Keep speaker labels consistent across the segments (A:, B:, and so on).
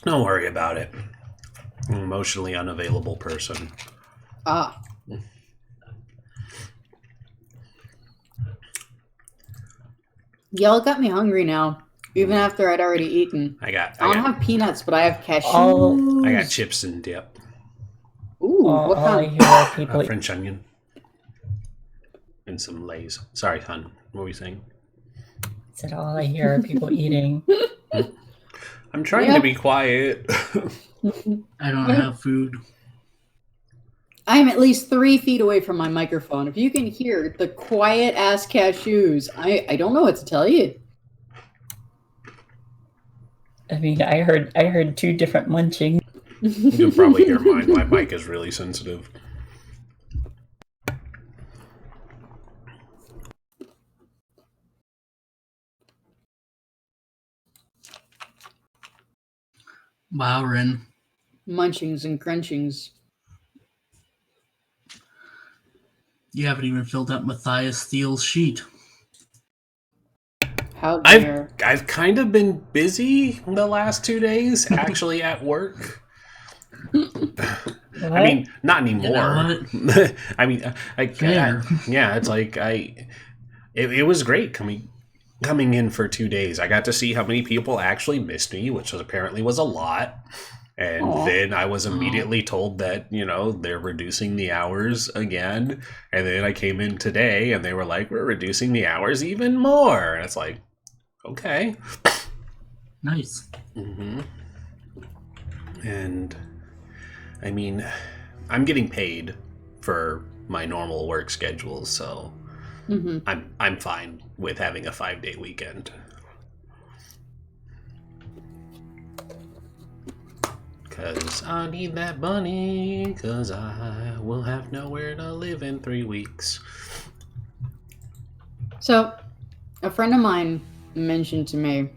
A: Don't worry about it. I'm an emotionally unavailable person.
B: Ah. Y'all got me hungry now, even after I'd already eaten. I don't have peanuts, but I have cashews.
A: I got chips and dip.
B: Ooh, what
C: all I
B: kind?
C: hear are people
A: French onion. And some Lay's. Sorry, hon. What were you saying?
C: said all I hear are people eating.
A: I'm trying to be quiet.
D: I don't have food.
B: I'm at least 3 feet away from my microphone. If you can hear the quiet-ass cashews, I don't know what to tell you.
C: I mean, I heard 2 different munching.
A: You can probably hear mine. My mic is really sensitive.
D: Wow, Ren.
B: Munchings and crunchings.
D: You haven't even filled up Matthias Steele's sheet.
B: How dare.
A: I've kind of been busy the last 2 days, actually at work. I mean, not anymore.
D: You know
A: I mean, yeah, it's like it was great coming in for 2 days. I got to see how many people actually missed me, which apparently was a lot. And then I was immediately told that, they're reducing the hours again. And then I came in today and they were like, we're reducing the hours even more. And it's like, okay.
D: Nice.
A: Mm-hmm. And I mean, I'm getting paid for my normal work schedule, so I'm fine with having a 5-day weekend. Cause I need that money, cause I will have nowhere to live in 3 weeks.
B: So, a friend of mine mentioned to me,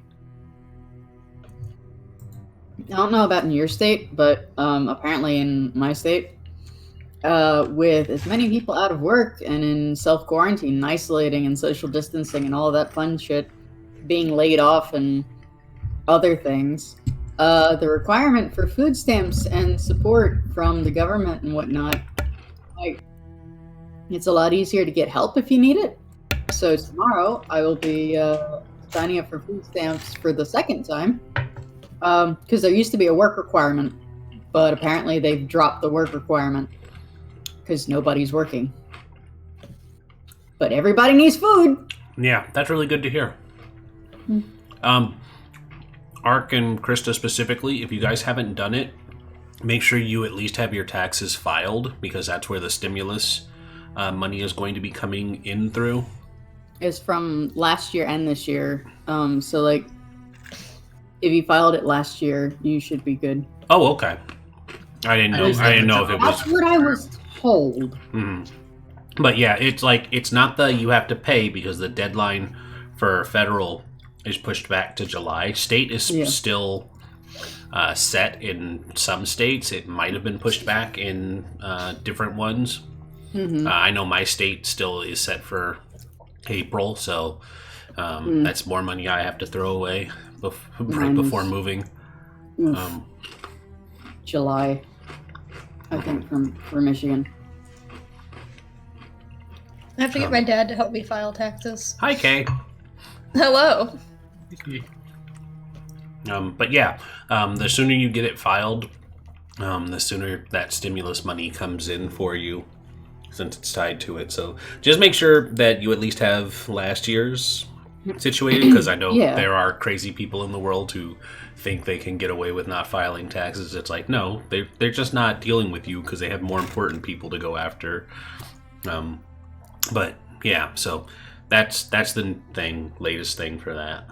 B: I don't know about in your state, but apparently in my state, with as many people out of work and in self-quarantine, isolating and social distancing and all of that fun shit, being laid off and other things, the requirement for food stamps and support from the government and whatnot, like, it's a lot easier to get help if you need it. So tomorrow I will be signing up for food stamps for the second time, because there used to be a work requirement, but apparently they've dropped the work requirement because nobody's working. But everybody needs food.
A: Yeah, that's really good to hear. Ark and Krista specifically, if you guys haven't done it, make sure you at least have your taxes filed, because that's where the stimulus money is going to be coming in through.
B: It's from last year and this year. So like, if you filed it last year, you should be good.
A: Oh, okay. I didn't know if it was.
B: That's what I was told.
A: But yeah, it's not the you have to pay, because the deadline for federal is pushed back to July. State is still set in some states. It might have been pushed back in different ones. I know my state still is set for April, so that's more money I have to throw away right before moving.
B: July, I think, for Michigan.
E: I have to get my dad to help me file taxes.
A: Hi, Kay.
E: Hello.
A: But yeah, the sooner you get it filed, the sooner that stimulus money comes in for you, since it's tied to it. So just make sure that you at least have last year's situated, because I know there are crazy people in the world who think they can get away with not filing taxes. It's like, no, they're just not dealing with you because they have more important people to go after. But yeah, so that's the latest thing for that.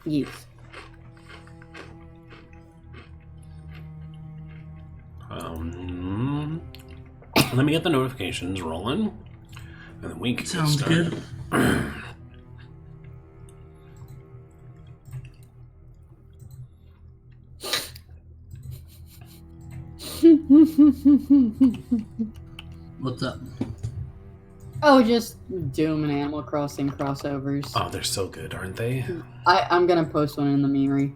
B: Yes.
A: Let me get the notifications rolling, and then we can
D: Sounds
A: get
D: good. What's up?
B: Oh, just Doom and Animal Crossing crossovers.
A: Oh, they're so good, aren't they?
B: I'm gonna post one in the memory.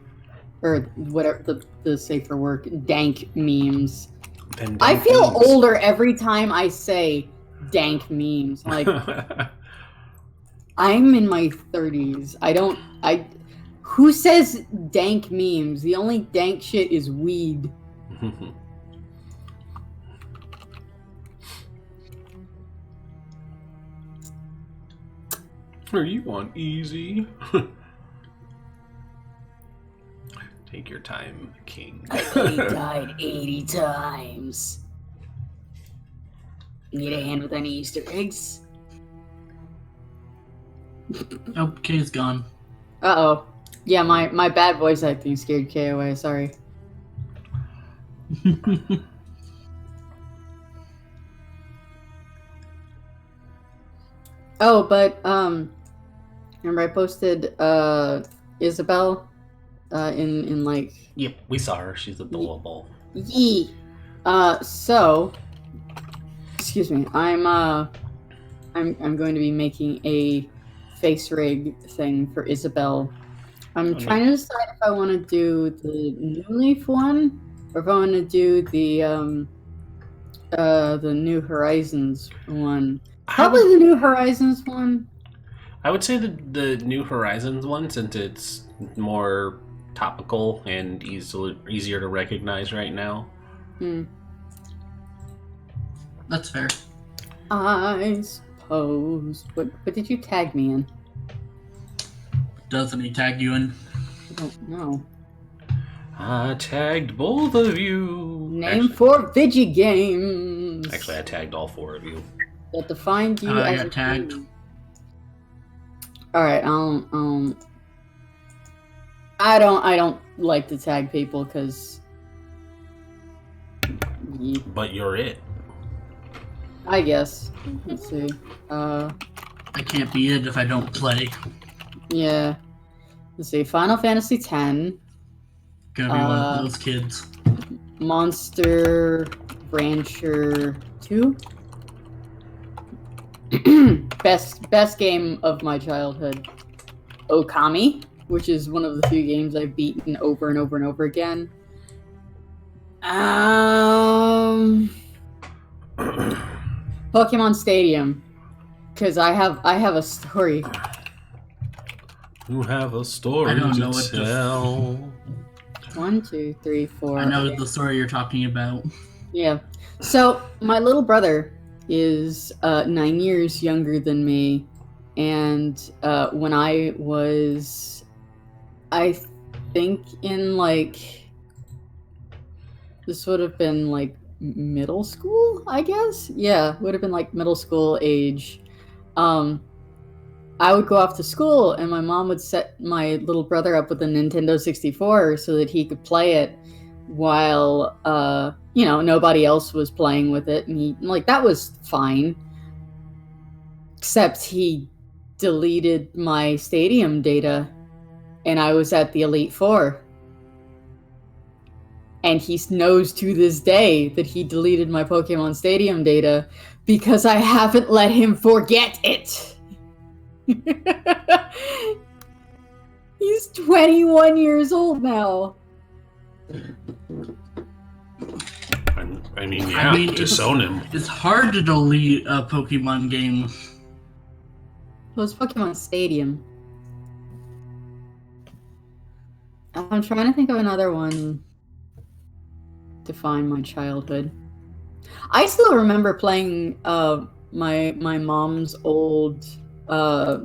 B: or whatever the safer word, dank memes.
A: Then
B: I
A: dank
B: feel
A: memes.
B: older every time I say dank memes. Like, I'm in my 30s. Who says dank memes? The only dank shit is weed.
A: Are you on easy? Take your time, King.
B: I died 80 times. Need a hand with any Easter eggs?
D: Oh, Kay's gone.
B: Uh-oh. Yeah, my bad voice acting scared Kay away, sorry. Oh, but, remember I posted, Isabel, in like...
A: Yep, we saw her. She's adorable.
B: Yee! So... Excuse me, I'm going to be making a face rig thing for Isabel. I'm trying to decide if I want to do the New Leaf one, or if I want to do the New Horizons one. Probably the New Horizons one.
A: I would say the New Horizons one, since it's more topical and easier to recognize right now.
D: That's fair.
B: I suppose. What did you tag me in?
D: Doesn't he tag you in?
B: I don't know.
A: I tagged both of you.
B: Name for VCbyGames.
A: Actually, I tagged all four of you.
B: That defined you
D: I
B: as
D: got
B: a
D: tagged.
B: human. Alright, I don't like to tag people because
A: But you're it.
B: I guess. Let's see.
D: I can't be it if I don't play.
B: Yeah. Let's see. Final Fantasy X,
D: Gonna be one of those kids.
B: Monster Rancher 2. best game of my childhood. Okami, which is one of the few games I've beaten over and over and over again. Pokemon Stadium, because I have a story.
A: You have a story
D: I don't
A: to
D: know what
A: tell.
B: 1, 2, 3, 4.
D: I know the story you're talking about.
B: Yeah. So my little brother is 9 years younger than me, and when I was, I think in like, this would have been like middle school, I guess. Yeah, would have been like middle school age. I would go off to school, and my mom would set my little brother up with a Nintendo 64 so that he could play it while nobody else was playing with it, and he that was fine. Except he deleted my Stadium data, and I was at the Elite Four. And he knows to this day that he deleted my Pokemon Stadium data because I haven't let him forget it. He's 21 years old now.
A: I mean, disown him.
D: It's hard to delete a Pokemon game.
B: Well, it's Pokemon Stadium. I'm trying to think of another one. Define my childhood. I still remember playing my mom's old I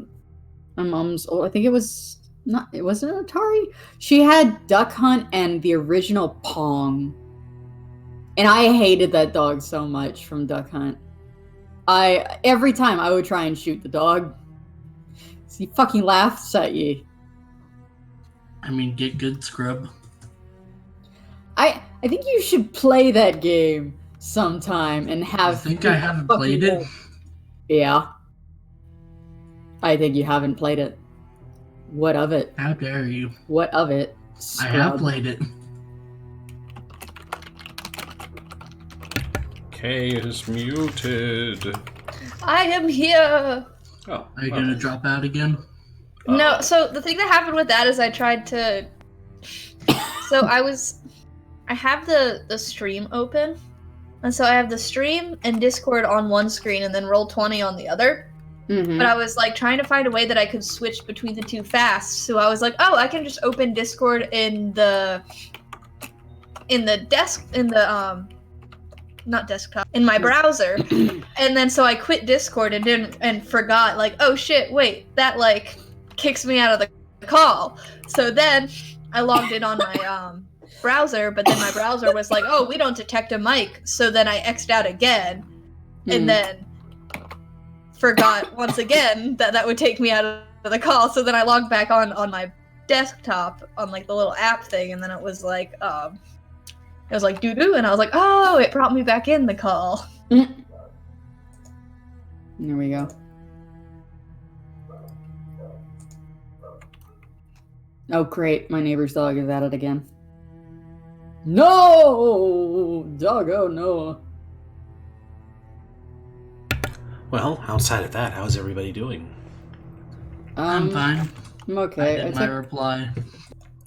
B: think it wasn't an Atari. She had Duck Hunt and the original Pong, and I hated that dog so much from Duck Hunt. Every time I would try and shoot the dog, he fucking laughs at you.
D: I mean, get good, scrub.
B: I think you should play that game sometime and have.
D: I think I haven't played it.
B: Yeah. I think you haven't played it. What of it?
D: How dare you?
B: What of it?
D: I have played it.
A: Kay is muted.
E: I am here.
A: Oh,
D: Are you gonna drop out again?
E: No, so the thing that happened with that is I tried to So I have the stream open, and so I have the stream and Discord on one screen, and then Roll20 on the other.
B: Mm-hmm.
E: But I was like trying to find a way that I could switch between the two fast. So I was like, oh, I can just open Discord in my browser. And then so I quit Discord and forgot, like, oh shit, wait, that like kicks me out of the call. So then I logged in on my browser, but then my browser was like, oh, we don't detect a mic. So then I X'd out again, and then forgot once again that would take me out of the call. So then I logged back on my desktop on like the little app thing, and then it was like doo-doo, and I was like, oh, it brought me back in the call.
B: There we go. Oh great, my neighbor's dog is at it again. No! Doggo, no.
A: Well, outside of that, how's everybody doing?
D: I'm fine.
B: I'm okay.
D: I did my reply.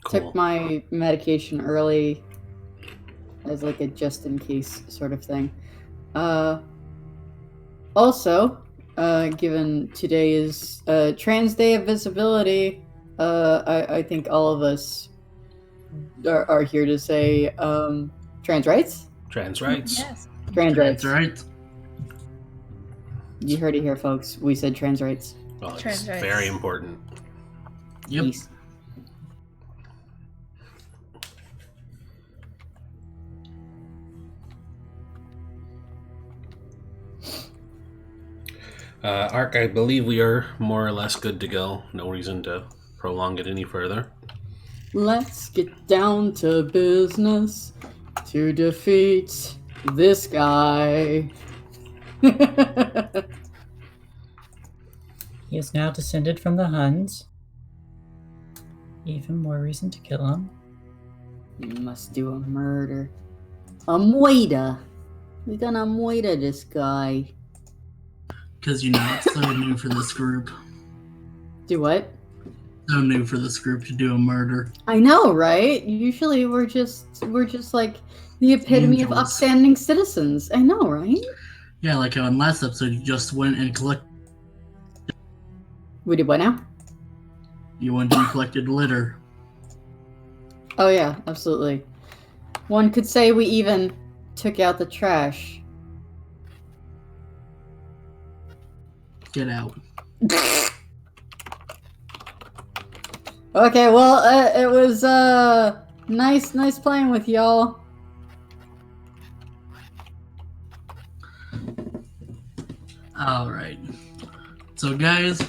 A: Cool.
B: Took my medication early as like a just in case sort of thing. Also, given today is Trans Day of Visibility, I think all of us are here to say trans rights?
A: Trans rights.
E: Yes.
B: Trans rights.
D: That's right.
B: You heard it here, folks. We said trans rights.
A: Well, it's
E: Trans rights.
A: very important.
D: Yep.
B: Peace.
A: Ark, I believe we are more or less good to go. No reason to prolong it any further.
B: Let's get down to business to defeat this guy.
C: He is now descended from the Huns. Even more reason to kill him.
B: You must do a murder. A moida. We're gonna moida this guy.
D: Because, you know, it's so new for this group.
B: Do what?
D: So new for this group to do a murder.
B: I know, right? Usually we're just like the epitome of
D: Angels.
B: upstanding citizens. I know, right?
D: Yeah, like how in last episode you just went and
B: We did what now?
D: collected litter.
B: Oh yeah, absolutely. One could say we even took out the trash.
D: Get out.
B: Okay, well, it was nice playing with y'all.
D: Alright. So guys,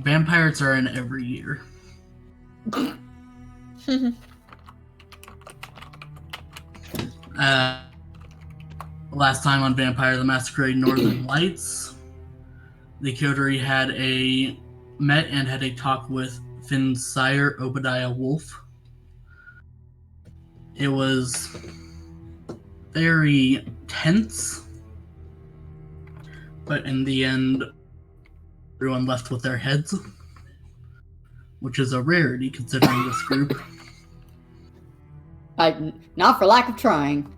D: Vampirates are in every year. Last time on Vampire the Masquerade Northern Lights, the coterie had met and had a talk with Finn's sire, Obadiah Wolf. It was very tense, but in the end, everyone left with their heads, which is a rarity considering this group.
B: Not for lack of trying.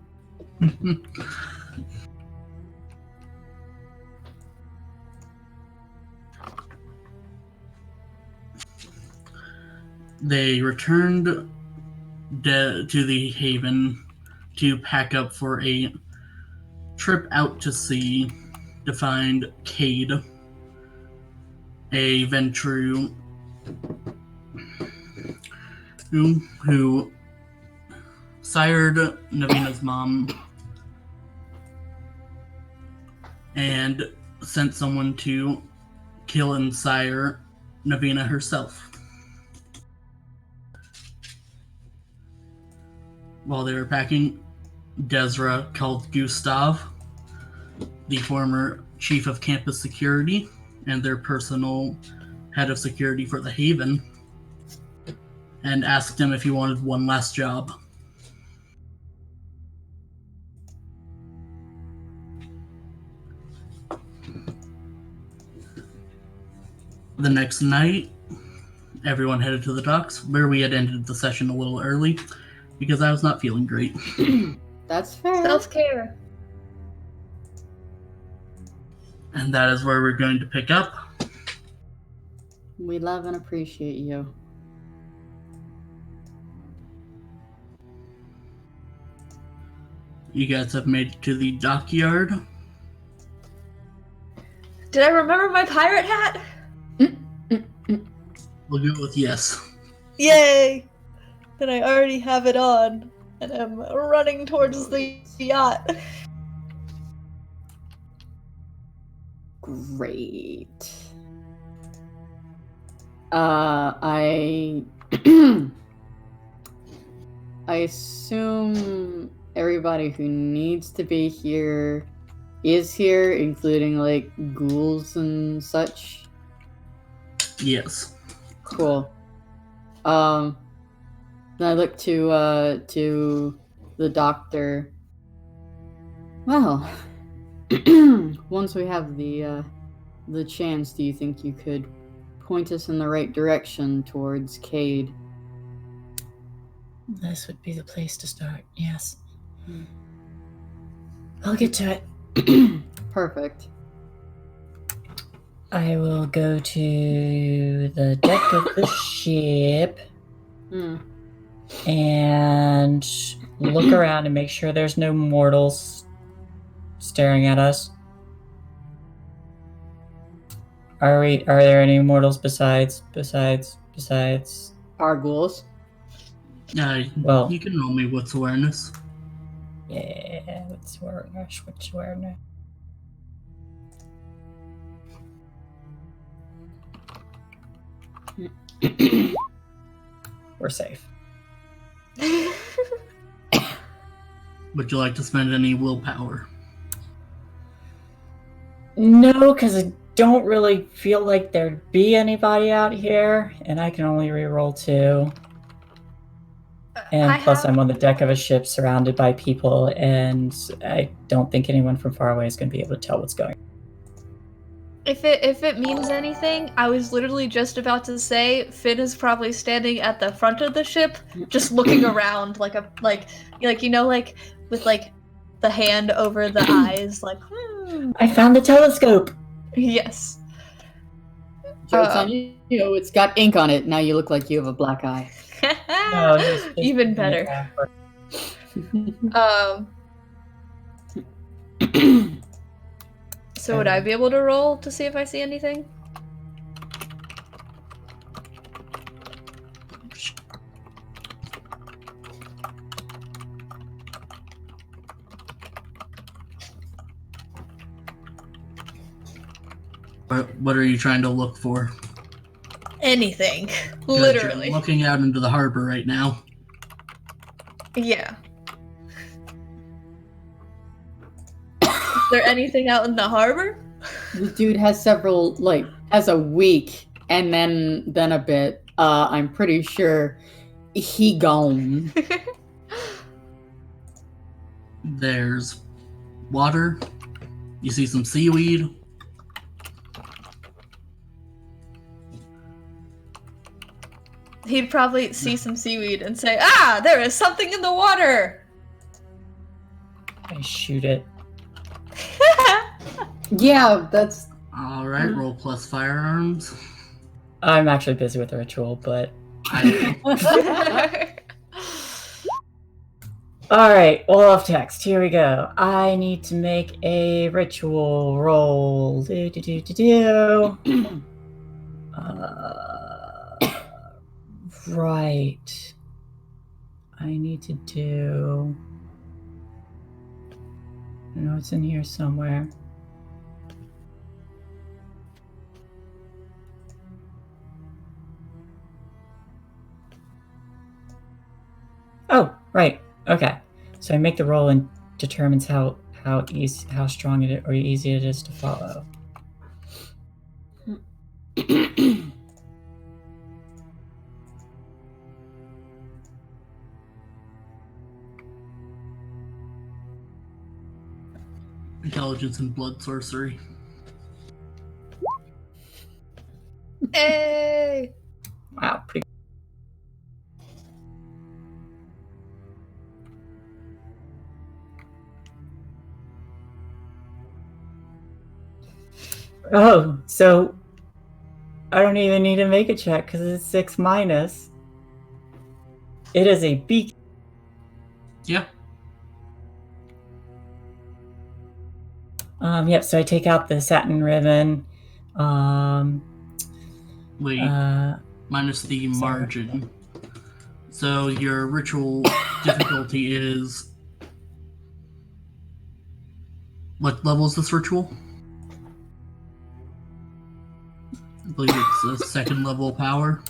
D: They returned to the Haven to pack up for a trip out to sea to find Cade, a Ventru who sired Navina's mom and sent someone to kill and sire Navina herself. While they were packing, Desra called Gustav, the former chief of campus security and their personal head of security for the Haven, and asked him if he wanted one last job. The next night, everyone headed to the docks, where we had ended the session a little early because I was not feeling great.
B: That's fair.
E: Self-care.
D: And that is where we're going to pick up.
B: We love and appreciate you.
D: You guys have made it to the dockyard.
E: Did I remember my pirate hat?
D: We'll go with yes.
E: Yay! Then I already have it on, and I'm running towards the yacht.
B: Great. I assume everybody who needs to be here is here, including like ghouls and such.
D: Yes.
B: Cool. Then I look to the doctor. Well, once we have the chance, do you think you could point us in the right direction towards Cade?
C: This would be the place to start, yes. I'll get to it.
B: Perfect.
C: I will go to the deck of the ship and look around and make sure there's no mortals staring at us. Are there any mortals besides
B: Our ghouls.
C: Well,
D: you can roll me what's awareness.
C: yeah, what's awareness? We're safe.
D: Would you like to spend any willpower?
C: No, because I don't really feel like there'd be anybody out here, and I can only reroll 2. And plus, I'm on the deck of a ship surrounded by people, and I don't think anyone from far away is going to be able to tell what's going on.
E: If it means anything, I was literally just about to say Finn is probably standing at the front of the ship, just looking around like you know, like with like the hand over the eyes, like.
C: I found the telescope.
E: Yes.
B: Joke's on you. It's got ink on it. Now you look like you have a black eye.
C: No,
E: Even better. So would I be able to roll to see if I see anything?
D: What are you trying to look for?
E: Anything.
D: 'Cause
E: Literally.
D: You're looking out into the harbor right now.
E: Yeah. Is there anything out in the harbor?
B: The dude has several, has a week and then a bit. I'm pretty sure he gone.
D: There's water. You see some seaweed.
E: He'd probably see some seaweed and say, "Ah, there is something in the water!"
C: I shoot it.
B: Yeah, that's...
D: Alright, roll plus firearms.
C: I'm actually busy with the ritual, but... Alright, Olaf text. Here we go. I need to make a ritual roll. Right. I need to do... I know it's in here somewhere. Oh, right. Okay. So I make the roll and determines how strong it is or easy it is to follow.
D: Intelligence and blood sorcery.
E: Hey!
C: Wow. Oh, so I don't even need to make a check because it's 6 minus. It is a beacon.
D: Yep.
C: Yep, so I take out the satin ribbon.
D: Wait, minus the margin. So your ritual difficulty is... What level is this ritual? I believe it's a 2nd level power.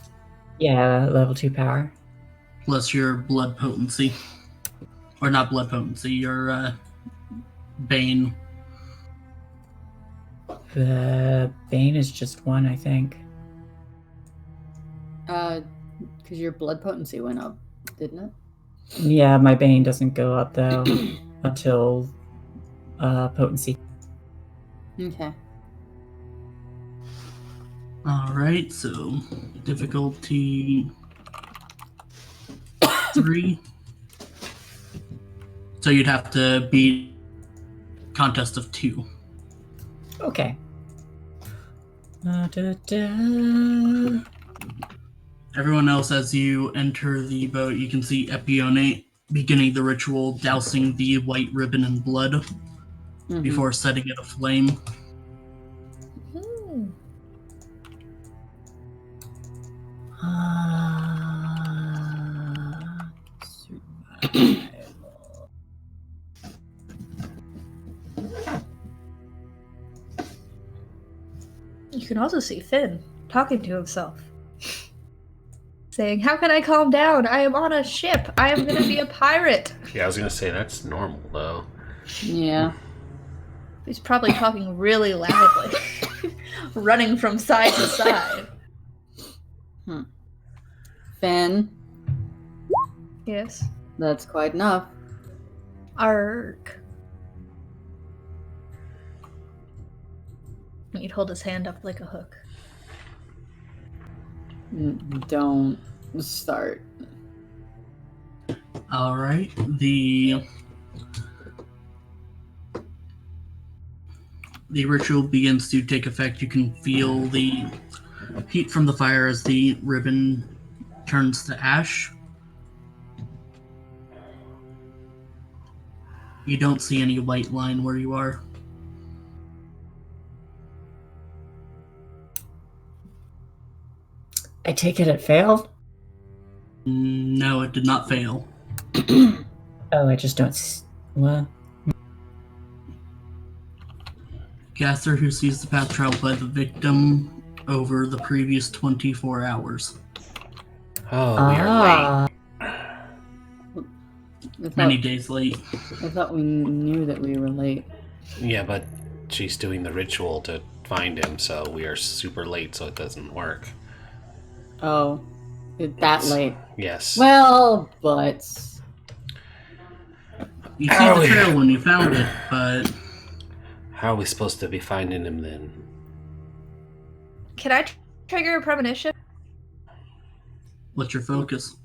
C: Yeah, level 2 power.
D: Plus your blood potency. Or not blood potency, your bane.
C: The bane is just 1, I think.
B: Because your blood potency went up, didn't it?
C: Yeah, my bane doesn't go up though until potency.
B: Okay.
D: Alright, so difficulty 3. So you'd have to beat contest of 2.
C: Okay.
D: Everyone else, as you enter the boat, you can see Epione beginning the ritual, dousing the white ribbon in blood before setting it aflame.
E: You can also see Finn talking to himself. Saying, "How can I calm down? I am on a ship. I am going to be a pirate."
A: Yeah, I was gonna say that's normal though.
B: Yeah.
E: He's probably talking really loudly. Running from side to side.
B: Finn,
E: Yes.
B: that's quite enough.
E: Arg. He'd hold his hand up like a hook.
B: Don't start.
D: Alright, the ritual begins to take effect. You can feel the heat from the fire as the ribbon turns to ash. You don't see any white line where you are.
C: I take it failed?
D: No, it did not fail.
C: Oh, I just don't... What?
D: Gasser, who sees the path traveled by the victim over the previous 24 hours.
A: Oh, we are late.
D: Many days late.
B: I thought we knew that we were late.
A: Yeah, but she's doing the ritual to find him, so we are super late, so it doesn't work.
B: Oh, that late.
A: Yes.
B: Well, but
D: You see the trail when you found it, but
A: How are we supposed to be finding him then?
E: Can I trigger a premonition?
D: what's your focus?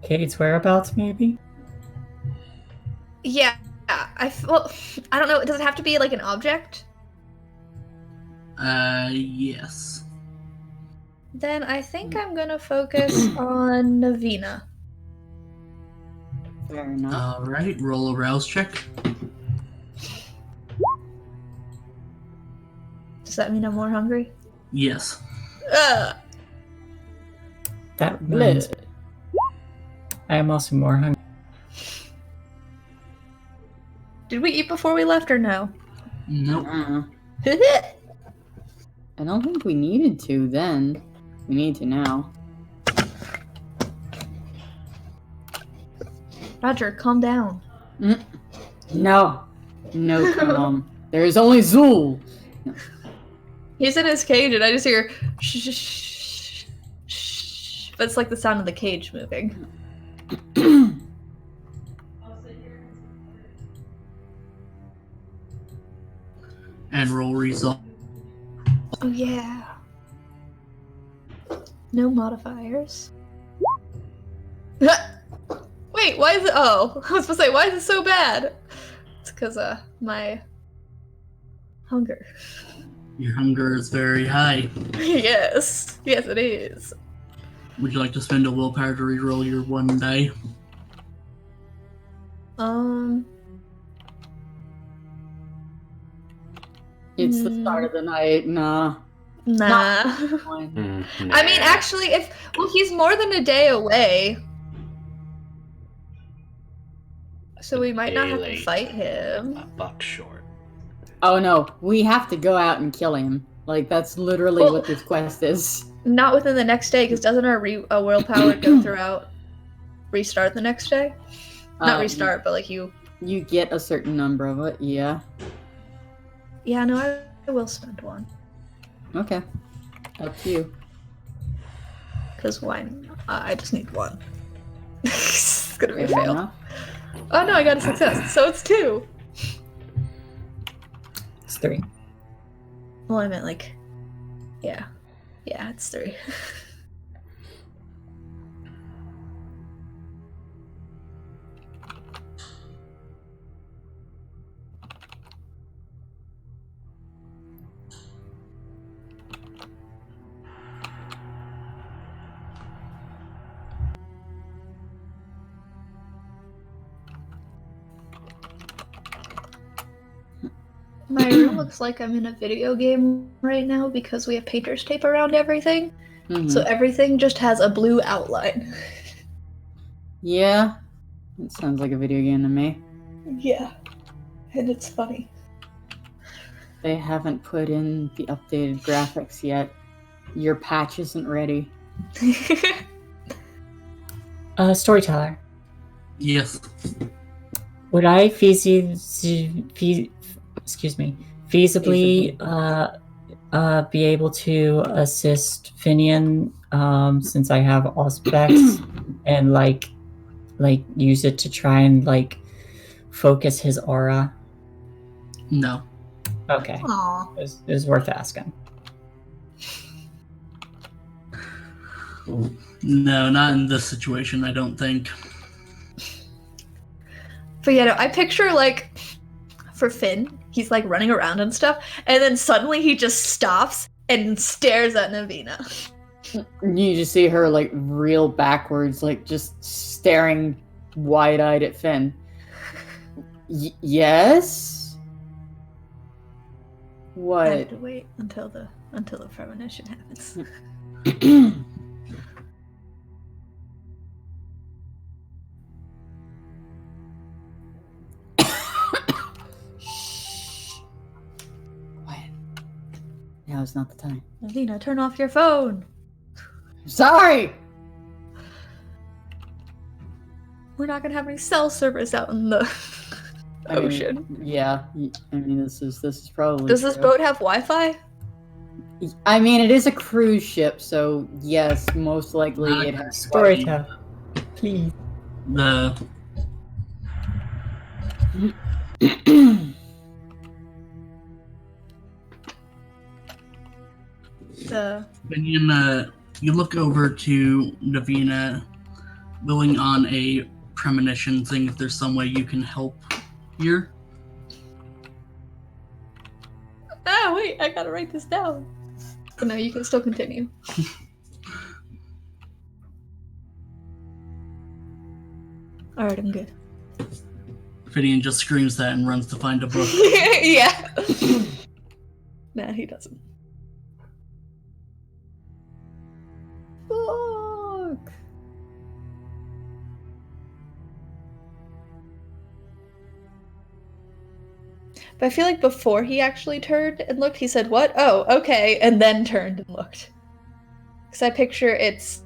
C: Cade's whereabouts, maybe?
E: Yeah. Well, I don't know. Does it have to be like an object?
D: Yes.
E: Then I think I'm gonna focus on Navina.
B: fair enough.
D: Alright, roll a rouse check.
E: Does that mean I'm more hungry?
D: Yes.
C: That reminds me. I am also more hungry.
E: Did we eat before we left or no?
D: Nope.
B: I don't think we needed to then. We need to now.
E: Roger, calm down.
B: No. No, calm. There is only Zool.
E: He's in his cage and I just hear shh, shh, shh, shh. But it's like the sound of the cage moving.
D: And roll resolve.
E: Oh yeah. No modifiers. Wait, wait, why is it? Oh, I was supposed to say, why is it so bad? It's because my hunger.
D: Your hunger is very high.
E: Yes, it is.
D: Would you like to spend a willpower to reroll your 1 die?
B: It's the start of the night. Nah.
E: Nah.
A: Nah.
E: I mean, actually, he's more than a day away. So we might not have to fight him.
A: A buck short.
B: Oh no, we have to go out and kill him. Like, that's literally what this quest is.
E: Not within the next day, because doesn't our willpower go throughout? Restart the next day? Not restart, but like you...
B: You get a certain number of it, yeah.
E: Yeah, no, I will spend 1.
B: Okay. Up to you.
E: Because why? I just need 1. It's gonna be a
B: Fair
E: fail.
B: enough.
E: Oh no, I got a success, so it's 2.
C: It's 3.
E: Well, I meant like... Yeah. Yeah, it's 3. My room looks like I'm in a video game right now because we have painter's tape around everything.
B: Mhm.
E: So everything just has a blue outline.
B: Yeah. It sounds like a video game to me.
E: Yeah. And it's funny.
B: They haven't put in the updated graphics yet. Your patch isn't ready.
C: Storyteller.
D: Yes.
C: Would I feasibly be able to assist Finian since I have Auspex and like use it to try and like focus his aura?
D: No.
C: Okay.
E: Aw.
C: It was worth asking.
D: No, not in this situation, I don't think.
E: But yeah, no, I picture like for Finn, he's like running around and stuff, and then suddenly he just stops and stares at Navina.
B: You just see her like reel backwards, like just staring wide-eyed at Finn. Yes? What?
E: I have to wait until the premonition happens.
B: Quiet. Now is not the time.
E: Navina, turn off your phone.
B: Sorry!
E: We're not gonna have any cell service out in the ocean.
B: Yeah, I mean, this is probably
E: Does this
B: true.
E: boat have Wi-Fi?
B: I mean, it is a cruise ship, so yes, most likely it has
C: Storyteller, please.
D: The when you look over to Navina, willing on a premonition, seeing if there's some way you can help here.
E: Ah, wait, I gotta write this down. So no, you can still continue. Alright, I'm good.
D: Fidian just screams that and runs to find a book.
E: Yeah. Nah, he doesn't. Fuck. But I feel like before he actually turned and looked, he said, "What? Oh, okay," and then turned and looked. Because I picture it's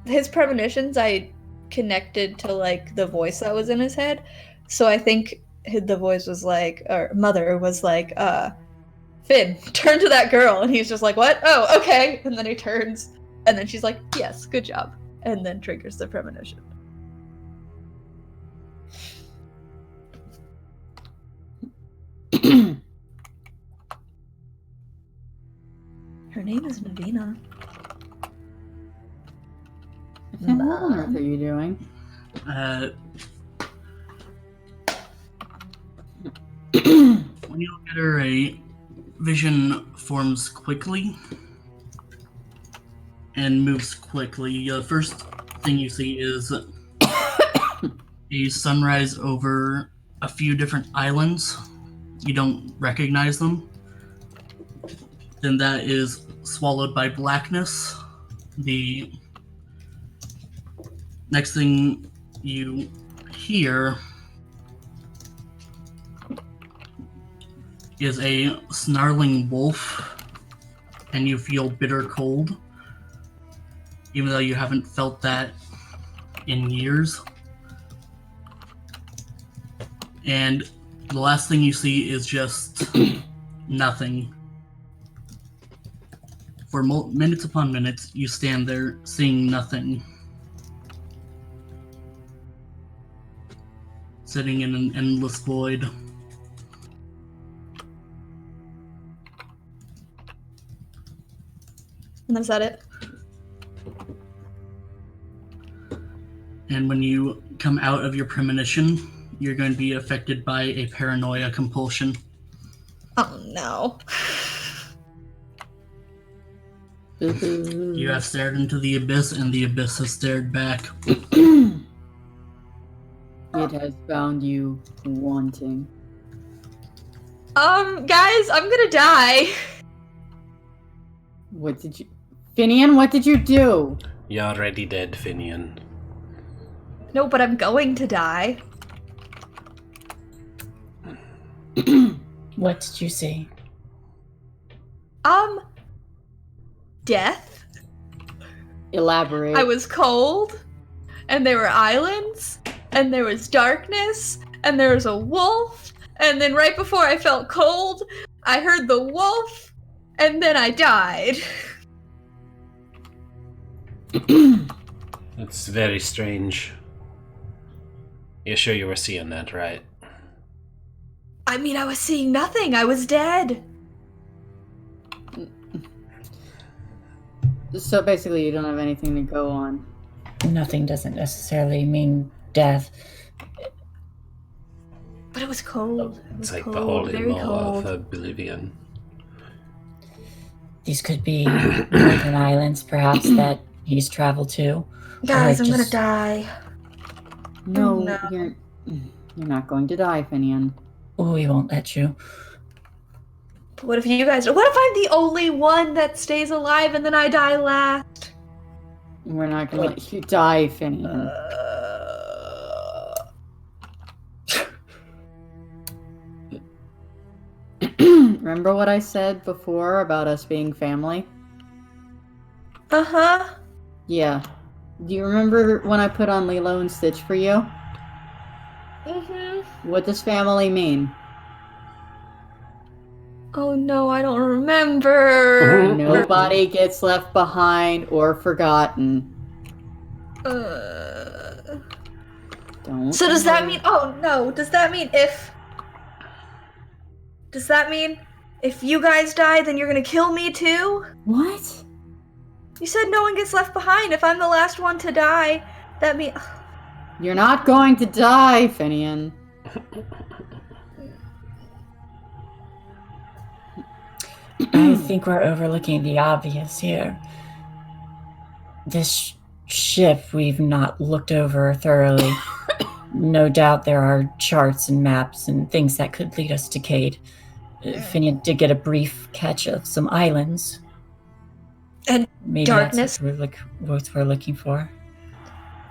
E: his premonitions. I connected to like the voice that was in his head, so I think the voice was like, or mother was like, "Finn, turn to that girl," and he's just like, "What? Oh, okay," and then he turns, and then she's like, "Yes, good job," and then triggers the premonition. Her name is Navina.
B: What on earth are you doing?
D: When you look at her, a vision forms quickly and moves quickly. The first thing you see is a sunrise over a few different islands. You don't recognize them. Then that is swallowed by blackness. The next thing you hear is a snarling wolf, and you feel bitter cold, even though you haven't felt that in years. And the last thing you see is just nothing. For minutes upon minutes, you stand there seeing nothing. Sitting in an endless void.
E: And is that it?
D: And when you come out of your premonition, you're going to be affected by a paranoia compulsion.
E: Oh no.
D: You have stared into the abyss, and the abyss has stared back.
B: It has found you wanting.
E: Guys, I'm gonna die.
B: What did you... Finian, what did you do?
A: You're already dead, Finian.
E: No, but I'm going to die.
C: What did you see?
E: Death.
B: Elaborate.
E: I was cold, and there were islands, and there was darkness, and there was a wolf, and then right before I felt cold, I heard the wolf, and then I died.
A: It's very strange. You're sure you were seeing that, right?
E: I mean, I was seeing nothing. I was dead.
B: So basically you don't have anything to go on.
C: Nothing doesn't necessarily mean death.
E: But it was cold. It was
A: It's like
E: cold,
A: the holy
E: very
A: law
E: cold.
A: of oblivion.
C: These could be northern islands, perhaps, that he's traveled to.
E: Guys,
C: Or
E: I'm gonna
C: just-
E: die.
B: No,
E: No.
B: you're not going to die, Finian.
C: Oh, we won't let you.
E: But what if you guys... What if I'm the only one that stays alive and then I die last?
B: We're not going to let you die, Finian. Remember what I said before about us being family?
E: Uh-huh.
B: Yeah. Do you remember when I put on Lilo and Stitch for you?
E: Mm-hmm.
B: What does family mean?
E: Oh no, I don't remember.
B: Nobody gets left behind or forgotten. Don't.
E: So does that
B: worry.
E: mean... Oh no, does that mean if... Does that mean if you guys die, then you're gonna kill me too?
B: What?
E: You said no one gets left behind. If I'm the last one to die, that means...
B: You're not going to die, Finian.
C: I think we're overlooking the obvious here. This ship we've not looked over thoroughly. No doubt there are charts and maps and things that could lead us to Cade. Finian did get a brief catch of some islands.
E: And
C: maybe
E: darkness.
C: That's what we're looking for.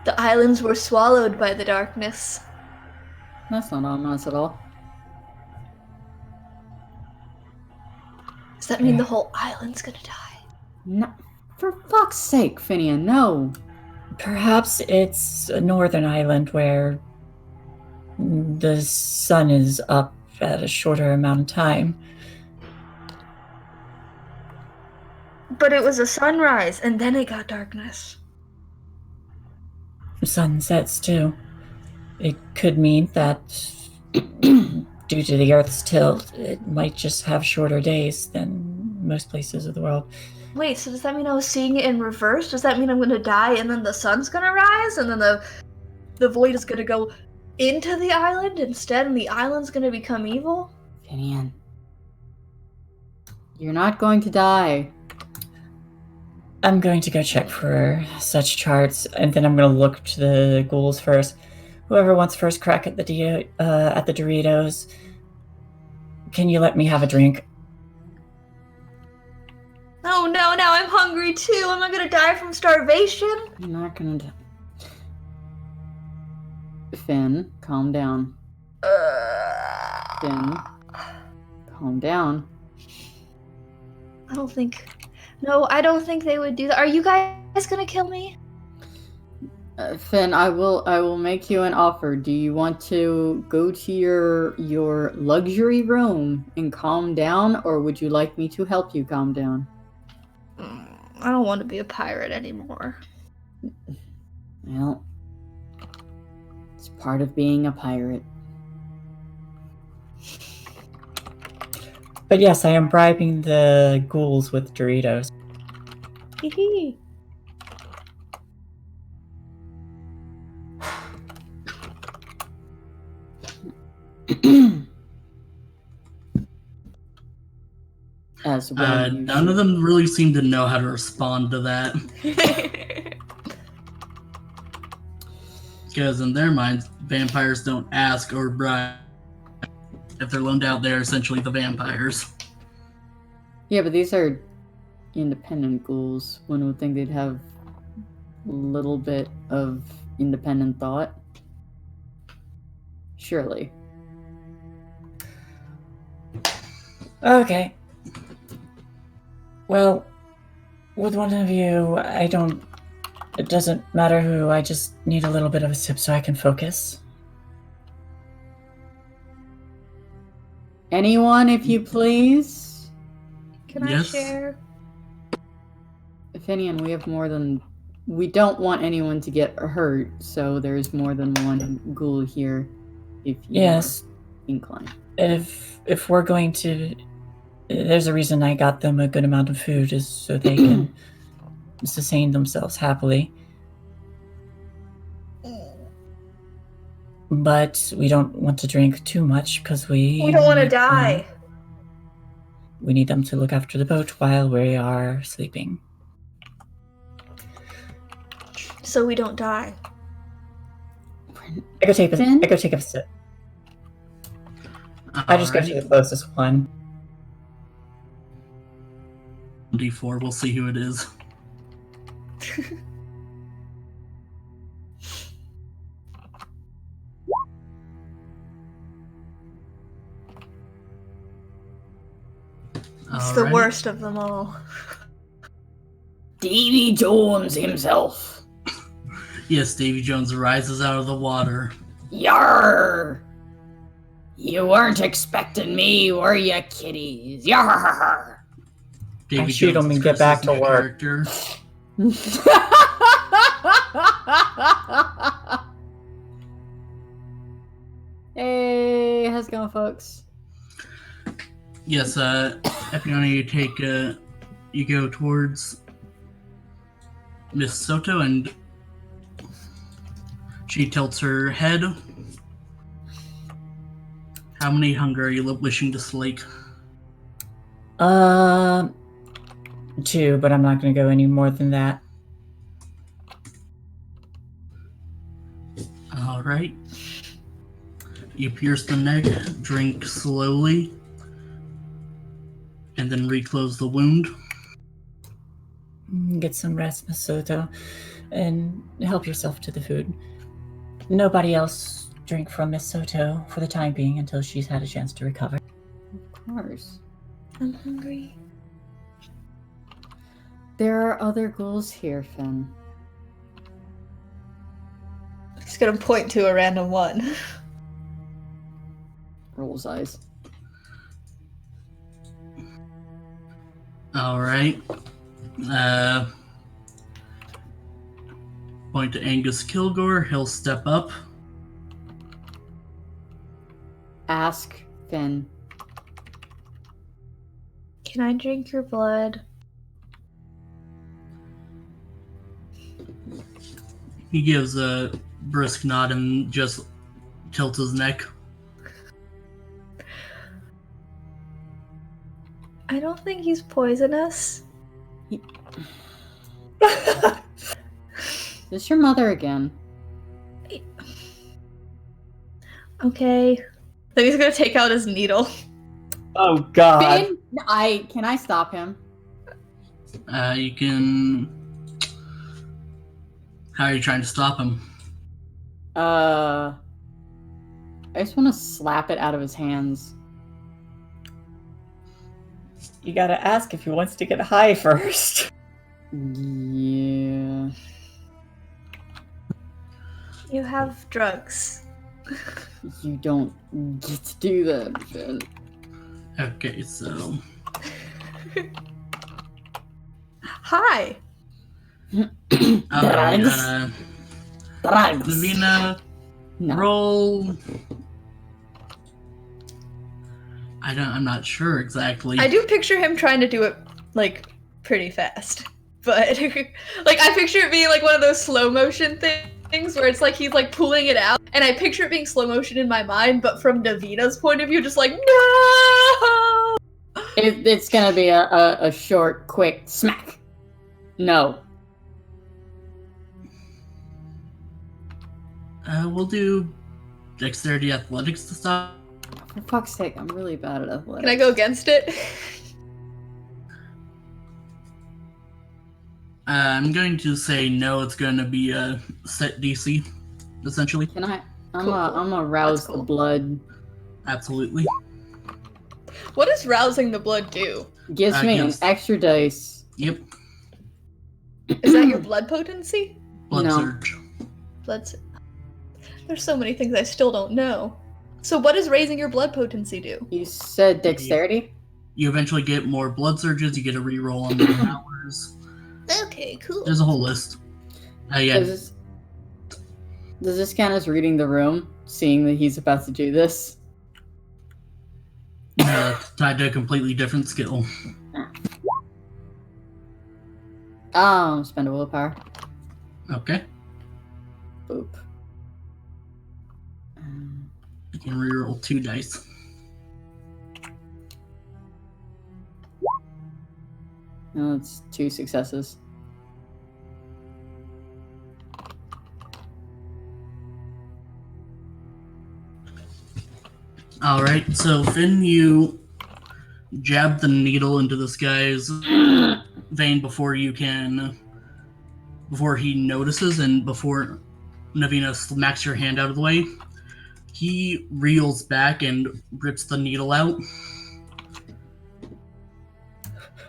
E: The islands were swallowed by the darkness.
B: That's not ominous at all.
E: Does that mean the whole island's gonna die?
B: No, for fuck's sake, Finian, no.
C: Perhaps it's a northern island where the sun is up at a shorter amount of time.
E: But it was a sunrise, and then it got darkness.
C: Sunsets too. It could mean that due to the Earth's tilt, it might just have shorter days than most places of the world.
E: Wait, so does that mean I was seeing it in reverse? Does that mean I'm gonna die and then the sun's gonna rise and then the the void is gonna go into the island instead, and the island's gonna become evil?
B: Finian, you're not going to die.
C: I'm going to go check for such charts, and then I'm going to look to the ghouls first. Whoever wants first crack at the Doritos, can you let me have a drink?
E: Oh no, now I'm hungry too. Am I gonna die from starvation?
B: You're not gonna die. Finn, calm down. Finn, calm down.
E: I don't think they would do that. Are you guys gonna kill me?
B: Finn, I will make you an offer. Do you want to go to your luxury room and calm down, or would you like me to help you calm down?
E: I don't want to be a pirate anymore.
B: Well, it's part of being a pirate.
C: But yes, I am bribing the ghouls with Doritos.
E: Hee.
B: As well.
D: None of them really seem to know how to respond to that. Because in their minds, vampires don't ask or bribe. If they're loaned out, they're essentially the vampires.
B: Yeah, but these are independent ghouls. One would think they'd have a little bit of independent thought. Surely.
C: Okay. Well, with one of you, it doesn't matter who, I just need a little bit of a sip so I can focus.
B: Anyone, if you please?
E: Can I
D: Yes.
E: share?
B: Finian, we don't want anyone to get hurt, so there's more than one ghoul here, if you
C: Yes.
B: are inclined.
C: If we're going to... There's a reason I got them a good amount of food, is so they can sustain themselves happily. But we don't want to drink too much because we
E: We don't want to
C: need
E: die.
C: we need them to look after the boat while we are sleeping.
E: So we don't die.
C: I go take
B: Finn?
C: a sip. I just go to the closest one.
D: D4, we'll see who it is.
E: It's the worst of them all.
B: Davy Jones himself.
D: Yes, Davy Jones rises out of the water.
B: Yarr! You weren't expecting me, were ya, kiddies? Yarr!
D: Davy
C: I shoot
D: Jones
C: him
D: is
C: and get back
D: Chris's
C: to
D: new
C: work.
D: character.
B: Hey, how's it going, folks?
D: Yes, Epione, you go towards Miss Soto, and she tilts her head. How many hunger are you wishing to slake?
C: 2, but I'm not going to go any more than that.
D: All right. You pierce the neck, drink slowly, and then reclose the wound.
C: Get some rest, Miss Soto, and help yourself to the food. Nobody else drink from Miss Soto for the time being until she's had a chance to recover.
B: Of course.
E: I'm hungry.
B: There are other ghouls here, Finn.
E: He's gonna point to a random one.
B: Rolls eyes.
D: All right. Point to Angus Kilgore. He'll step up.
B: Ask Finn.
E: Can I drink your blood?
D: He gives brisk nod and just tilts his neck.
E: I don't think he's poisonous.
B: Is this your mother again?
E: Okay. Then he's gonna take out his needle.
C: Oh God!
B: Finn, can I stop him?
D: You can. How are you trying to stop him?
B: I just want to slap it out of his hands.
C: You gotta ask if he wants to get high first.
B: Yeah.
E: You have drugs.
B: You don't get to do that, Finn.
D: Okay, so.
E: Hi.
D: Alright,
B: Drugs.
D: Lavina,
B: No.
D: roll. I'm not sure exactly.
E: I do picture him trying to do it, like, pretty fast. But, like, I picture it being, like, one of those slow motion things where it's like he's, like, pulling it out. And I picture it being slow motion in my mind, but from Navina's point of view, just like, no!
B: It's gonna be a short, quick smack. No.
D: We'll do dexterity athletics to stop.
B: For fuck's sake, I'm really bad at athletics.
E: Can I go against it?
D: I'm going to say no, it's going to be a set DC, essentially.
B: Can I? I'm
E: Cool.
B: gonna rouse
E: That's cool.
B: the blood.
D: Absolutely.
E: What does rousing the blood do?
B: Gives me
D: Gives-
B: an extra dice.
D: Yep.
E: Is that your blood potency?
D: Blood
B: No.
D: surge.
E: There's so many things I still don't know. So what does raising your blood potency do?
B: You said dexterity?
D: You eventually get more blood surges, you get a reroll on the powers.
E: Okay, cool.
D: There's a whole list. Yeah.
B: Does this count as reading the room, seeing that he's about to do this?
D: Tied to a completely different skill.
B: Spend a willpower.
D: Okay.
B: Boop.
D: You can reroll 2 dice.
B: No, it's 2 successes.
D: Alright, so Finn, you jab the needle into this guy's vein before he notices and before Navina smacks your hand out of the way. He reels back and rips the needle out.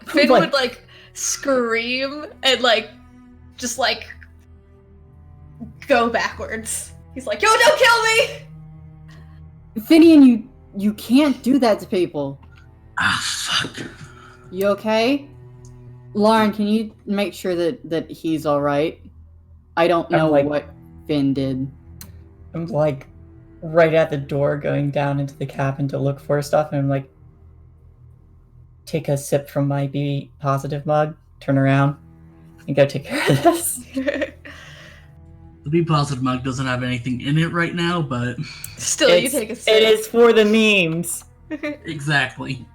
E: Finn
C: Like-
E: would like scream and like just like go backwards. He's like, "Yo, don't kill me!"
B: Finian, you can't do that to people.
D: Ah, fuck.
B: You okay? Lauren, can you make sure that he's alright? I don't know what Finn did.
C: I'm like right at the door going down into the cabin to look for stuff, and I'm like, take a sip from my be positive mug, turn around, and go take care of this.
D: The Be Positive mug doesn't have anything in it right now, but
E: Still, you take a sip.
C: It is for the memes.
D: exactly.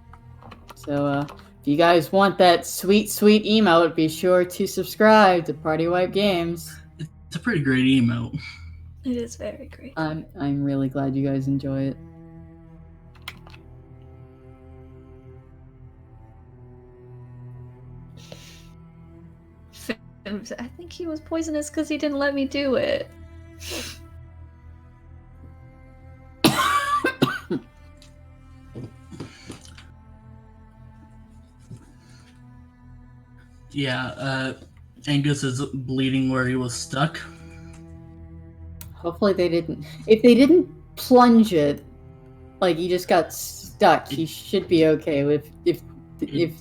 B: So, if you guys want that sweet, sweet emote, be sure to subscribe to PartyWipeGames.
D: It's a pretty great emote.
E: It is very great.
B: I'm really glad you guys enjoy it.
E: I think he was poisonous because he didn't let me do it.
D: Yeah, Angus is bleeding where he was stuck.
B: Hopefully they didn't. If they didn't plunge it, like he just got stuck, he should be okay. If
D: It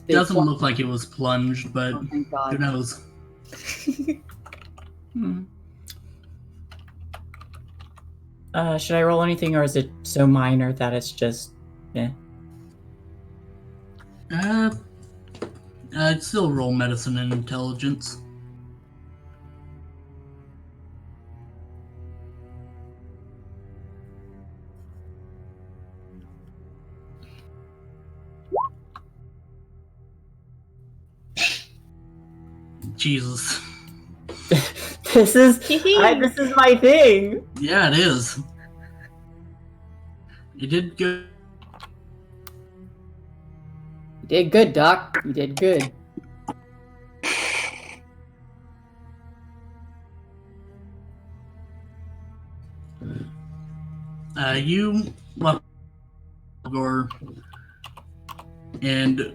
B: they
D: doesn't
B: plunge-
D: look like it was plunged, but
B: Oh, thank
D: who
B: God.
D: knows?
C: Should I roll anything, or is it so minor that it's just, yeah?
D: I'd still roll medicine and intelligence. Jesus.
C: This is my thing.
D: Yeah, it is. You did good.
B: You did good, Doc. You did good.
D: You left door, and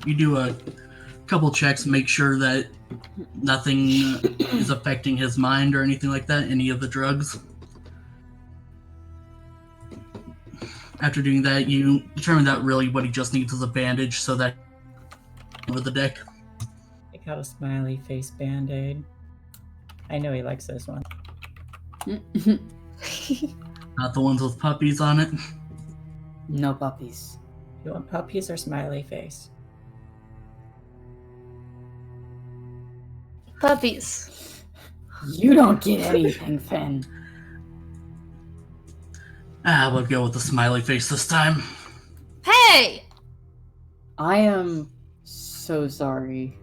D: you do a couple checks, make sure that nothing is affecting his mind or anything like that, any of the drugs. After doing that, you determine that really what he just needs is a bandage so that over the deck.
C: Take out a smiley face band-aid. I know he likes this one.
D: Not the ones with puppies on it.
B: No puppies.
C: You want puppies or smiley face?
E: Puppies.
B: You don't get anything, Finn.
D: We'll go with the smiley face this time.
E: Hey!
B: I am so sorry.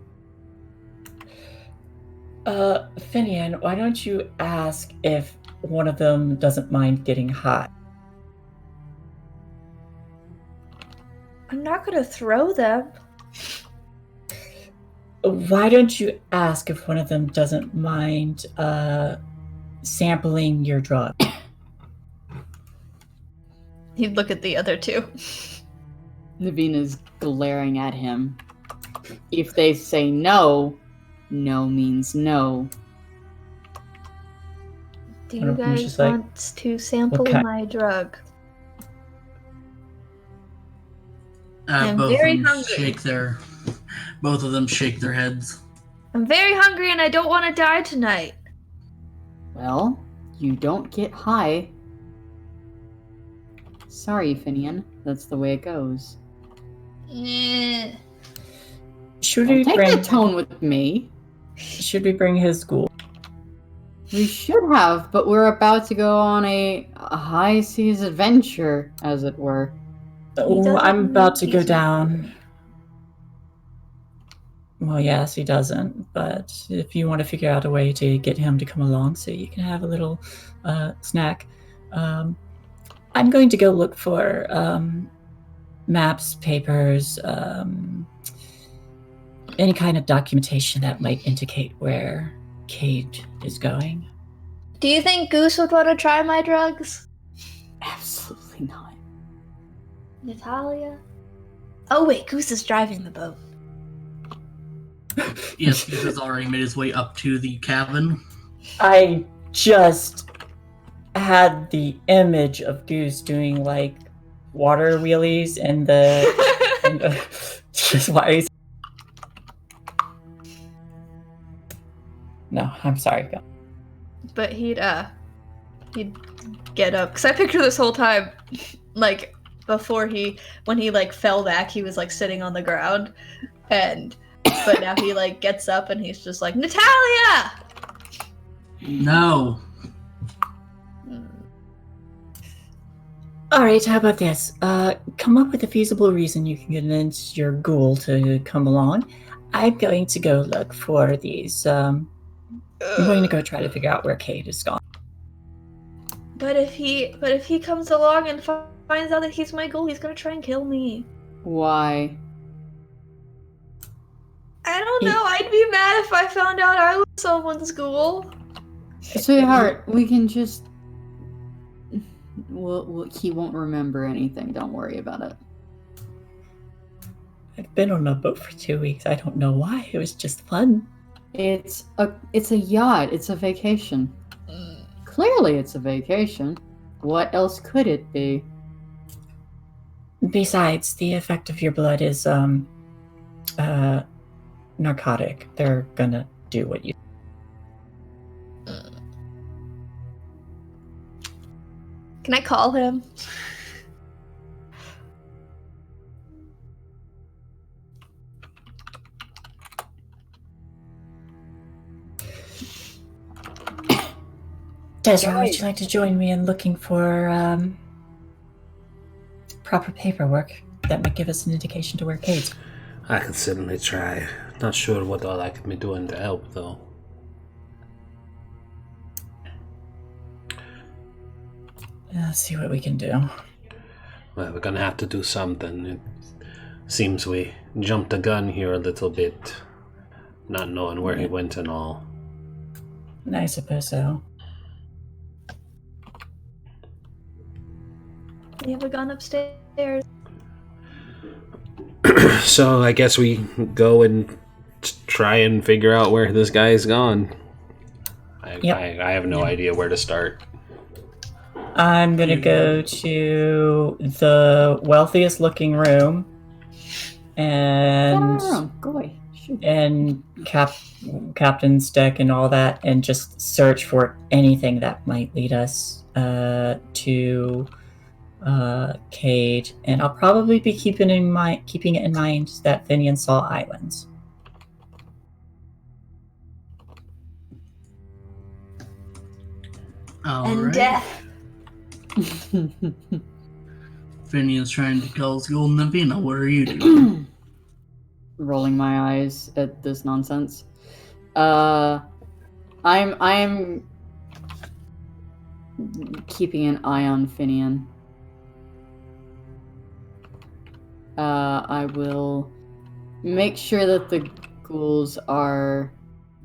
C: Finian, why don't you ask if one of them doesn't mind getting hot?
E: I'm not gonna throw them.
C: Why don't you ask if one of them doesn't mind sampling your drug?
E: He'd look at the other two.
B: Naveen is glaring at him. If they say no, no means no.
E: Do
C: One
E: you
C: of them's
E: guys
C: just like,
E: want to sample
C: okay.
E: my drug? I'm
D: Both
E: very
D: of them
E: hungry.
D: Both of them shake their heads.
E: I'm very hungry and I don't want to die tonight.
B: Well, you don't get high. Sorry, Finian. That's the way it goes.
C: Should
B: Don't
C: we
B: take
C: bring
B: the tone with me.
C: Should we bring his ghoul?
B: We should have, but we're about to go on a high seas adventure, as it were.
C: Oh,
E: doesn't
C: I'm about to
E: need
C: go
E: to.
C: down. Well, yes, he doesn't. But if you want to figure out a way to get him to come along so you can have a little snack, I'm going to go look for maps, papers, any kind of documentation that might indicate where Cade is going.
E: Do you think Goose would want to try my drugs?
B: Absolutely not.
E: Natalia? Oh wait, Goose is driving the boat.
D: Yes, he has already made his way up to the cabin.
C: I just had the image of Goose doing like water wheelies and just why he's... No, I'm sorry. Go.
E: But he'd get up, because I picture this whole time, like, when he like fell back, he was like sitting on the ground, but now he like gets up and he's just like, Natalia!
D: No.
C: Alright, how about this? Come up with a feasible reason you can convince your ghoul to come along. I'm going to go look for these, I'm going to go try to figure out where Cade is gone.
E: But if he comes along and finds out that he's my ghoul, he's gonna try and kill me.
B: Why?
E: I don't know. I'd be mad if I found out I was someone's ghoul.
B: Sweetheart, we can just... he won't remember anything. Don't worry about it.
C: I've been on a boat for 2 weeks. I don't know why. It was just fun.
B: It's a yacht. It's a vacation. Clearly it's a vacation. What else could it be?
C: Besides, the effect of your blood is narcotic. They're gonna do what you...
E: Can I call him?
C: Desra, would you like to join me in looking for proper paperwork that might give us an indication to where Cade's?
A: I could certainly try. Not sure what all I can be doing to help, though.
C: Let's see what we can do.
A: Well, we're gonna have to do something. It seems we jumped the gun here a little bit, not knowing where he went and all.
C: I suppose so.
E: We have a gun upstairs.
A: So I guess we go and try and figure out where this guy's gone. I have no idea where to start.
C: I'm gonna go to the wealthiest looking room and
B: Go away. Shoot.
C: and captain's deck and all that, and just search for anything that might lead us to Cade. And I'll probably be keeping it in mind that Finian saw islands.
D: Alright.
E: Death.
D: Finian's trying to kill his ghoul. Navina, what are you doing?
B: Rolling my eyes at this nonsense. I'm keeping an eye on Finian. I will make sure that the ghouls are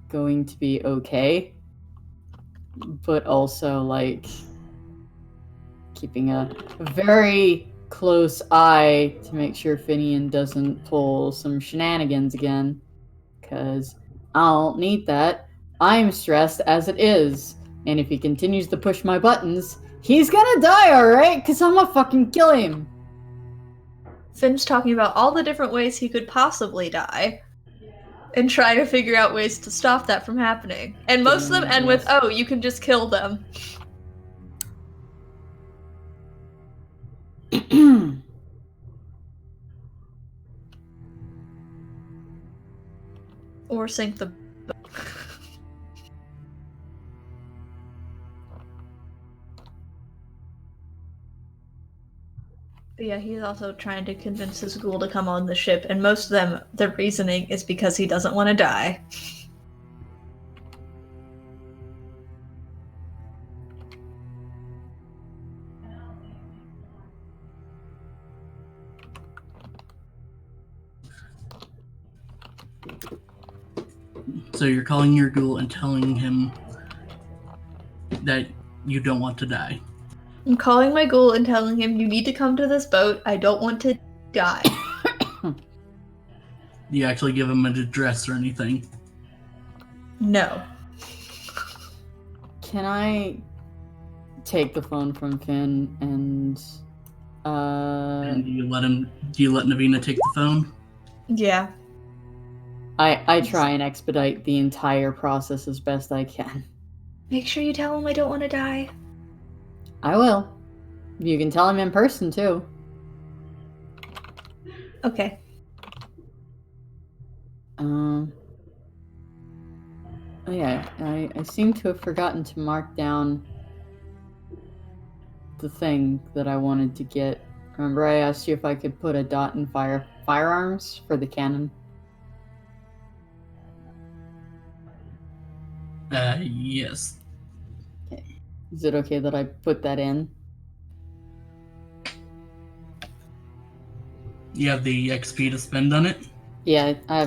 B: going to be okay, but also like keeping a very close eye to make sure Finian doesn't pull some shenanigans again, because I don't need that. I'm stressed as it is, and if he continues to push my buttons, he's gonna die, alright? Because I'm gonna fucking kill him.
E: Finn's talking about all the different ways he could possibly die and try to figure out ways to stop that from happening. And most of them end with, oh, you can just kill them. Or sink the boat. But yeah, he's also trying to convince his ghoul to come on the ship, and most of them, their reasoning is because he doesn't want to die.
D: So you're calling your ghoul and telling him that you don't want to die.
E: I'm calling my ghoul and telling him, you need to come to this boat, I don't want to die.
D: Do you actually give him an address or anything?
E: No.
B: Can I take the phone from Finn and
D: And do you let Navina take the phone?
E: Yeah.
B: I try and expedite the entire process as best I can.
E: Make sure you tell him I don't want to die.
B: I will. You can tell him in person too.
E: Okay.
B: Oh yeah, I seem to have forgotten to mark down the thing that I wanted to get. Remember I asked you if I could put a dot in firearms for the cannon?
D: Yes.
B: Is it okay that I put that in?
D: You have the XP to spend on it?
B: Yeah, I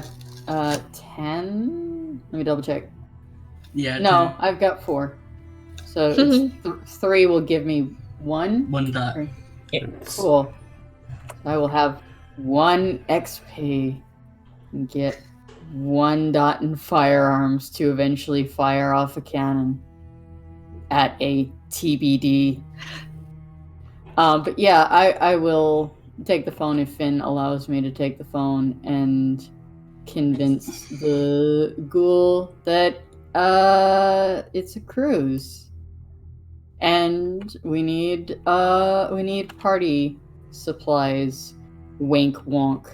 B: have 10. Let me double check.
D: Yeah.
B: No, I've got 4. So it's 3 will give me 1.
D: 1 dot.
B: Cool. I will have 1 XP and get 1 dot in firearms to eventually fire off a cannon at a TBD. But yeah, I will take the phone if Finn allows me to take the phone and convince the ghoul that it's a cruise and we need party supplies. Wink wonk.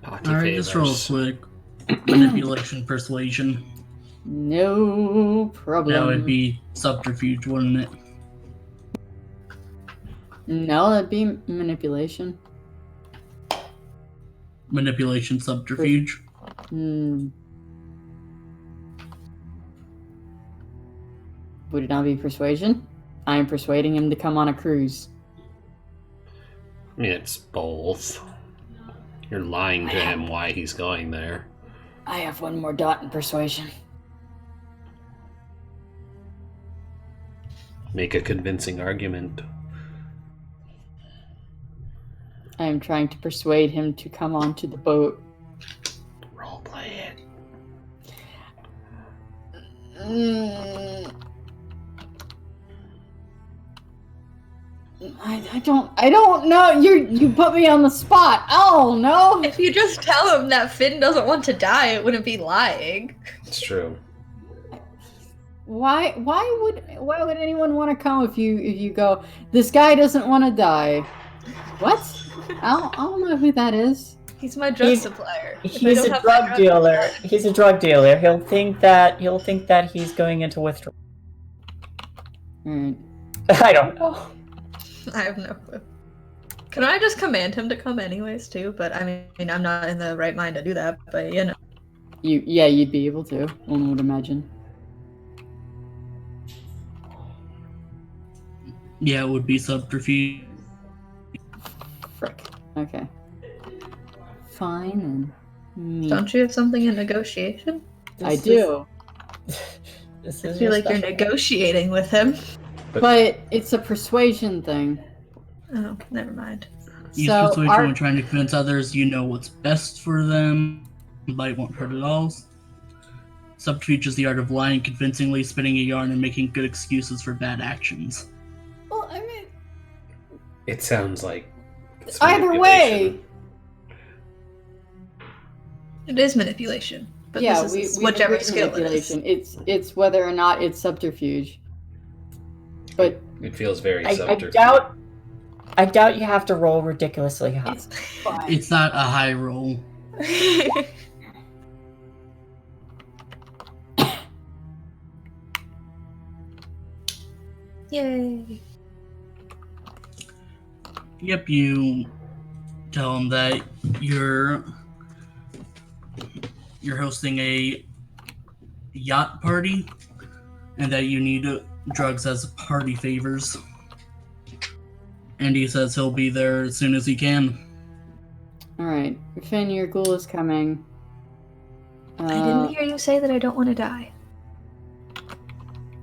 D: Alright, just roll a quick manipulation persuasion.
B: No problem.
D: That would be subterfuge, wouldn't it?
B: No, that'd be manipulation.
D: Manipulation subterfuge.
B: Hmm. Would it not be persuasion? I am persuading him to come on a cruise.
A: I mean, it's both. You're lying to him why he's going there.
B: I have one more dot in persuasion.
A: Make a convincing argument.
B: I am trying to persuade him to come onto the boat.
A: Roleplay it.
B: I don't know. You put me on the spot. Oh no.
E: If you just tell him that Finn doesn't want to die, it wouldn't be lying.
A: It's true.
B: Why would anyone want to come if you go, this guy doesn't want to die? What? I don't know who that is.
E: He's my drug supplier. If I
C: He's
E: don't
C: a
E: have my
C: drug dealer. He's a drug dealer. He'll think that he's going into withdrawal.
B: Alright.
C: I don't know.
E: I have no clue. Can I just command him to come anyways too? But I mean, I'm not in the right mind to do that. But you know.
B: You'd be able to. One would imagine.
D: Yeah, it would be subterfuge.
B: Frick. Okay. Fine then.
E: Don't you have something in negotiation?
B: I do.
C: This
E: I
C: is
E: feel
C: your
E: like you're
C: special-
E: negotiating with him.
B: But it's a persuasion thing.
E: Oh, never mind.
D: Use
B: So
D: persuasion
B: our-
D: when trying to convince others you know what's best for them. Light won't hurt at all. Subterfuge is the art of lying convincingly, spinning a yarn, and making good excuses for bad actions.
B: Well, I mean,
A: It sounds like it's
B: either way.
E: It is manipulation. But
B: Yeah,
E: this is
B: we
E: whichever
B: agree
E: skill it is.
B: manipulation. It's whether or not it's subterfuge. But
A: It feels very
C: I
A: subterfuge.
C: doubt you have to roll ridiculously high.
B: it's fine.
D: It's not a high roll.
E: Yay.
D: Yep, you tell them that you're hosting a yacht party and that you need drugs as party favors. And he says he'll be there as soon as he can.
B: Alright. Finn, your ghoul is coming.
E: I didn't hear you say that I don't want to die.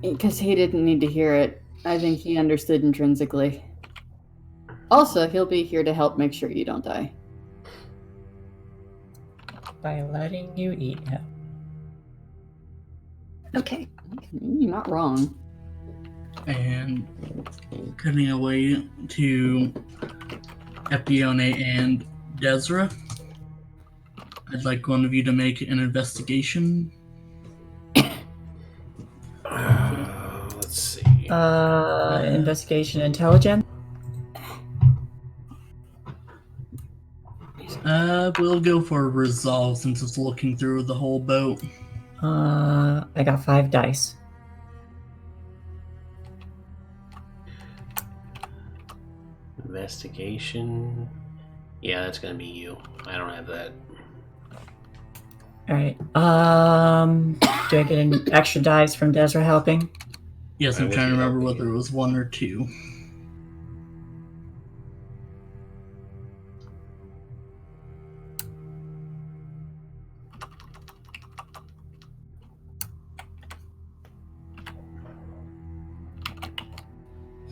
B: Because he didn't need to hear it. I think he understood intrinsically. Also, he'll be here to help make sure you don't die.
C: By letting you eat him.
E: Okay.
B: You're not wrong.
D: And cutting away to Epione and Desra. I'd like one of you to make an investigation.
A: Let's see.
C: Investigation intelligence.
D: We'll go for resolve since it's looking through the whole boat.
C: I got 5 dice.
A: Investigation. Yeah, that's gonna be you. I don't have that.
C: Alright. Do I get an extra dice from Desra helping?
D: Yes,
A: I
D: I'm
A: would
D: trying to
A: be
D: remember
A: helping
D: whether
A: you.
D: it was 1 or 2.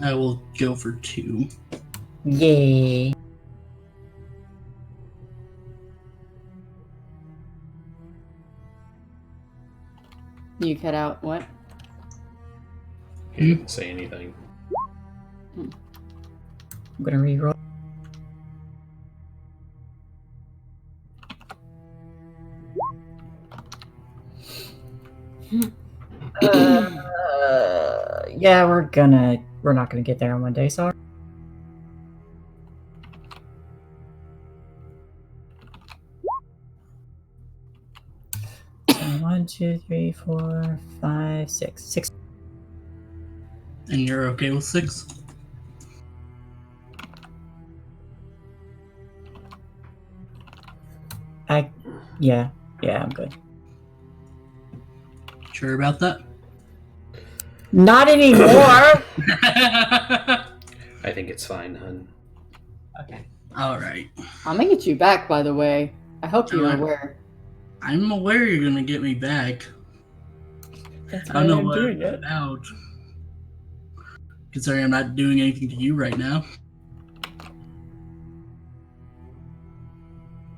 D: I will go for 2.
C: Yay.
B: You cut out what?
A: He didn't say anything.
C: I'm gonna reroll. Yeah, we're not gonna get there in one day, sorry. So 1, 2, 3, 4, 5, 6. 6.
D: And you're okay with 6?
C: Yeah. Yeah, I'm good.
D: Sure about that?
C: Not anymore!
A: I think it's fine, hun.
C: Okay.
D: Alright.
B: I'm gonna get you back, by the way. I hope you're
D: Alright.
B: aware.
D: I'm aware you're gonna get me back.
C: That's
D: I
C: why
D: don't know
C: I'm
D: what
C: doing it.
D: about. Considering I'm not doing anything to you right now.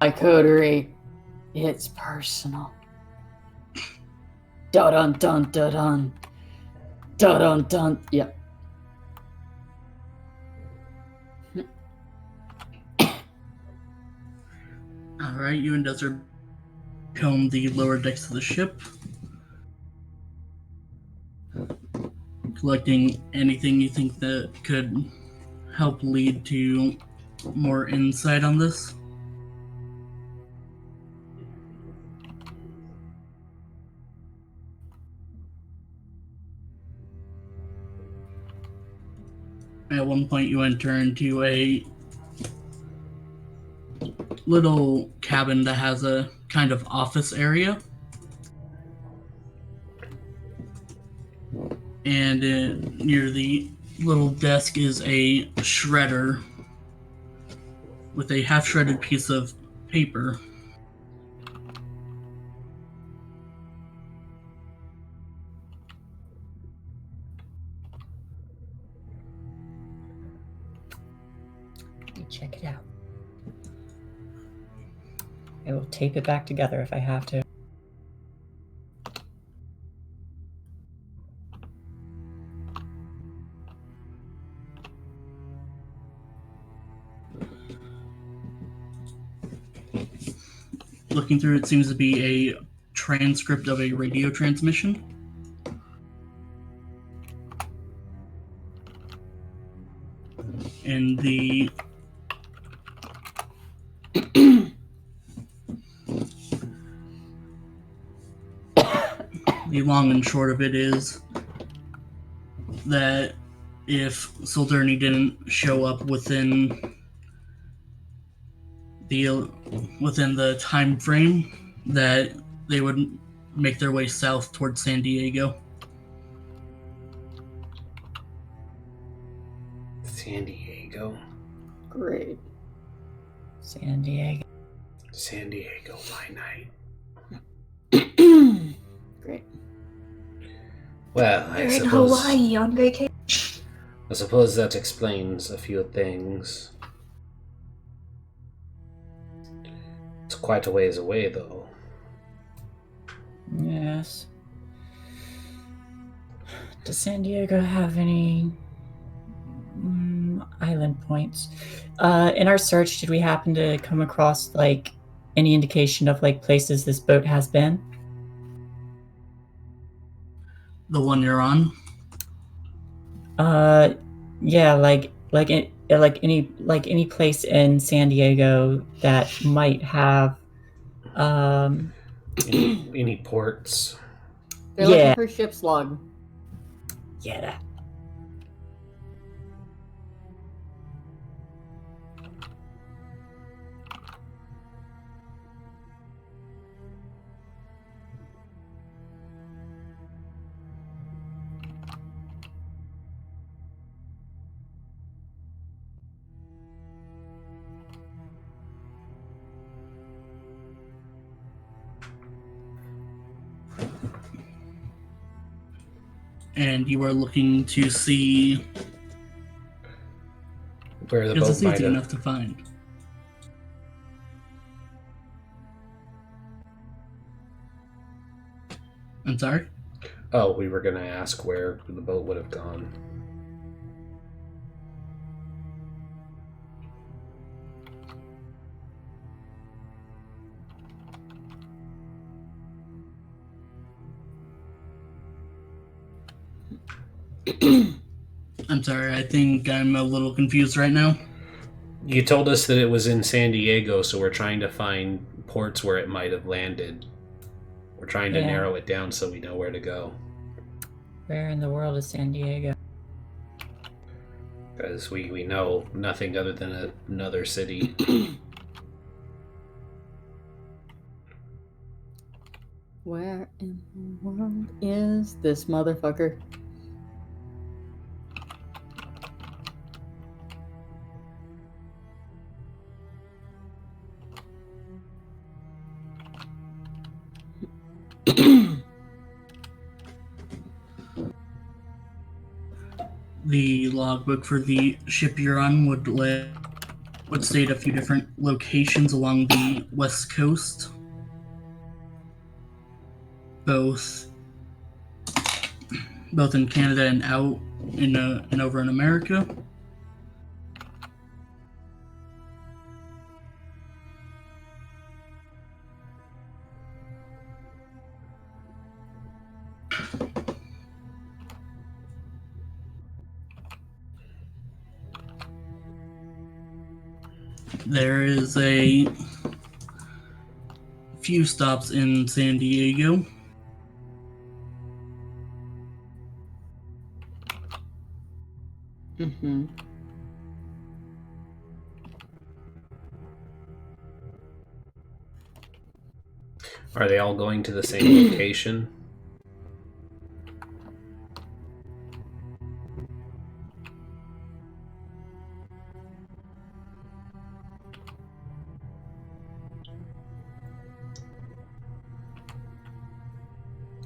B: My coterie, it's personal. Dun dun dun dun dun dun dun. Yep.
D: Alright, you and Desert comb the lower decks of the ship. Collecting anything you think that could help lead to more insight on this. At one point you enter into a little cabin that has a kind of office area. And near the little desk is a shredder with a half-shredded piece of paper.
C: Let me check it out. I will tape it back together if I have to.
D: Looking through it seems to be a transcript of a radio transmission. And the long and short of it is that if Soldurni didn't show up within the time frame, that they would make their way south towards San Diego.
A: San Diego.
B: Great.
C: San Diego.
A: San Diego by night.
B: Great.
A: Well, I
E: You're in
A: suppose
E: Hawaii on vacation.
A: I suppose that explains a few things. It's quite a ways away, though.
C: Yes. Does San Diego have any island points? In our search, did we happen to come across like any indication of like places this boat has been?
D: The one you're on?
C: Yeah, like any place in San Diego that might have
A: Any ports?
B: They're
C: Yeah.
B: looking for ship's log.
C: yeah, that.
D: And you are looking to see
A: Where the
D: because
A: boat
D: it's
A: might
D: easy
A: have...
D: enough to find. I'm sorry?
A: Oh, we were going to ask where the boat would have gone.
D: I'm sorry, I think I'm a little confused right now.
A: You told us that it was in San Diego, so we're trying to find ports where it might have landed. We're trying to
C: Yeah.
A: narrow it down so we know where to go.
C: Where in the world is San Diego?
A: Because we know nothing other than another city.
B: Where in the world is this motherfucker?
D: The logbook for the ship you're on would state a few different locations along the west coast, both in Canada and out and over in America. There is a few stops in San Diego.
B: Mm-hmm.
A: Are they all going to the same location?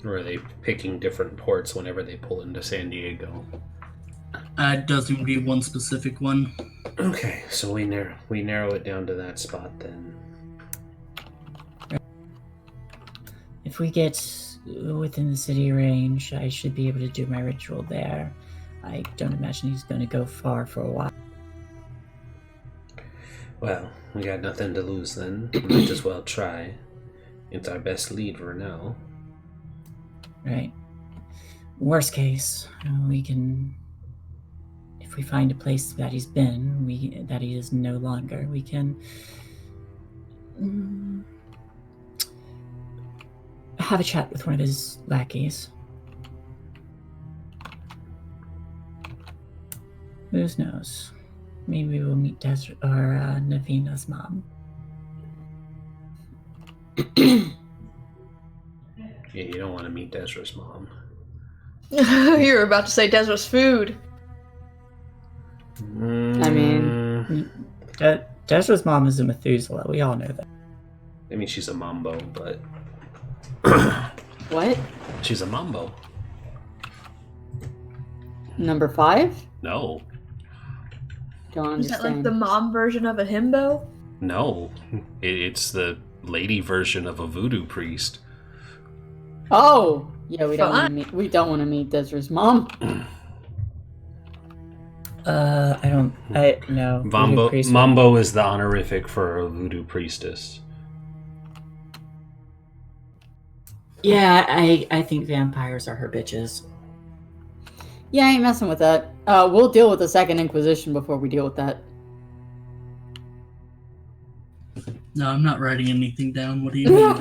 A: Or are they picking different ports whenever they pull into San Diego?
D: It does seem to be one specific one.
A: Okay, so we narrow it down to that spot then.
C: If we get within the city range, I should be able to do my ritual there. I don't imagine he's going to go far for a while.
A: Well, we got nothing to lose then. Might as well try. It's our best lead for now.
C: Right. Worst case, we can... If we find a place that he's been, that he is no longer, we can... have a chat with one of his lackeys. Who knows? Maybe we'll meet Desert or Navina's mom.
A: Yeah, you don't want to meet Desra's mom.
E: You were about to say Desra's food.
B: I mean...
C: Desra's mom is a Methuselah. We all know that.
A: I mean, she's a mambo, but...
B: What?
A: She's a mambo.
B: Number 5?
A: No.
B: Don't
E: Is that
B: understand.
E: like the mom version of a himbo?
A: No. It's the lady version of a voodoo priest.
B: Oh! Yeah, we don't
E: Fun.
B: want to meet Desra's mom.
C: No.
A: Mambo is the honorific for a voodoo priestess.
C: Yeah, I think vampires are her bitches.
B: Yeah, I ain't messing with that. We'll deal with the Second Inquisition before we deal with that.
D: No, I'm not writing anything down. What do you mean?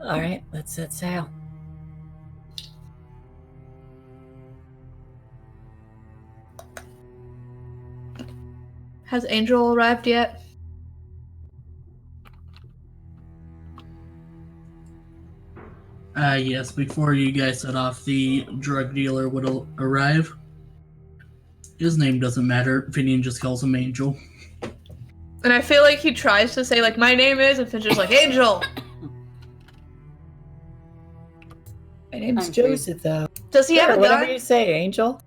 C: Alright, let's set sail.
E: Has Angel arrived yet?
D: Yes, before you guys set off, the drug dealer would arrive. His name doesn't matter. Finian just calls him Angel.
E: And I feel like he tries to say, like, my name is, and Fincher's like, Angel!
C: My name's
B: I'm
C: Joseph, though.
E: Does he have a
C: Whatever
E: gun?
C: you say, Angel.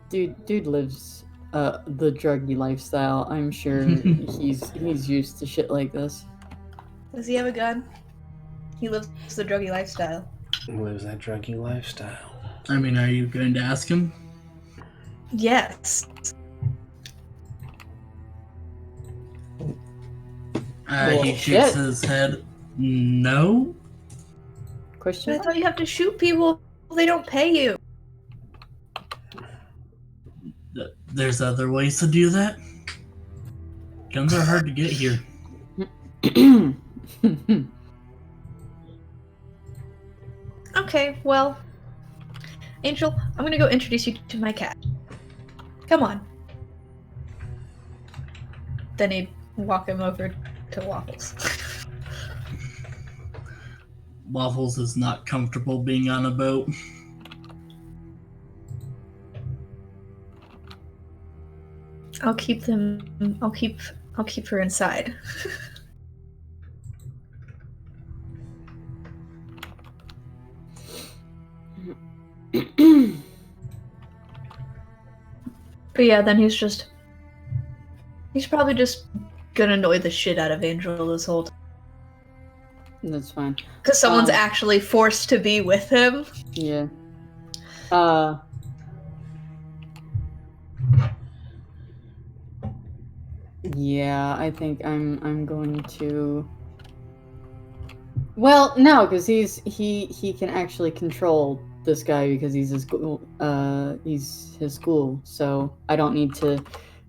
B: Dude lives the druggy lifestyle. I'm sure he's used to shit like this.
E: Does he have a gun? He lives the druggy lifestyle.
A: Lives that druggy lifestyle.
D: I mean, are you going to ask him?
E: Yes.
D: He shakes his head. No?
B: Question?
E: I thought you have to shoot people. They don't pay you.
D: There's other ways to do that. Guns are hard to get here.
E: Okay, well, Angel, I'm gonna go introduce you to my cat. Come on. Then he'd walk him over to Waffles.
D: Waffles is not comfortable being on a boat.
E: I'll keep her inside. But yeah, then he's probably just gonna annoy the shit out of Angel this whole time.
B: That's fine.
E: Because someone's actually forced to be with him.
B: Yeah. Yeah, I think I'm going to. Well, no, because he can actually control this guy because he's his school, so I don't need to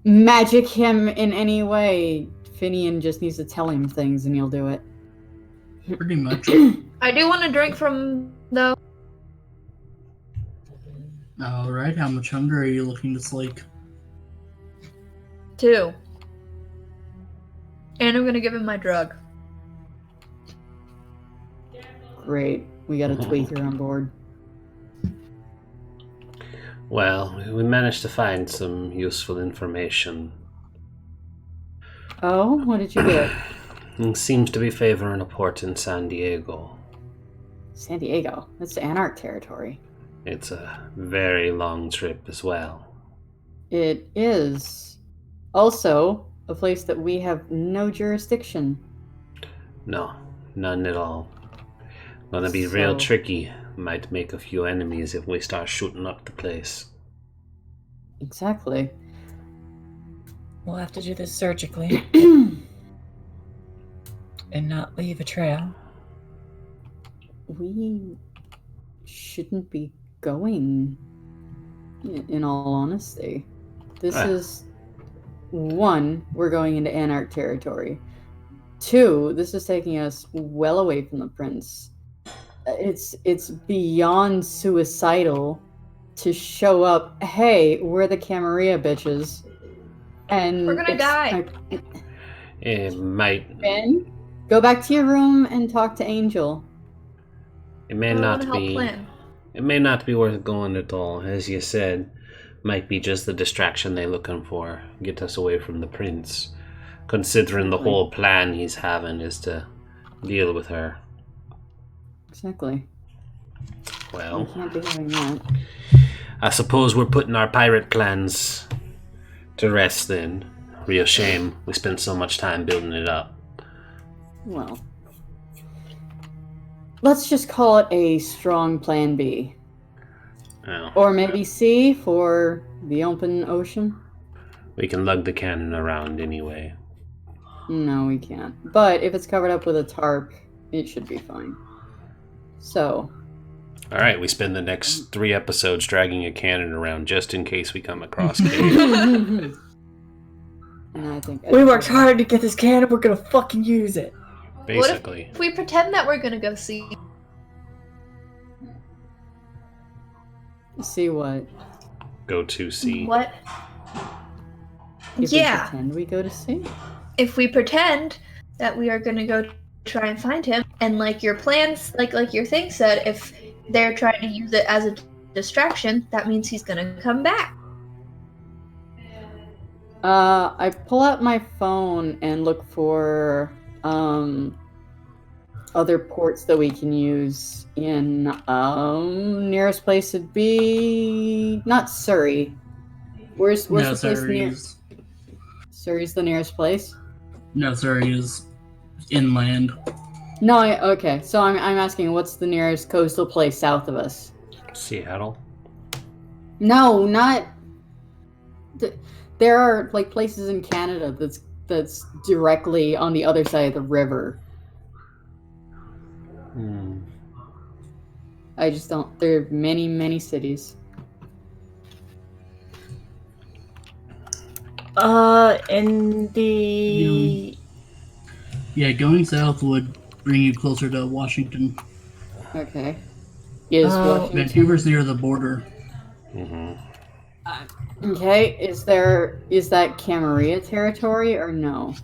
B: magic him in any way. Finian just needs to tell him things and he'll do it.
D: Pretty much.
E: I do want to drink from though.
D: Alright, how much hunger are you looking to slake?
E: 2. And I'm gonna give him my drug.
B: Great, we got a tweaker on board.
A: Well, we managed to find some useful information.
B: Oh, what did you get?
A: It seems to be favoring a port in San Diego.
B: San Diego. That's Anarch territory.
A: It's a very long trip as well.
B: It is also a place that we have no jurisdiction.
A: No, none at all. Gonna be real tricky. Might make a few enemies if we start shooting up the place.
B: Exactly.
C: We'll have to do this surgically and not leave a trail.
B: We shouldn't be going, in all honesty. This is... 1, we're going into Anarch territory. 2, this is taking us well away from the prince. It's beyond suicidal to show up, hey, we're the Camarilla bitches, and
E: we're gonna die.
A: It might...
B: Ben, go back to your room and talk to Angel.
A: It may not be... It may not be worth going at all, as you said. Might be just the distraction they're looking for. Get us away from the prince. Considering the whole plan he's having is to deal with her.
B: Exactly.
A: Well,
B: we can't be doing that.
A: I suppose we're putting our pirate plans to rest then. Real shame we spent so much time building it up.
B: Well, let's just call it a strong plan B.
A: Oh.
B: Or maybe C for the open ocean.
A: We can lug the cannon around anyway.
B: No, we can't. But if it's covered up with a tarp, it should be fine. So.
A: Alright, we spend the next 3 episodes dragging a cannon around just in case we come across cave.
B: And I think
C: we worked hard to get this cannon, we're gonna fucking use it.
A: Basically.
E: What if we pretend that we're gonna go see?
B: See what?
A: Go to see.
E: What?
B: If we pretend we go to see?
E: If we pretend that we are gonna go try and find him, and like your plans, like your thing said, if they're trying to use it as a distraction, that means he's gonna come back.
B: I pull out my phone and look for other ports that we can use in nearest place would be not Surrey. Where's the place near? Surrey's the nearest place?
D: No, Surrey is inland.
B: No, okay. So I'm asking, what's the nearest coastal place south of us?
A: Seattle?
B: No, not... There are, like, places in Canada that's directly on the other side of the river. I just don't... There are many, many cities.
C: In the...
D: Yeah, going south would bring you closer to Washington.
B: Okay. Is
C: Oh,
B: Washington...
D: Vancouver's near the border.
B: Okay, is that Camarilla territory or no?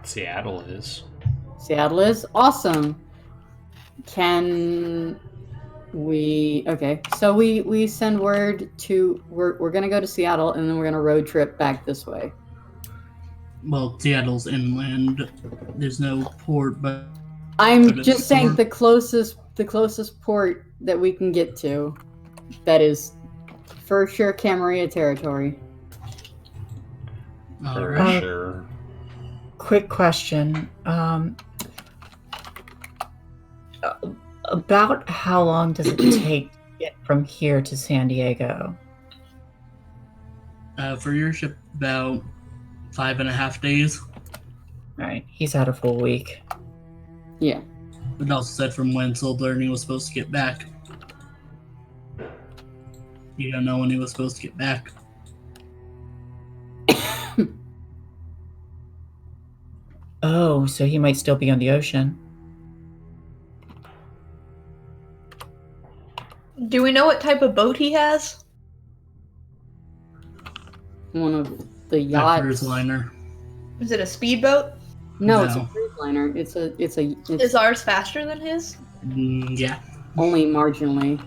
A: Seattle is.
B: Seattle is? Awesome. Can we... Okay, so we send word to... We're gonna go to Seattle, and then we're gonna road trip back this way.
D: Well, Seattle's inland. There's no port, but
B: I'm
D: it's
B: just saying
D: north.
B: the closest port that we can get to. That is for sure Camarilla territory.
A: For
D: Alright.
A: sure.
C: quick question. About how long does it take to get from here to San Diego?
D: For your ship, about 5.5 days.
C: Right, he's had a full week.
B: Yeah.
D: It also said from when Solderney was supposed to get back. You don't know when he was supposed to get back.
C: Oh, so he might still be on the ocean.
E: Do we know what type of boat he has?
B: One of the
D: A
B: yachts.
D: cruise liner.
E: Is it a speedboat?
B: No, it's a
D: No.
B: cruise liner. It's
E: Is ours faster than his?
D: Yeah.
B: only marginally.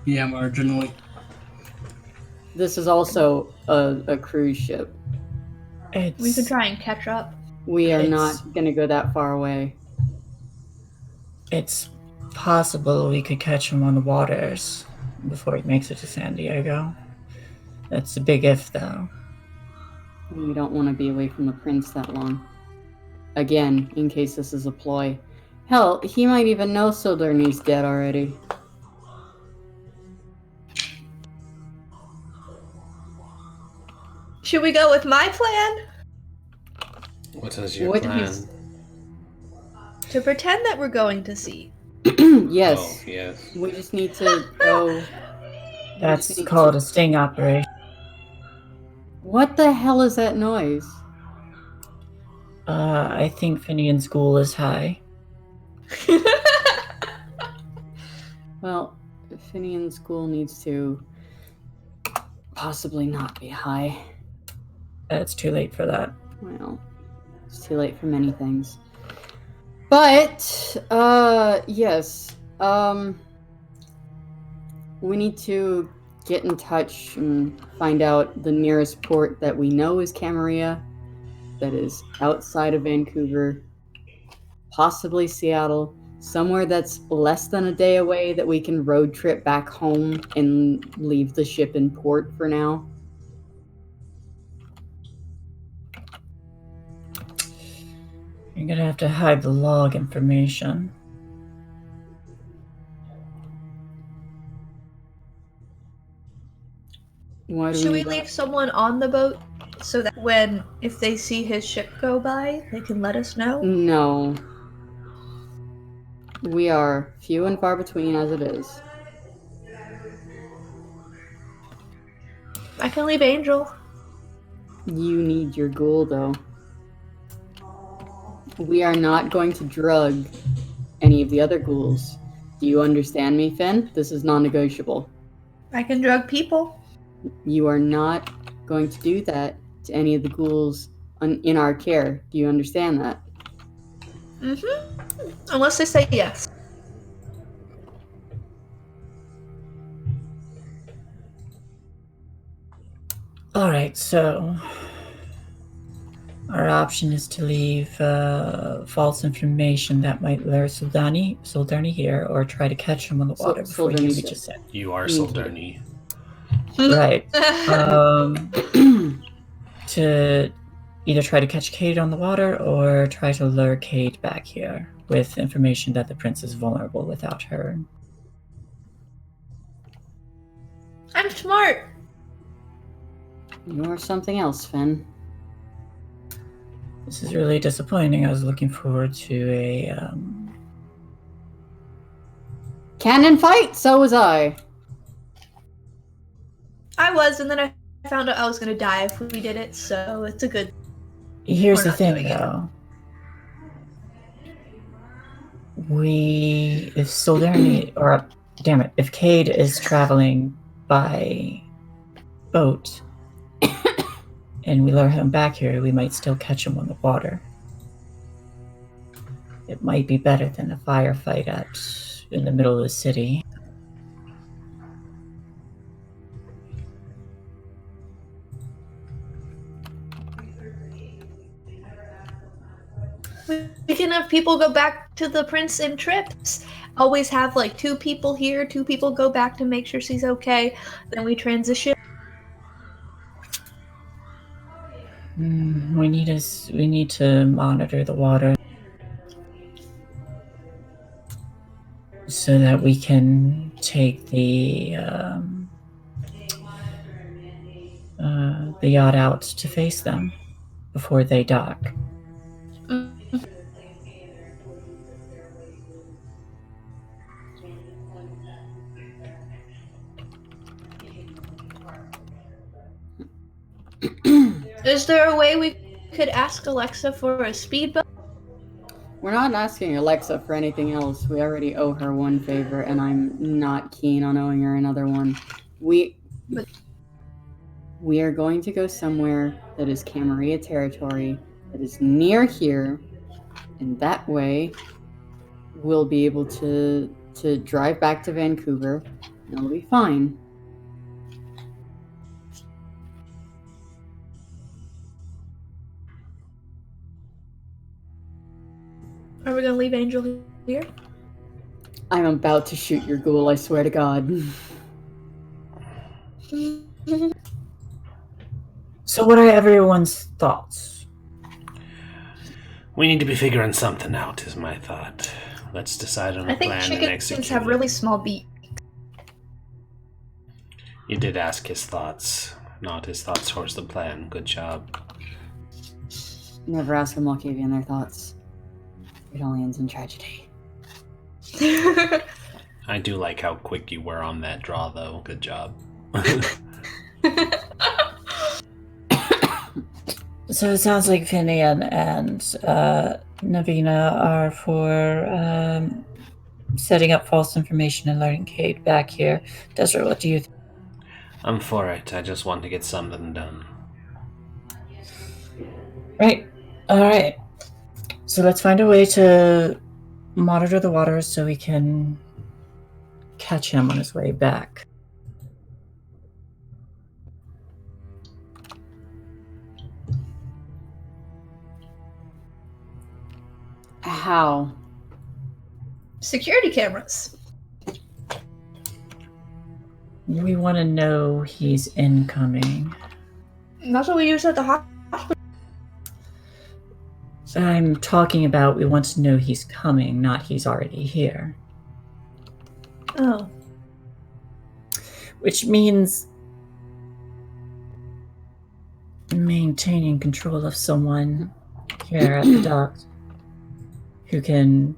D: Yeah, marginally.
B: This is also a cruise ship.
E: We could try and catch up.
B: We are
C: It's-
B: not going to go that far away.
C: It's possible we could catch him on the waters before he makes it to San Diego. That's a big if, though.
B: We don't want to be away from the prince that long. Again, in case this is a ploy. Hell, he might even know Solderney's dead already.
E: Should we go with my plan?
A: What is your
B: What
A: plan?
B: is-
E: To pretend that we're going to sea.
B: Yes.
A: Oh, yes.
B: We just need to go...
C: That's called a sting operation.
B: What the hell is that noise?
C: I think Finian's ghoul is high.
B: Well, Finian's school needs to possibly not be high.
C: It's too late for that.
B: Well, it's too late for many things. But, yes. We need to get in touch and find out the nearest port that we know is Camarilla, that is outside of Vancouver, possibly Seattle, somewhere that's less than a day away that we can road trip back home and leave the ship in port for now.
C: You're gonna have to hide the log information.
B: Why do
E: Should we
B: need that?
E: leave someone on the boat so that if they see his ship go by, they can let us know?
B: No. We are few and far between as it is.
E: I can leave Angel.
B: You need your ghoul, though. We are not going to drug any of the other ghouls. Do you understand me, Finn? This is non-negotiable.
E: I can drug people.
B: You are not going to do that to any of the ghouls in our care. Do you understand that?
E: Mm-hmm. Unless they say yes.
C: Alright, so our option is to leave false information that might lure Solderney here, or try to catch him on the water before he
B: Solderney's
C: reaches it.
A: You are
B: Me too.
A: Solderney.
C: Right. To either try to catch Cade on the water or try to lure Cade back here with information that the prince is vulnerable without her.
E: I'm smart.
B: You are something else, Finn.
C: This is really disappointing. I was looking forward to a
B: Cannon fight? So was I.
E: I was, and then I found out I was going to die if we did it, so it's a good...
C: Here's
E: We're
C: the
E: not
C: thing,
E: doing it.
C: though. if Soldani, or damn it, if Cade is traveling by boat and we lure him back here, we might still catch him on the water. It might be better than a firefight in the middle of the city.
E: We can have people go back to the prince in trips. Always have like 2 people here, 2 people go back to make sure she's okay. Then we transition.
C: We need to monitor the water so that we can take the yacht out to face them before they dock.
E: Is there a way we could ask Alexa for a speedboat?
B: We're not asking Alexa for anything else. We already owe her one favor, and I'm not keen on owing her another one. We are going to go somewhere that is Camarilla territory, that is near here, and that way we'll be able to drive back to Vancouver, and it'll be fine.
E: Are we gonna leave Angel here?
B: I'm about to shoot your ghoul, I swear to God.
C: So what are everyone's thoughts?
A: We need to be figuring something out, is my thought. Let's decide on a
E: I think
A: plan and execute
E: chickens have
A: it.
E: really small beaks.
A: You did ask his thoughts, not his thoughts towards the plan. Good job.
B: Never ask a Malkavian their thoughts. It only ends in tragedy.
A: I do like how quick you were on that draw, though. Good job.
C: So it sounds like Finian and Navina are for setting up false information and luring Cade back here. Desert, what do you think?
A: I'm for it. I just want to get something done.
C: Right. All right. So let's find a way to monitor the water so we can catch him on his way back.
B: How?
E: Security cameras.
C: We want to know he's incoming.
E: That's what we use at the hospital.
C: I'm talking about we want to know he's coming, not he's already here.
E: Oh.
C: Which means maintaining control of someone here at the docks who can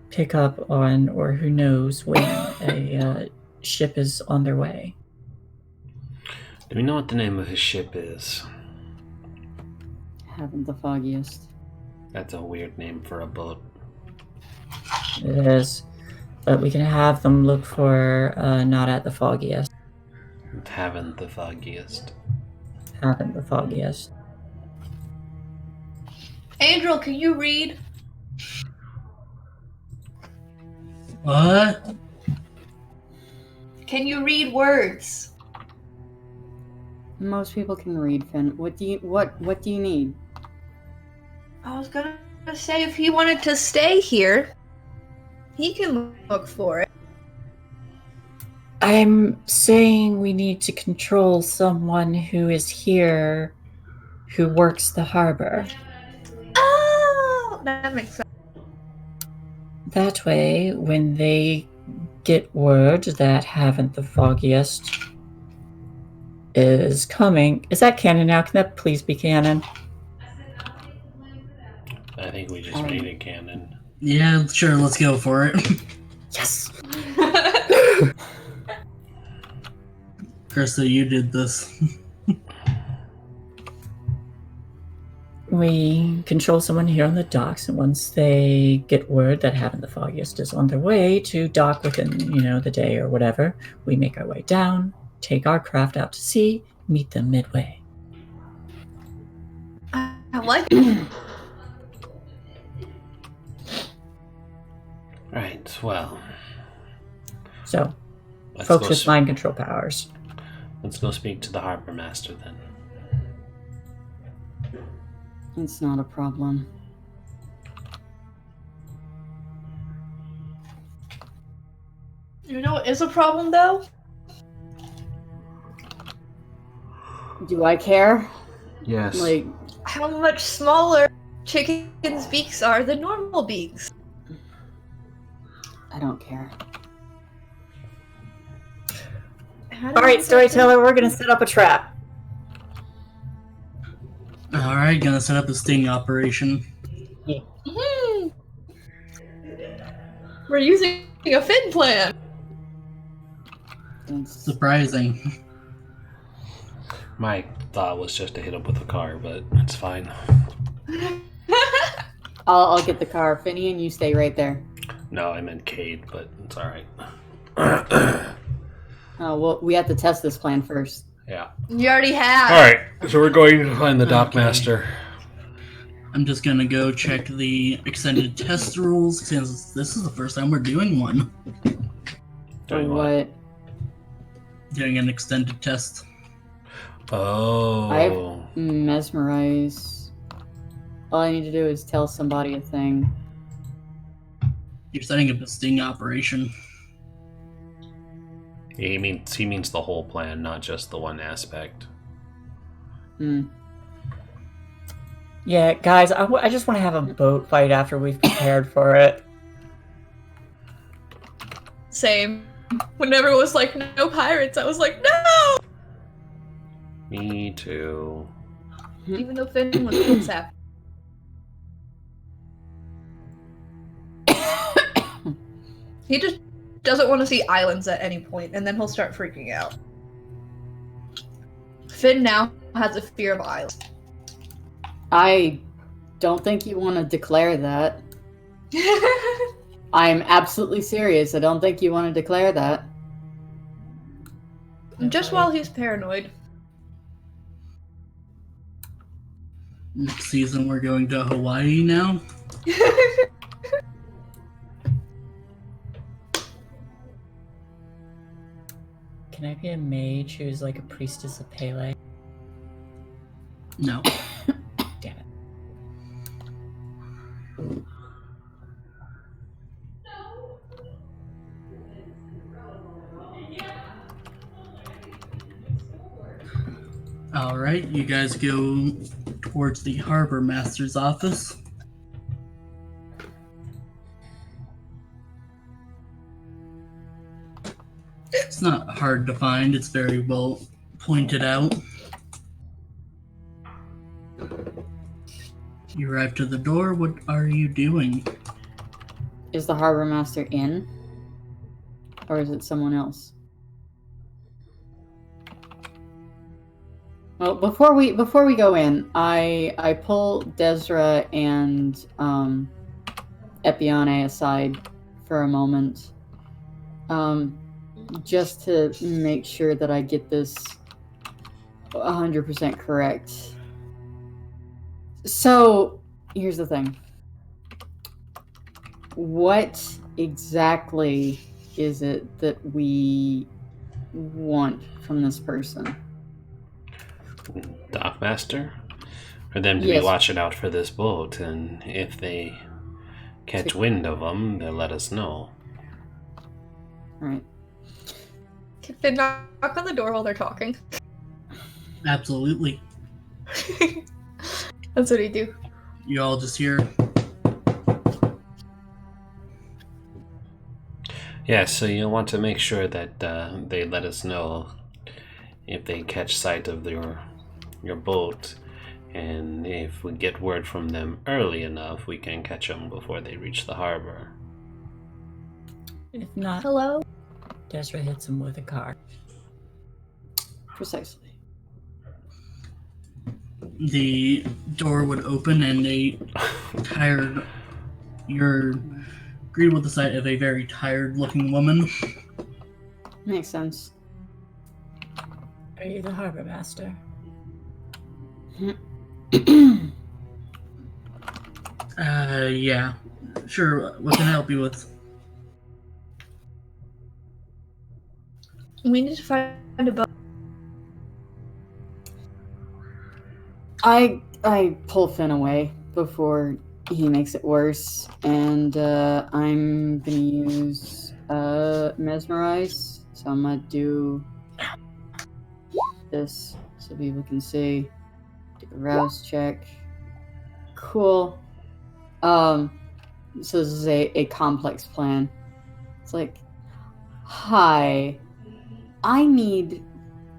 C: pick up on or who knows when a ship is on their way.
A: Do we know what the name of his ship is?
B: Haven't the foggiest.
A: That's a weird name for a boat.
C: It is. But we can have them look for not at the foggiest.
A: Haven't the foggiest.
C: Haven't the foggiest.
E: Angel, can you read?
D: What?
E: Can you read words?
B: Most people can read, Finn. What do you need?
E: I was gonna say if he wanted to stay here, he can look for it.
C: I'm saying we need to control someone who is here who works the harbor.
E: Oh, that makes sense.
C: That way, when they get word that Haven't the Foggiest is coming... Is that canon now? Can that please be canon?
A: I think we just made it canon.
D: Yeah, sure, let's go for it.
C: Yes!
D: Krista, you did this.
C: we control someone here on the docks, and once they get word that Having the Foggiest is on their way to dock within, the day or whatever, we make our way down, take our craft out to sea, meet them midway.
E: I like it.
A: Right, well.
C: So,
A: Let's
C: folks
A: go
C: with mind control powers.
A: Let's go speak to the harbor master then.
B: It's not a problem.
E: You know what is a problem, though?
B: Do I care?
A: Yes.
B: Like,
E: How much smaller chickens' beaks are than normal beaks.
B: I don't care.
C: All right, storyteller, we're going to set up a trap.
D: Alright, gonna set up a sting operation.
E: Mhm. We're using a fin plan.
B: It's,
D: Surprising.
A: My thought was just to hit him with a car, but it's fine.
B: I'll get the car. Finian, you stay right there.
A: No, I meant Cade, but it's alright.
B: Oh, well, we have to test this plan first.
A: Yeah.
E: You already have.
A: Alright, so we're going to find the dock
D: Okay.
A: master.
D: I'm just gonna go check the extended test rules since this is the first time we're doing one.
A: Doing
B: what?
D: Doing an extended test.
A: Oh.
B: Mesmerize. All I need to do is tell somebody a thing.
D: You're setting up a sting operation.
A: He means the whole plan, not just the one aspect.
C: Yeah, guys, I just want to have a boat fight after we've prepared for it.
E: Same. Whenever it was like, no pirates, I was like, no!
A: Me too.
E: Even though Finn was happy. He just doesn't want to see islands at any point, and then he'll start freaking out. Finn now has a fear of islands.
B: I don't think you want to declare that. I'm absolutely serious. I don't think you want to declare that.
E: Just while he's paranoid.
D: Next season we're going to Hawaii now.
C: Can I be a mage who's like a priestess of Pele?
D: No.
C: Damn it.
D: Alright, you guys go towards the harbor master's office. It's not hard to find, it's very well pointed out. You arrive to the door, what are you doing?
B: Is the harbor master in? Or is it someone else? Well, before we go in, I pull Desra and Epione aside for a moment, just to make sure that I get this 100% correct. So, here's the thing. What exactly is it that we want from this person?
A: Dockmaster? For them to
B: Yes.
A: be watching out for this boat, and if they catch wind of them, they'll let us know.
B: Right.
E: Can Finn knock on the door while they're talking?
D: Absolutely.
E: That's what he do.
D: You all just hear,
A: Yeah, so you'll want to make sure that they let us know if they catch sight of your boat, and if we get word from them early enough, we can catch them before they reach the harbor.
C: If not,
E: Hello?
C: Desra hits him with a car.
B: Precisely.
D: the door would open and you're greeted with the sight of a very tired-looking woman.
B: Makes sense.
C: Are you the harbor master?
D: Yeah. Sure, what can I help you with?
E: We need to find a boat.
B: I pull Finn away before he makes it worse, and I'm gonna use mesmerize. So I'm gonna do this so people can see. Do a rouse check. Cool. So this is a complex plan. It's like, hi, I need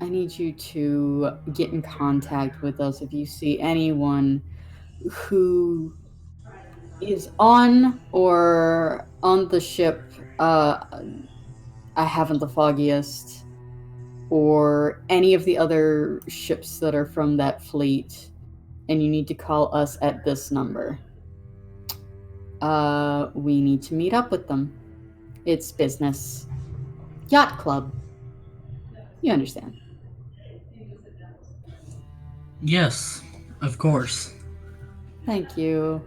B: you to get in contact with us if you see anyone who is on the ship. I haven't the foggiest, or any of the other ships that are from that fleet, and you need to call us at this number. We need to meet up with them. It's business. Yacht club. You understand.
D: Yes, of course.
B: Thank you.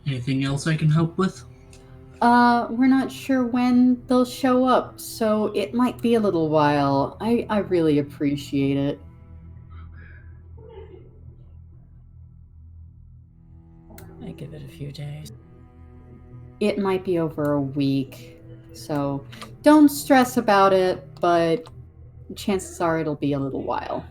D: Anything else I can help with?
B: We're not sure when they'll show up, so it might be a little while. I really appreciate it.
C: I give it a few days.
B: It might be over a week, so don't stress about it, but chances are it'll be a little while.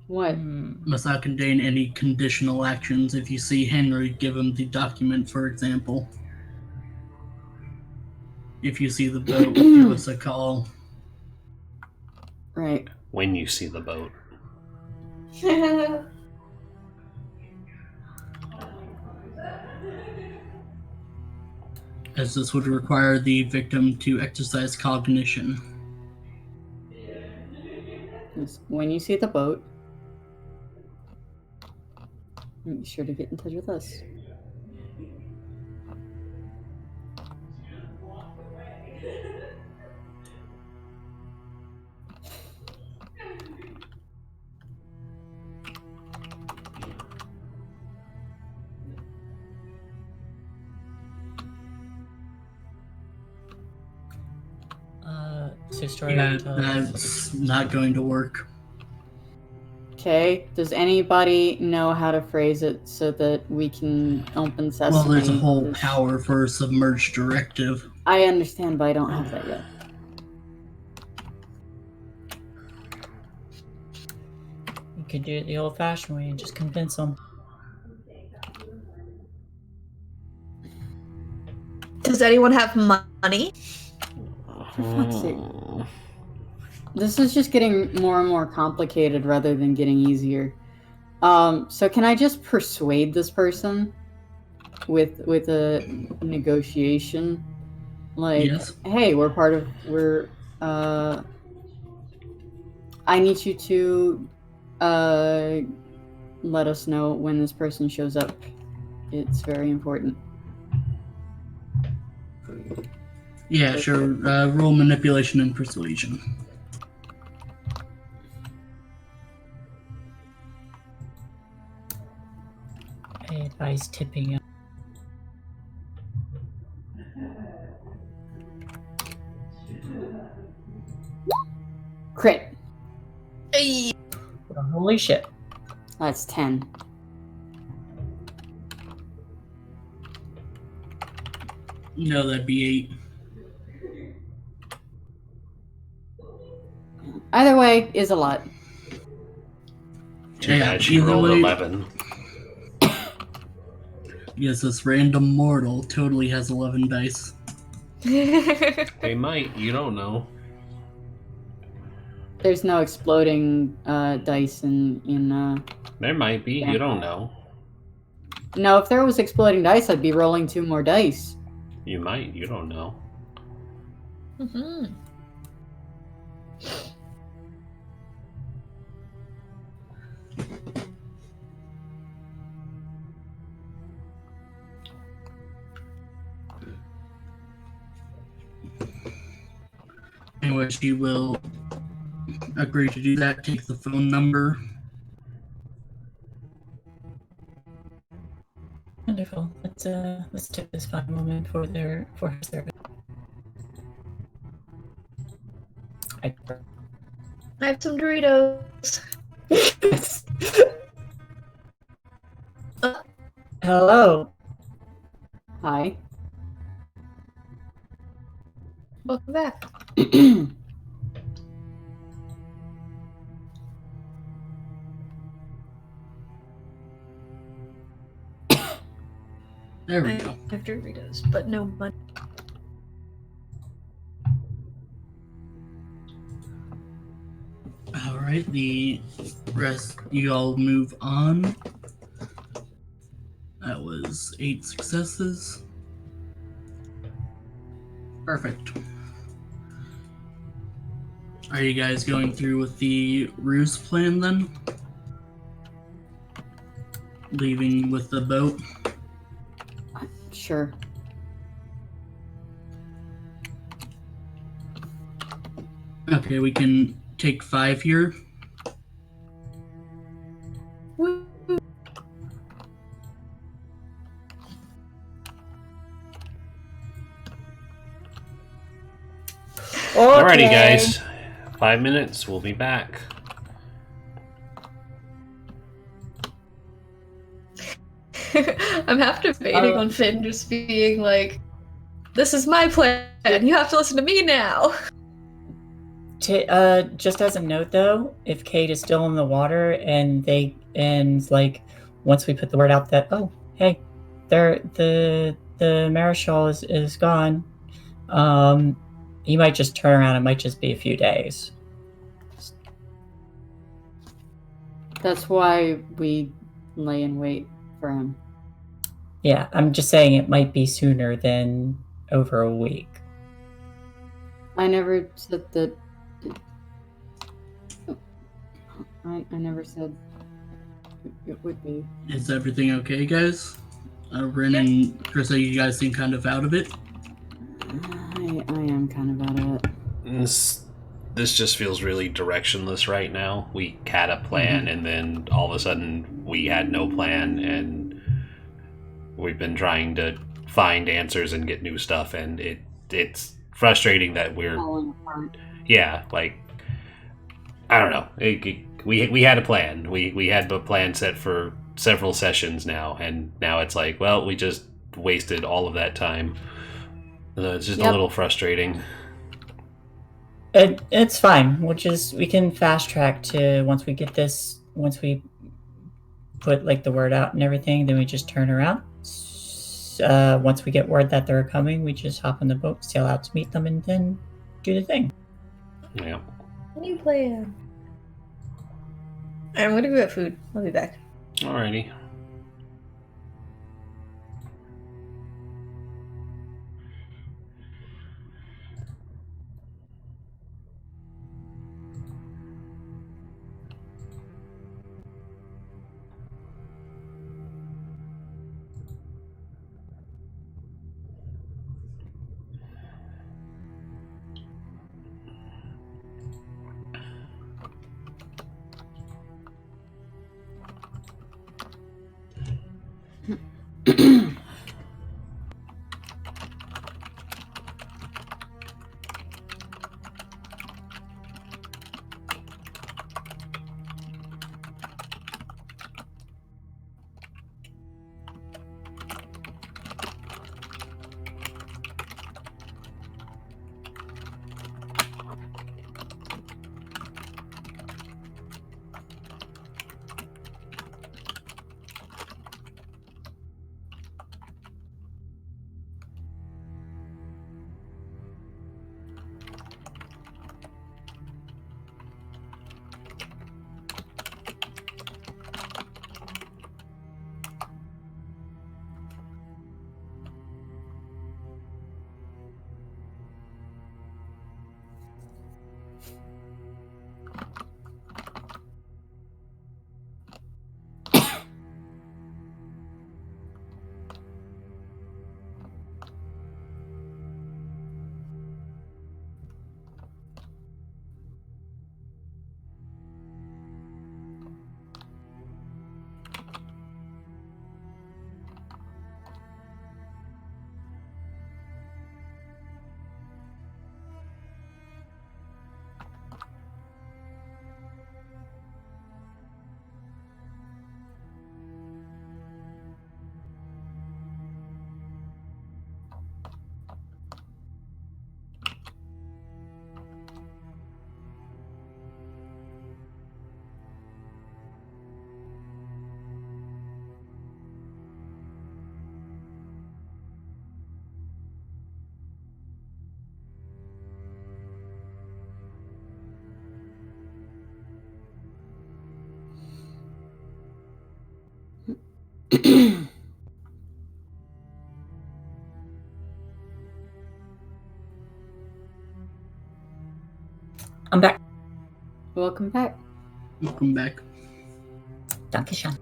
B: What?
D: Must not contain any conditional actions. If you see Henry, give him the document, for example. If you see the boat, give us a call.
B: Right.
A: When you see the boat.
D: As this would require the victim to exercise cognition.
B: When you see the boat, be sure to get in touch with us.
D: Yeah, that's not going to work.
B: Okay, does anybody know how to phrase it so that we can open sesame?
D: Well, there's a whole power for submerged directive.
B: I understand, but I don't have that yet.
C: You could do it the old-fashioned way and just convince them.
E: Does anyone have money?
B: For fuck's sake. This is just getting more and more complicated rather than getting easier. So can I just persuade this person with a negotiation? Like,
D: yes.
B: Hey, I need you to let us know when this person shows up. It's very important.
D: Yeah, sure. Roll manipulation and persuasion.
C: I advise tipping up.
B: Crit.
E: Hey.
C: Holy shit.
B: That's 10.
D: No, that'd be 8.
B: Either way is a lot.
A: Too bad she rolled 11.
D: Yes, this random mortal totally has 11 dice.
A: They might. You don't know.
B: There's no exploding dice in.
A: There might be. You don't know.
B: No, if there was exploding dice, I'd be rolling 2 more dice.
A: You might. You don't know.
E: Mm-hmm.
D: In which he will agree to do that, take the phone number.
C: Wonderful. Let's take this fine moment for her service.
E: I have some Doritos.
C: Hello.
B: Hi.
E: Welcome back.
D: There we
E: I
D: go.
E: have Doritos, but no money.
D: Alright, the rest, you all move on. That was 8 successes. Perfect. Are you guys going through with the ruse plan then? Leaving with the boat?
B: Sure.
D: Okay, we can take 5 here.
A: Alrighty, guys. 5 minutes. We'll be back.
E: I'm half debating on Finn just being like, "This is my plan. You have to listen to me now."
C: Just as a note, though, if Kate is still in the water and once we put the word out that hey, the Marischal is gone, you might just turn around. It might just be a few days.
B: That's why we lay in wait for him.
C: Yeah, I'm just saying it might be sooner than over a week.
B: I never said that. I never said it would be.
D: Is everything okay, guys? Rin and Krista, you guys seem kind of out of it.
B: I am kind of out of it.
A: This just feels really directionless right now. We had a plan, and then all of a sudden we had no plan, and we've been trying to find answers and get new stuff, and it's frustrating that we're
B: Falling apart.
A: yeah, like I don't know. We had a plan. We had a plan set for several sessions now, and now it's like, well, we just wasted all of that time. It's just a little frustrating.
C: It's fine. We can fast track to once we put like the word out and everything, then we just turn around. Once we get word that they're coming, we just hop on the boat, sail out to meet them, and then do the thing.
A: Yeah.
E: New plan. I'm gonna go get food. I'll be back.
A: Alrighty.
C: I'm back.
B: Welcome back.
D: Welcome back.
C: Dankeschön.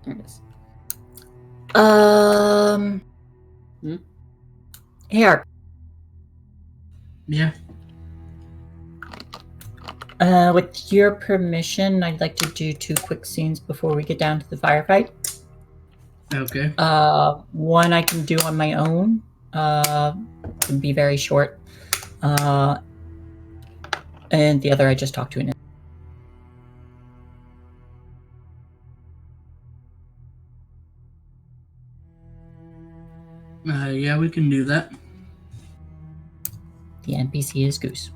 B: There it is.
C: Here.
D: Yeah.
C: With your permission, I'd like to do 2 quick scenes before we get down to the firefight.
D: Okay.
C: One I can do on my own. Can be very short. And the other I just talked to an.
D: Yeah, we can do that.
C: The NPC is Goose.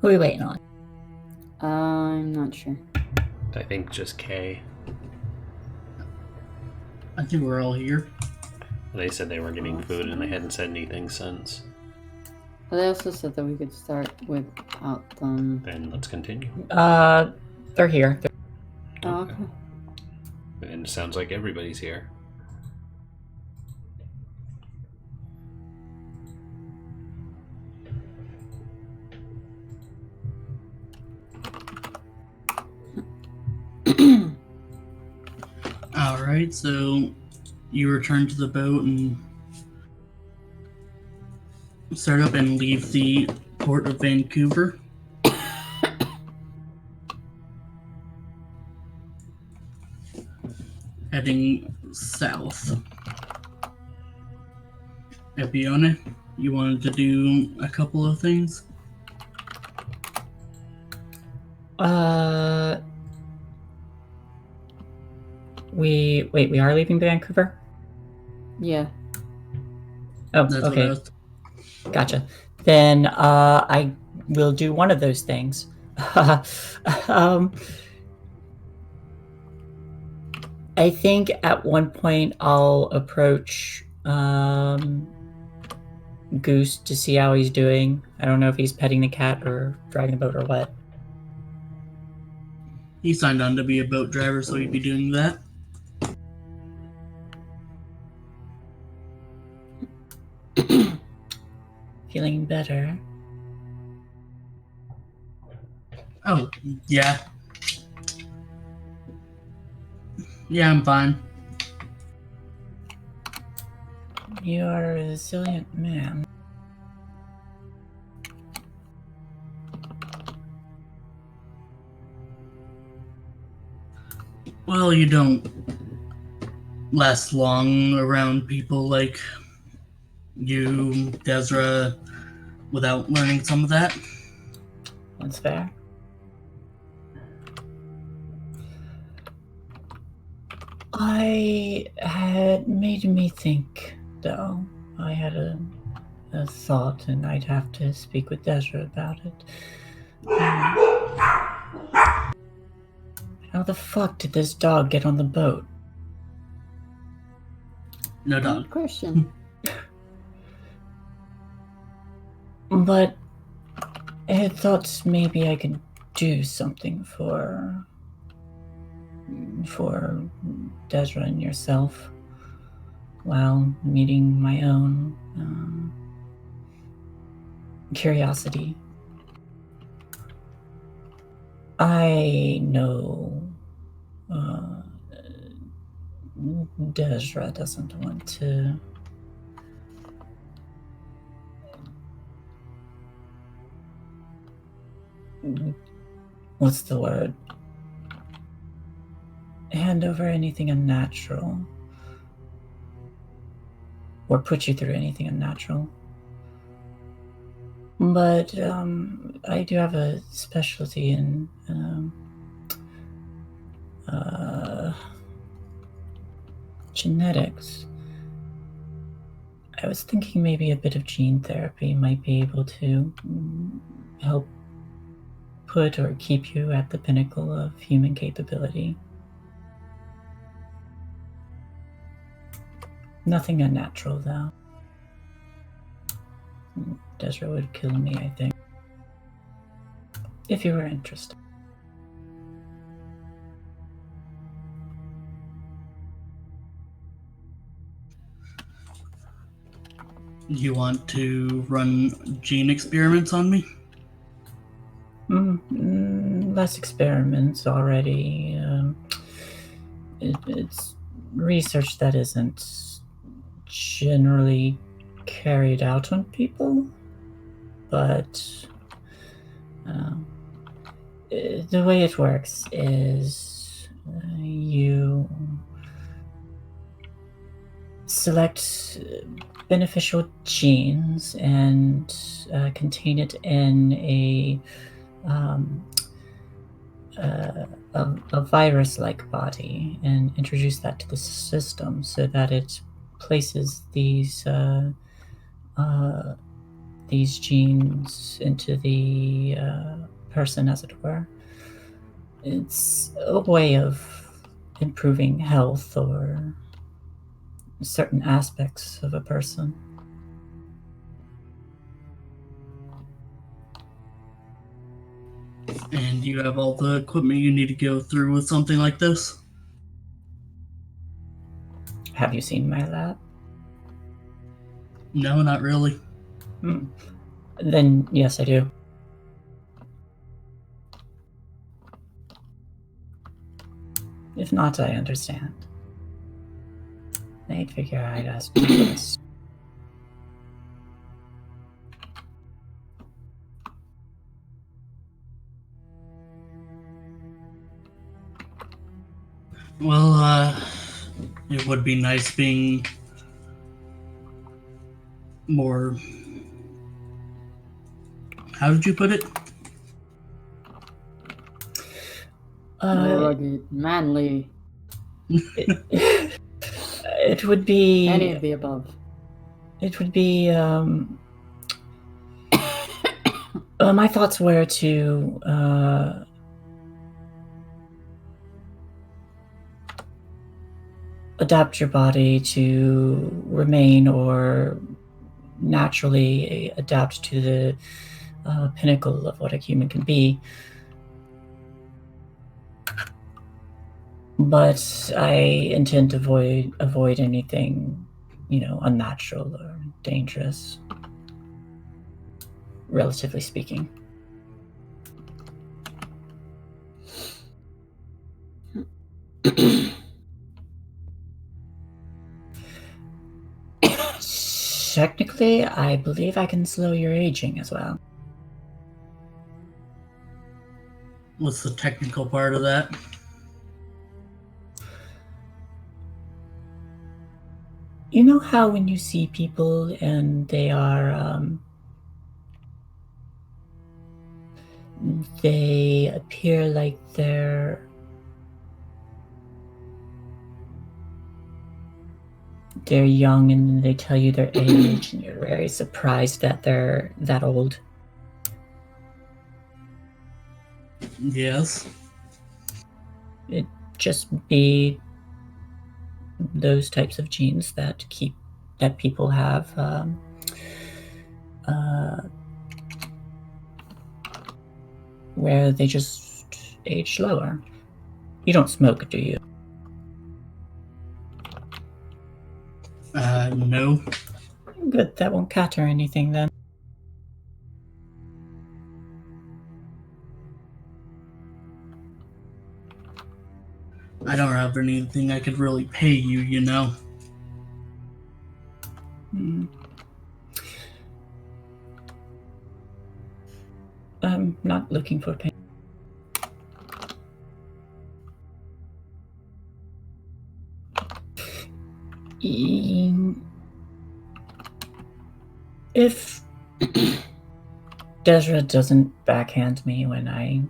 C: Who are we waiting on?
B: I'm not sure.
A: I think just K.
D: I think we're all here.
A: They said they were getting food and they hadn't said anything since.
B: But they also said that we could start without them.
A: Then let's continue.
C: They're here.
B: Oh, okay.
A: And it sounds like everybody's here.
D: Alright, so you return to the boat and start up and leave the port of Vancouver. Heading south. Epione, you wanted to do a couple of things?
C: We are leaving Vancouver?
B: Yeah.
C: Oh,
D: That's
C: okay.
D: what
C: Gotcha. Then I will do one of those things. I think at one point I'll approach Goose to see how he's doing. I don't know if he's petting the cat or driving the boat or what.
D: He signed on to be a boat driver, so he'd be doing that.
C: Feeling better.
D: Oh, yeah. Yeah, I'm fine.
C: You are a resilient man.
D: Well, you don't last long around people like you, Desra, without learning some of that.
C: That's fair. I had made me think, though. I had a thought, and I'd have to speak with Desra about it. How the fuck did this dog get on the boat?
D: No dog.
B: Good question.
C: But I had thought maybe I could do something for Desra and yourself while meeting my own curiosity. I know Desra doesn't want to what's the word? Hand over anything unnatural. Or put you through anything unnatural. But I do have a specialty in genetics. I was thinking maybe a bit of gene therapy might be able to help put or keep you at the pinnacle of human capability. Nothing unnatural, though. Desra would kill me, I think. If you were interested.
D: You want to run gene experiments on me?
C: Less experiments already. It's research that isn't generally carried out on people, but the way it works is you select beneficial genes and contain it in a virus-like body and introduce that to the system so that it places these genes into the person, as it were. It's a way of improving health or certain aspects of a person.
D: And you have all the equipment you need to go through with something like this?
C: Have you seen my lab?
D: No, not really.
C: Then, yes, I do. If not, I understand. I'd figure I'd ask you this.
D: Well, it would be nice being more... How did you put it?
B: More rugged, manly,
C: It would be...
B: any of the above.
C: It would be, my thoughts were to, adapt your body to remain or naturally adapt to the pinnacle of what a human can be. But I intend to avoid anything, unnatural or dangerous, relatively speaking. Technically, I believe I can slow your aging as well.
D: What's the technical part of that?
C: You know how when you see people and they are, they appear like they're young and they tell you their age and you're very surprised that they're that old?
D: Yes.
C: It just be those types of genes that people have where they just age slower. You don't smoke, do you?
D: No.
C: Good, that won't cut or anything then.
D: I don't have anything I could really pay you, you know.
C: I'm not looking for pay. If Desra doesn't backhand me when I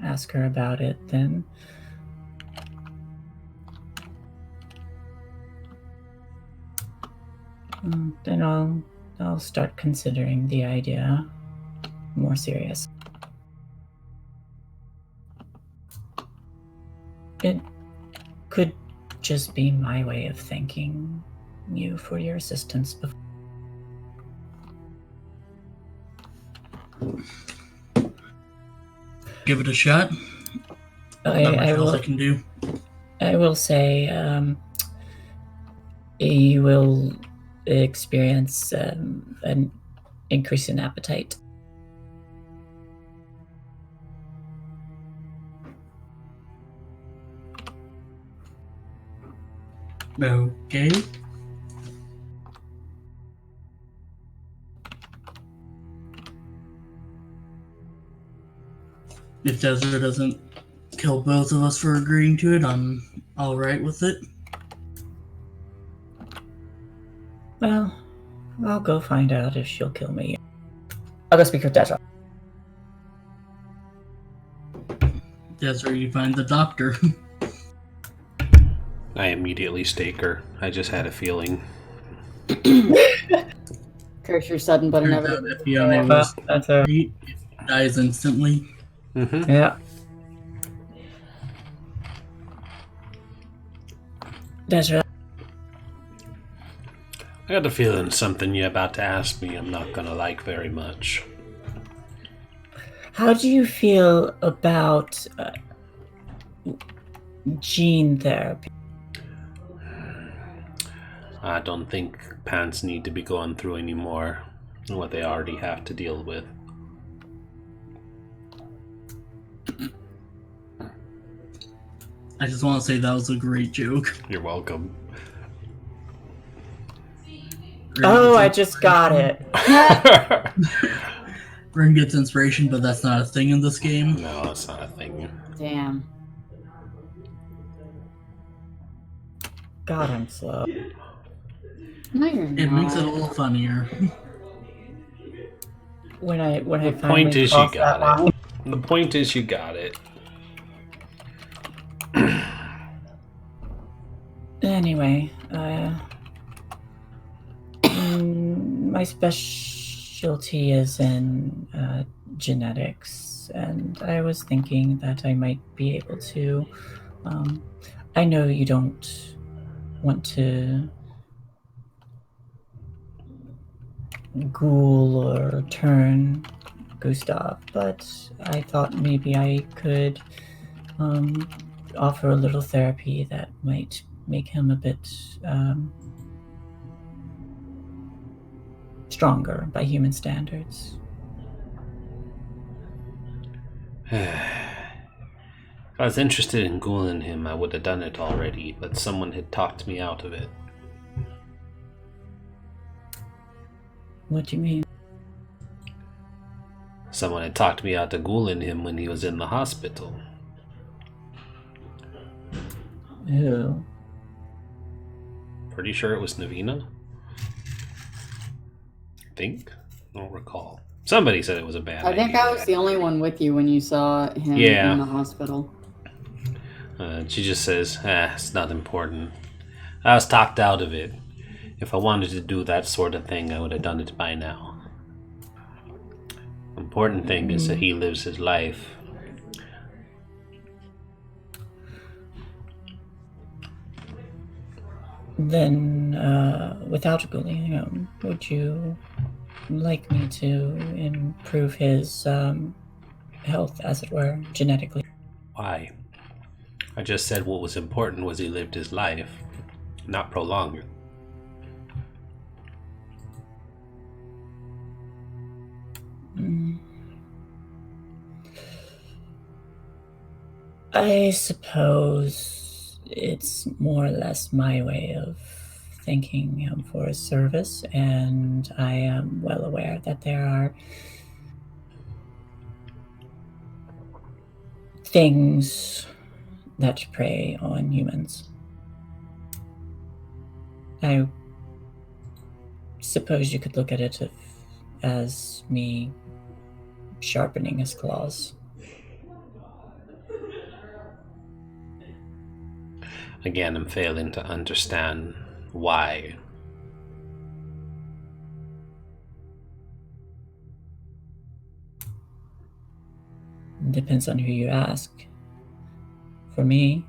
C: ask her about it, then I'll start considering the idea more serious. It could just be my way of thanking you for your assistance before.
D: Give it a shot. Not much else I can do.
C: I will say, you will experience an increase in appetite.
D: Okay. If Desert doesn't kill both of us for agreeing to it, I'm alright with it.
C: Well, I'll go find out if she'll kill me. I'll go speak with Desra.
D: Desert, you find the doctor.
A: I immediately stake her. I just had a feeling.
B: Curse your sudden but
D: Turns out
B: inevitable.
D: if he only was
C: That's a...
D: he dies instantly.
A: Mm-hmm.
C: Yeah. That's right.
A: I got the feeling something you're about to ask me I'm not gonna like very much.
C: How do you feel about gene therapy?
A: I don't think pants need to be going through any more than what they already have to deal with.
D: I just want to say that was a great joke.
A: You're welcome.
C: Oh, I just got it.
D: Ren gets inspiration, but that's not a thing in this game.
A: No, that's not a thing.
B: Damn.
C: God, I'm slow.
B: No, you're not.
D: It makes it a little funnier.
C: When I
A: The
C: finally
A: point is you
C: cross that
A: got
C: line.
A: it. The point is you got it.
C: Anyway, my specialty is in genetics, and I was thinking that I might be able to. I know you don't want to ghoul or turn Gustav, but I thought maybe I could offer a little therapy that might make him a bit stronger by human standards.
A: If I was interested in ghouling him, I would have done it already, but someone had talked me out of it.
C: What do you mean?
A: Someone had talked me out of ghouling him when he was in the hospital.
C: Who?
A: Pretty sure it was Navina. I think. I don't recall. Somebody said it was a bad
B: I think
A: idea.
B: I was the only one with you when you saw him
A: Yeah.
B: in the hospital.
A: She just says, it's not important. I was talked out of it. If I wanted to do that sort of thing, I would have done it by now. Important thing is that he lives his life.
C: Then, without ghouling him, would you like me to improve his health, as it were, genetically?
A: Why? I just said what was important was he lived his life, not prolong it.
C: I suppose it's more or less my way of thanking him for his service, and I am well aware that there are things that prey on humans. I suppose you could look at it as me sharpening his claws.
A: Again, I'm failing to understand why.
C: Depends on who you ask. For me,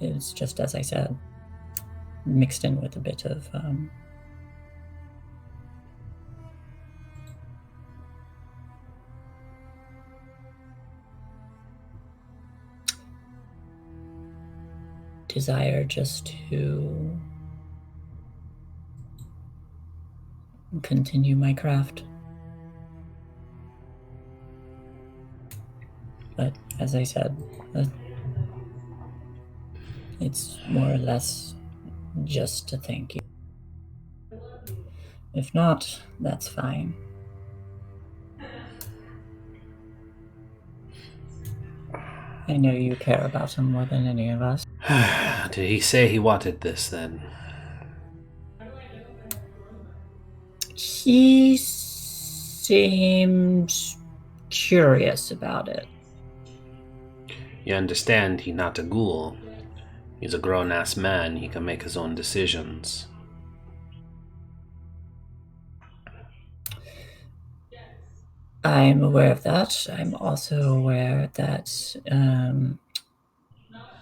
C: it's just as I said, mixed in with a bit of desire just to continue my craft. But as I said, it's more or less just to thank you. If not, that's fine. I know you care about him more than any of us.
A: Did he say he wanted this then?
C: He seemed curious about it.
A: You understand he's not a ghoul. He's a grown-ass man. He can make his own decisions.
C: I'm aware of that. I'm also aware that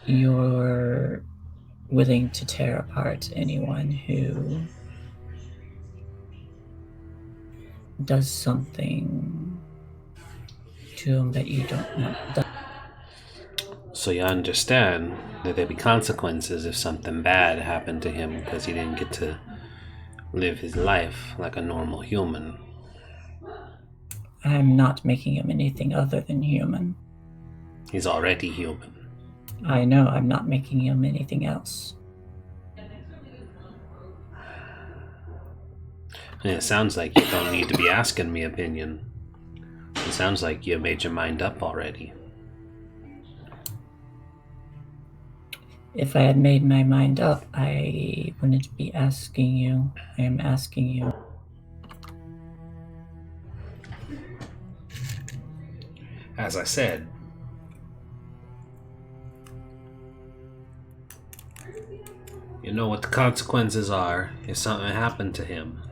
C: you're willing to tear apart anyone who does something to him that you don't want done.
A: So you understand that there'd be consequences if something bad happened to him because he didn't get to live his life like a normal human.
C: I'm not making him anything other than human.
A: He's already human.
C: I know, I'm not making him anything else.
A: And it sounds like you don't need to be asking me opinion. It sounds like you made your mind up already.
C: If I had made my mind up, I wouldn't be asking you. I am asking you.
A: As I said, you know what the consequences are if something happened to him.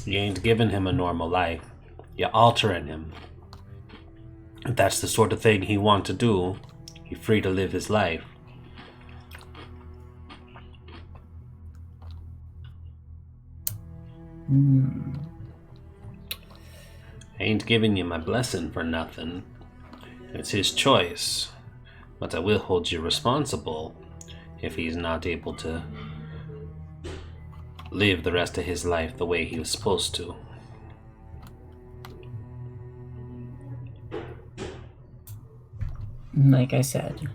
A: You ain't giving him a normal life. You're altering him. If that's the sort of thing he wants to do, he's free to live his life. I ain't giving you my blessing for nothing. It's his choice. But I will hold you responsible if he's not able to live the rest of his life the way he was supposed to.
C: Like I said,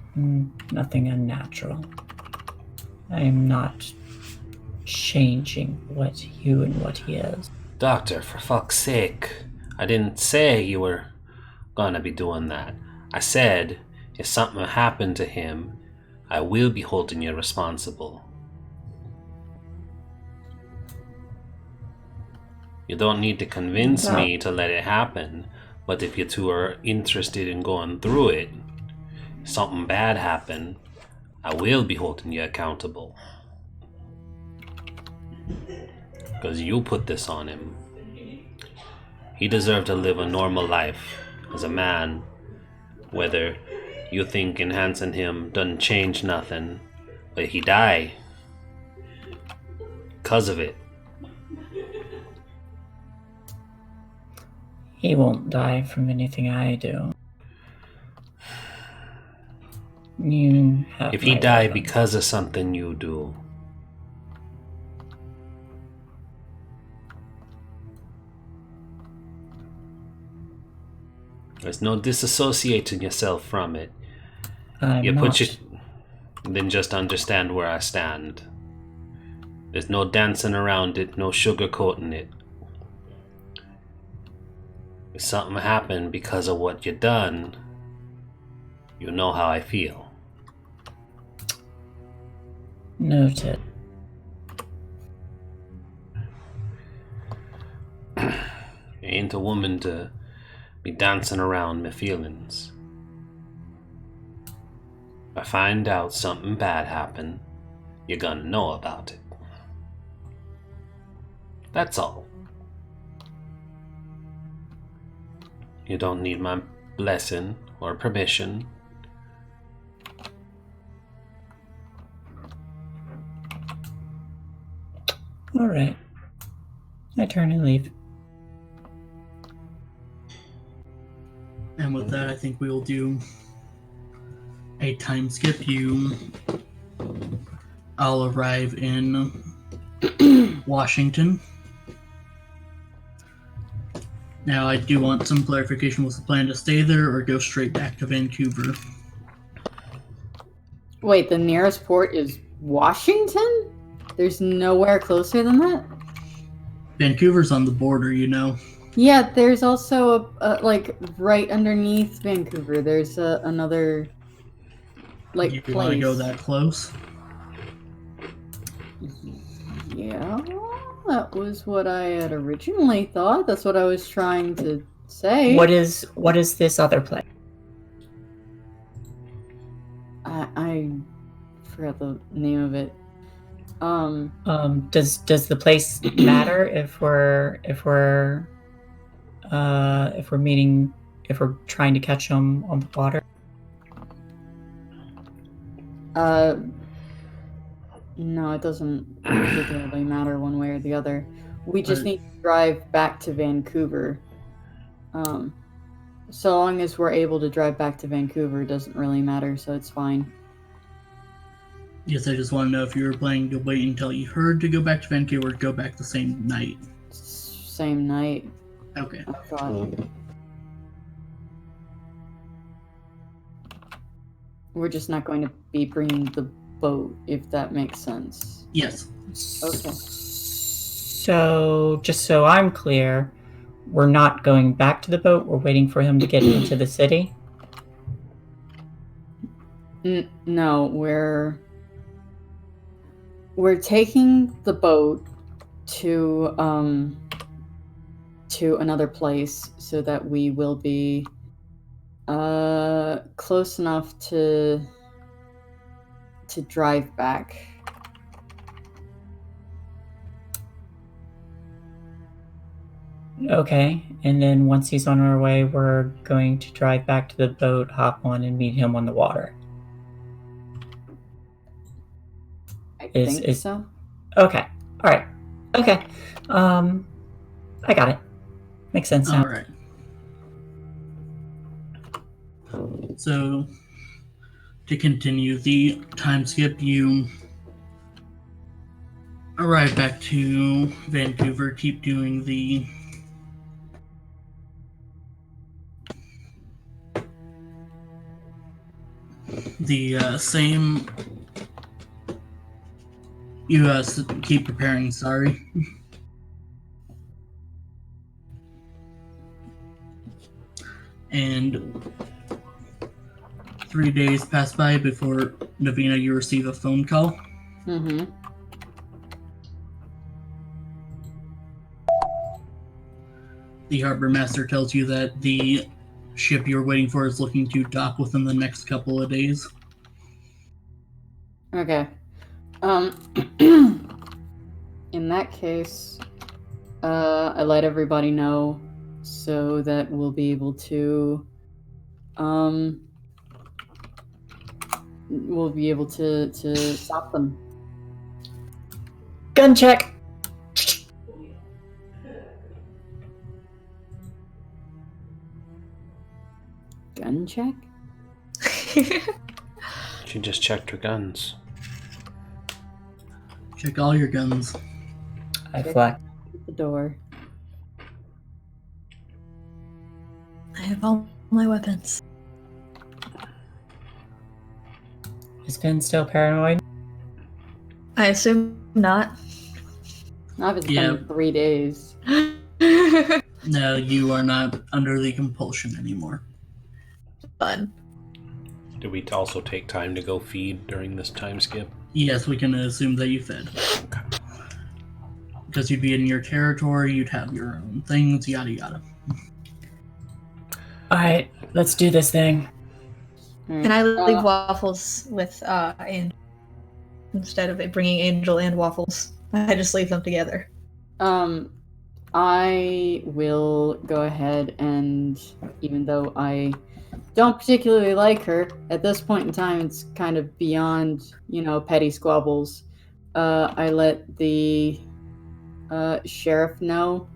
C: nothing unnatural. I am not changing what you and what he is.
A: Doctor, for fuck's sake. I didn't say you were gonna be doing that. I said, if something happened to him, I will be holding you responsible. You don't need to convince me to let it happen, but if you two are interested in going through it, if something bad happened, I will be holding you accountable. Because you put this on him. He deserved to live a normal life as a man, whether you think enhancing him doesn't change nothing, but he die because of it.
C: He won't die from anything I do. You have
A: If he
C: my
A: die
C: weapon.
A: because of something you do, there's no disassociating yourself from it.
C: I'm not.
A: Then just understand where I stand. There's no dancing around it, no sugarcoating it. If something happened because of what you done, you know how I feel.
C: Noted.
A: You ain't a woman to be dancing around my feelings. If I find out something bad happened, you're gonna know about it. That's all. You don't need my blessing or permission.
C: Alright. I turn and leave.
D: And with that, I think we will do a time skip. I'll arrive in Washington. Now, I do want some clarification. Was the plan to stay there or go straight back to Vancouver?
B: Wait, the nearest port is Washington? There's nowhere closer than that?
D: Vancouver's on the border, you know.
B: Yeah, there's also like right underneath Vancouver. There's another like
D: You
B: place.
D: want to go that close?
B: Yeah, that was what I had originally thought. That's what I was trying to say.
C: What is this other place?
B: I forgot the name of it.
C: Does the place matter if we're if we're trying to catch him on the water?
B: No, it doesn't particularly matter one way or the other. We just need to drive back to Vancouver. So long as we're able to drive back to Vancouver, it doesn't really matter, so it's fine.
D: Yes, I just want to know if you were planning to wait until you heard to go back to Vancouver or go back the same night.
B: Same night.
D: Okay.
B: I thought. We're just not going to be bringing the boat, if that makes sense.
D: Yes.
B: Okay.
C: So, just so I'm clear, we're not going back to the boat. We're waiting for him to get into the city.
B: No, we're taking the boat to another place so that we will be close enough to drive back.
C: Okay, and then once he's on our way, we're going to drive back to the boat, hop on, and meet him on the water.
B: I think so.
C: Okay, all right. Okay, I got it. Makes sense now.
D: All right. So, to continue the time skip, you arrive back to Vancouver, keep doing the same. You keep preparing, sorry. And 3 days pass by before, Navina, you receive a phone call.
B: Mm-hmm.
D: The harbor master tells you that the ship you're waiting for is looking to dock within the next couple of days.
B: Okay. In that case, I let everybody know so that we'll be able to, to stop them.
C: Gun check!
B: Gun check?
A: She just checked her guns.
D: Check all your guns.
C: I flack.
B: The door.
E: I have all my weapons.
C: Is Finn still paranoid?
E: I assume not.
B: Not if it's been 3 days.
D: No, you are not under the compulsion anymore.
E: Fun.
A: Did we also take time to go feed during this time skip?
D: Yes, we can assume that you fed.
A: Okay.
D: Because you'd be in your territory, you'd have your own things, yada yada.
C: Alright, let's do this thing.
E: And I leave Waffles with Angel instead of bringing Angel and Waffles. I just leave them together.
B: I will go ahead and, even though I don't particularly like her, at this point in time it's kind of beyond, petty squabbles. I let the sheriff know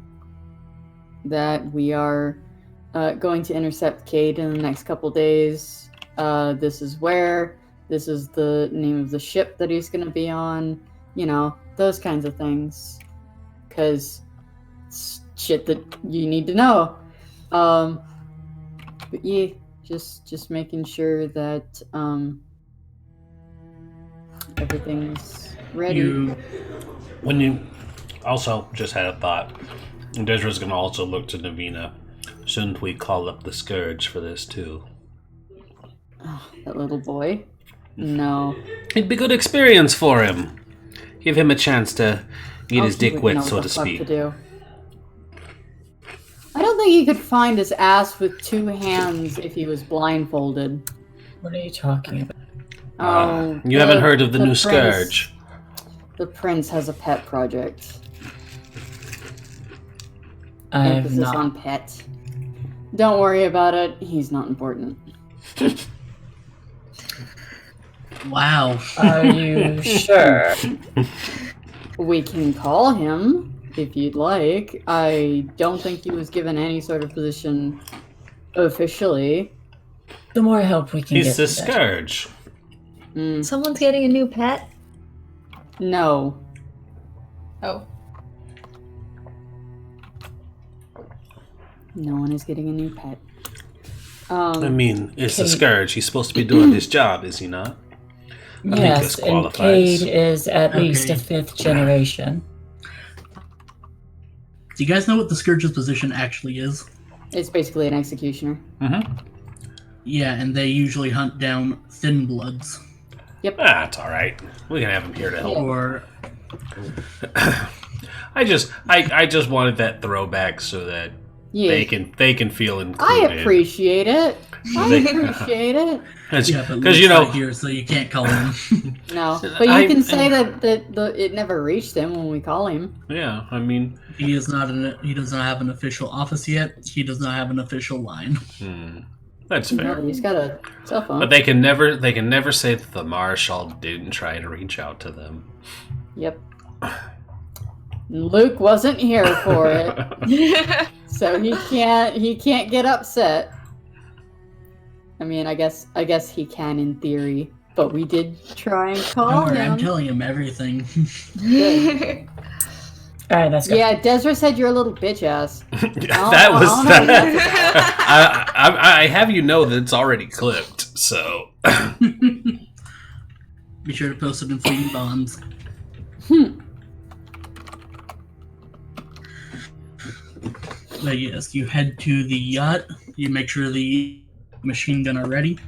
B: that we are going to intercept Cade in the next couple days. This is where, this is the name of the ship that he's going to be on, those kinds of things. Because it's shit that you need to know. But yeah, just making sure that everything's ready.
A: When you also just had a thought, Desra's going to also look to Navina. Shouldn't we call up the Scourge for this too?
B: Oh, that little boy? No.
A: It'd be a good experience for him. Give him a chance to get his dick wet, so to speak.
B: I don't think he could find his ass with 2 hands if he was blindfolded.
C: What are you talking about?
A: You haven't heard of the new Scourge?
B: The prince has a pet project.
C: I have
B: Emphasis
C: not.
B: on pet. Don't worry about it. He's not important.
D: Wow.
C: Are you sure?
B: We can call him if you'd like. I don't think he was given any sort of position officially.
C: The more help we can
A: He's
C: get,
A: the
C: the better.
A: scourge.
E: Someone's getting a new pet?
B: No.
E: Oh.
B: No one is getting a new pet.
A: I mean, it's the
C: Cade-
A: scourge. He's supposed to be doing his job, is he not? I think
C: Yes,
A: this
C: and
A: qualifies.
C: Cade is at least a
D: Okay.
C: 5th generation.
D: Do you guys know what the Scourge's position actually is?
B: It's basically an executioner.
A: Mm-hmm.
D: Yeah, and they usually hunt down thin bloods.
A: Ah, it's all right. We can have him here to help.
D: Or
A: I just wanted that throwback so that
B: Yeah.
A: they can feel
B: I
A: included.
B: appreciate it. I appreciate it.
D: yeah, but
A: Because
D: Luke's not here, so you can't call him.
B: No, but you can say that it never reached him when we call him.
A: yeah, I mean,
D: He does not have an official office yet. He does not have an official line.
A: that's
B: No,
A: fair.
B: he's got a cell phone.
A: But they can never say that the Marshal didn't try to reach out to them.
B: Yep. Luke wasn't here for it, so he can't get upset. I mean, I guess he can in theory, but we did try and
D: Don't
B: call
D: worry, I'm
B: him.
D: telling him everything.
B: Good.
C: All right, let's go.
B: Yeah, Desra said you're a little bitch ass.
A: That was.
B: I don't know what that's
A: I have you know that it's already clipped. So
D: Be sure to post it in Fleeting Bonds. But yes, you head to the yacht. You make sure the machine gun are ready.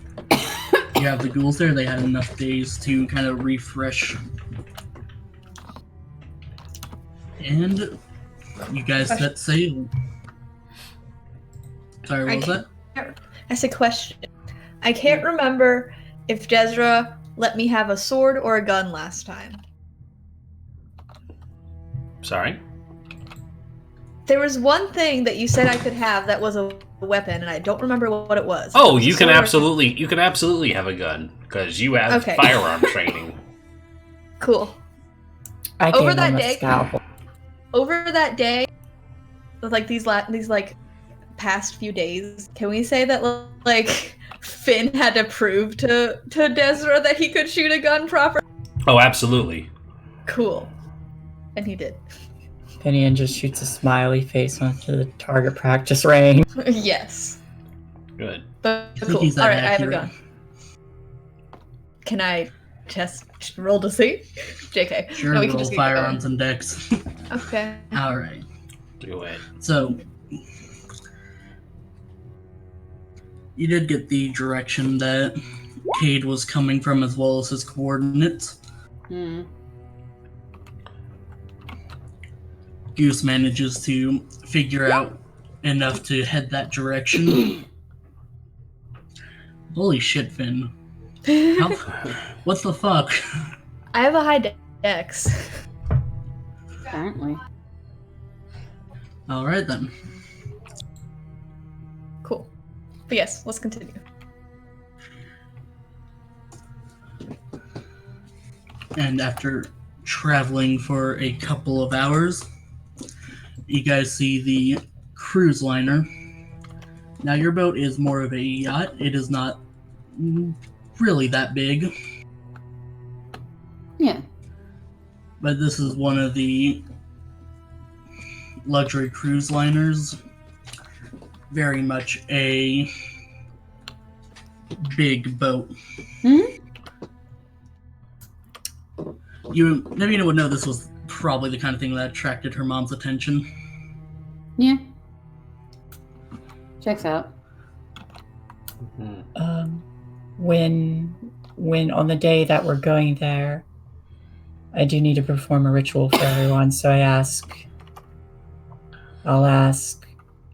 D: You have the ghouls there. They had enough days to kind of refresh. And you guys set sail. Sorry, what was that?
E: That's a question. I can't remember if Desra let me have a sword or a gun last time.
A: sorry.
E: There was one thing that you said I could have that was a weapon, and I don't remember what it was.
A: Oh, you can
E: Sword or-
A: absolutely have a gun because you have
E: Okay.
A: firearm training.
E: Cool.
C: I
E: Over
C: gave
E: that
C: him a
E: day-
C: scalpel.
E: Over that day, like these past few days, can we say that like Finn had to prove to Desra that he could shoot a gun properly?
A: Oh, absolutely.
E: Cool. And he did.
C: Finian just shoots a smiley face onto the target practice range.
E: Yes.
A: Good.
E: But
D: I think
E: cool.
D: he's that
E: Alright, I have a
D: accurate.
E: gun. Can I roll to see? JK.
D: Sure,
E: No, we can
D: roll
E: just get
D: firearms and decks.
E: going. Okay.
D: Alright.
A: Do it.
D: So, you did get the direction that Cade was coming from as well as his coordinates.
B: Hmm.
D: Goose manages to figure out enough to head that direction. Holy shit, Finn. How, what the fuck?
E: I have a high dex.
B: Apparently.
D: Alright then.
E: Cool. But yes, let's continue.
D: And after traveling for a couple of hours, you guys see the cruise liner. Now, your boat is more of a yacht. It is not really that big,
B: Yeah.
D: but this is one of the luxury cruise liners. Very much a big boat.
B: Hmm?
D: Navina would know this was probably the kind of thing that attracted her mom's attention.
B: Yeah. Checks out.
C: When on the day that we're going there, I do need to perform a ritual for everyone, so I'll ask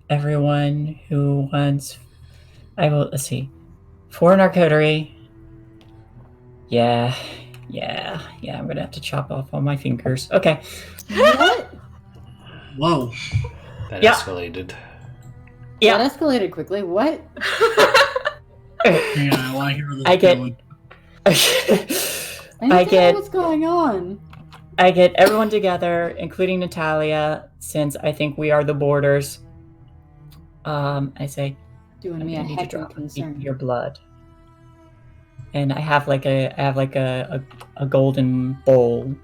C: everyone who wants. Let's see. 4 narcotery. Yeah, I'm gonna have to chop off all my fingers. Okay.
B: What?
D: Whoa.
A: That
C: Yeah.
A: escalated.
C: Yeah.
B: That escalated quickly. What?
D: Hang on, I want to hear where this
C: I
D: is
C: get-
D: going.
B: I
C: I
B: need to know
C: get-
B: what's going on.
C: I get everyone together, including Natalia, since I think we are the borders. I say,
B: Doing
C: I'm
B: me a
C: gonna need to
B: heck of a
C: drop
B: concern.
C: your blood. And I have a golden bowl.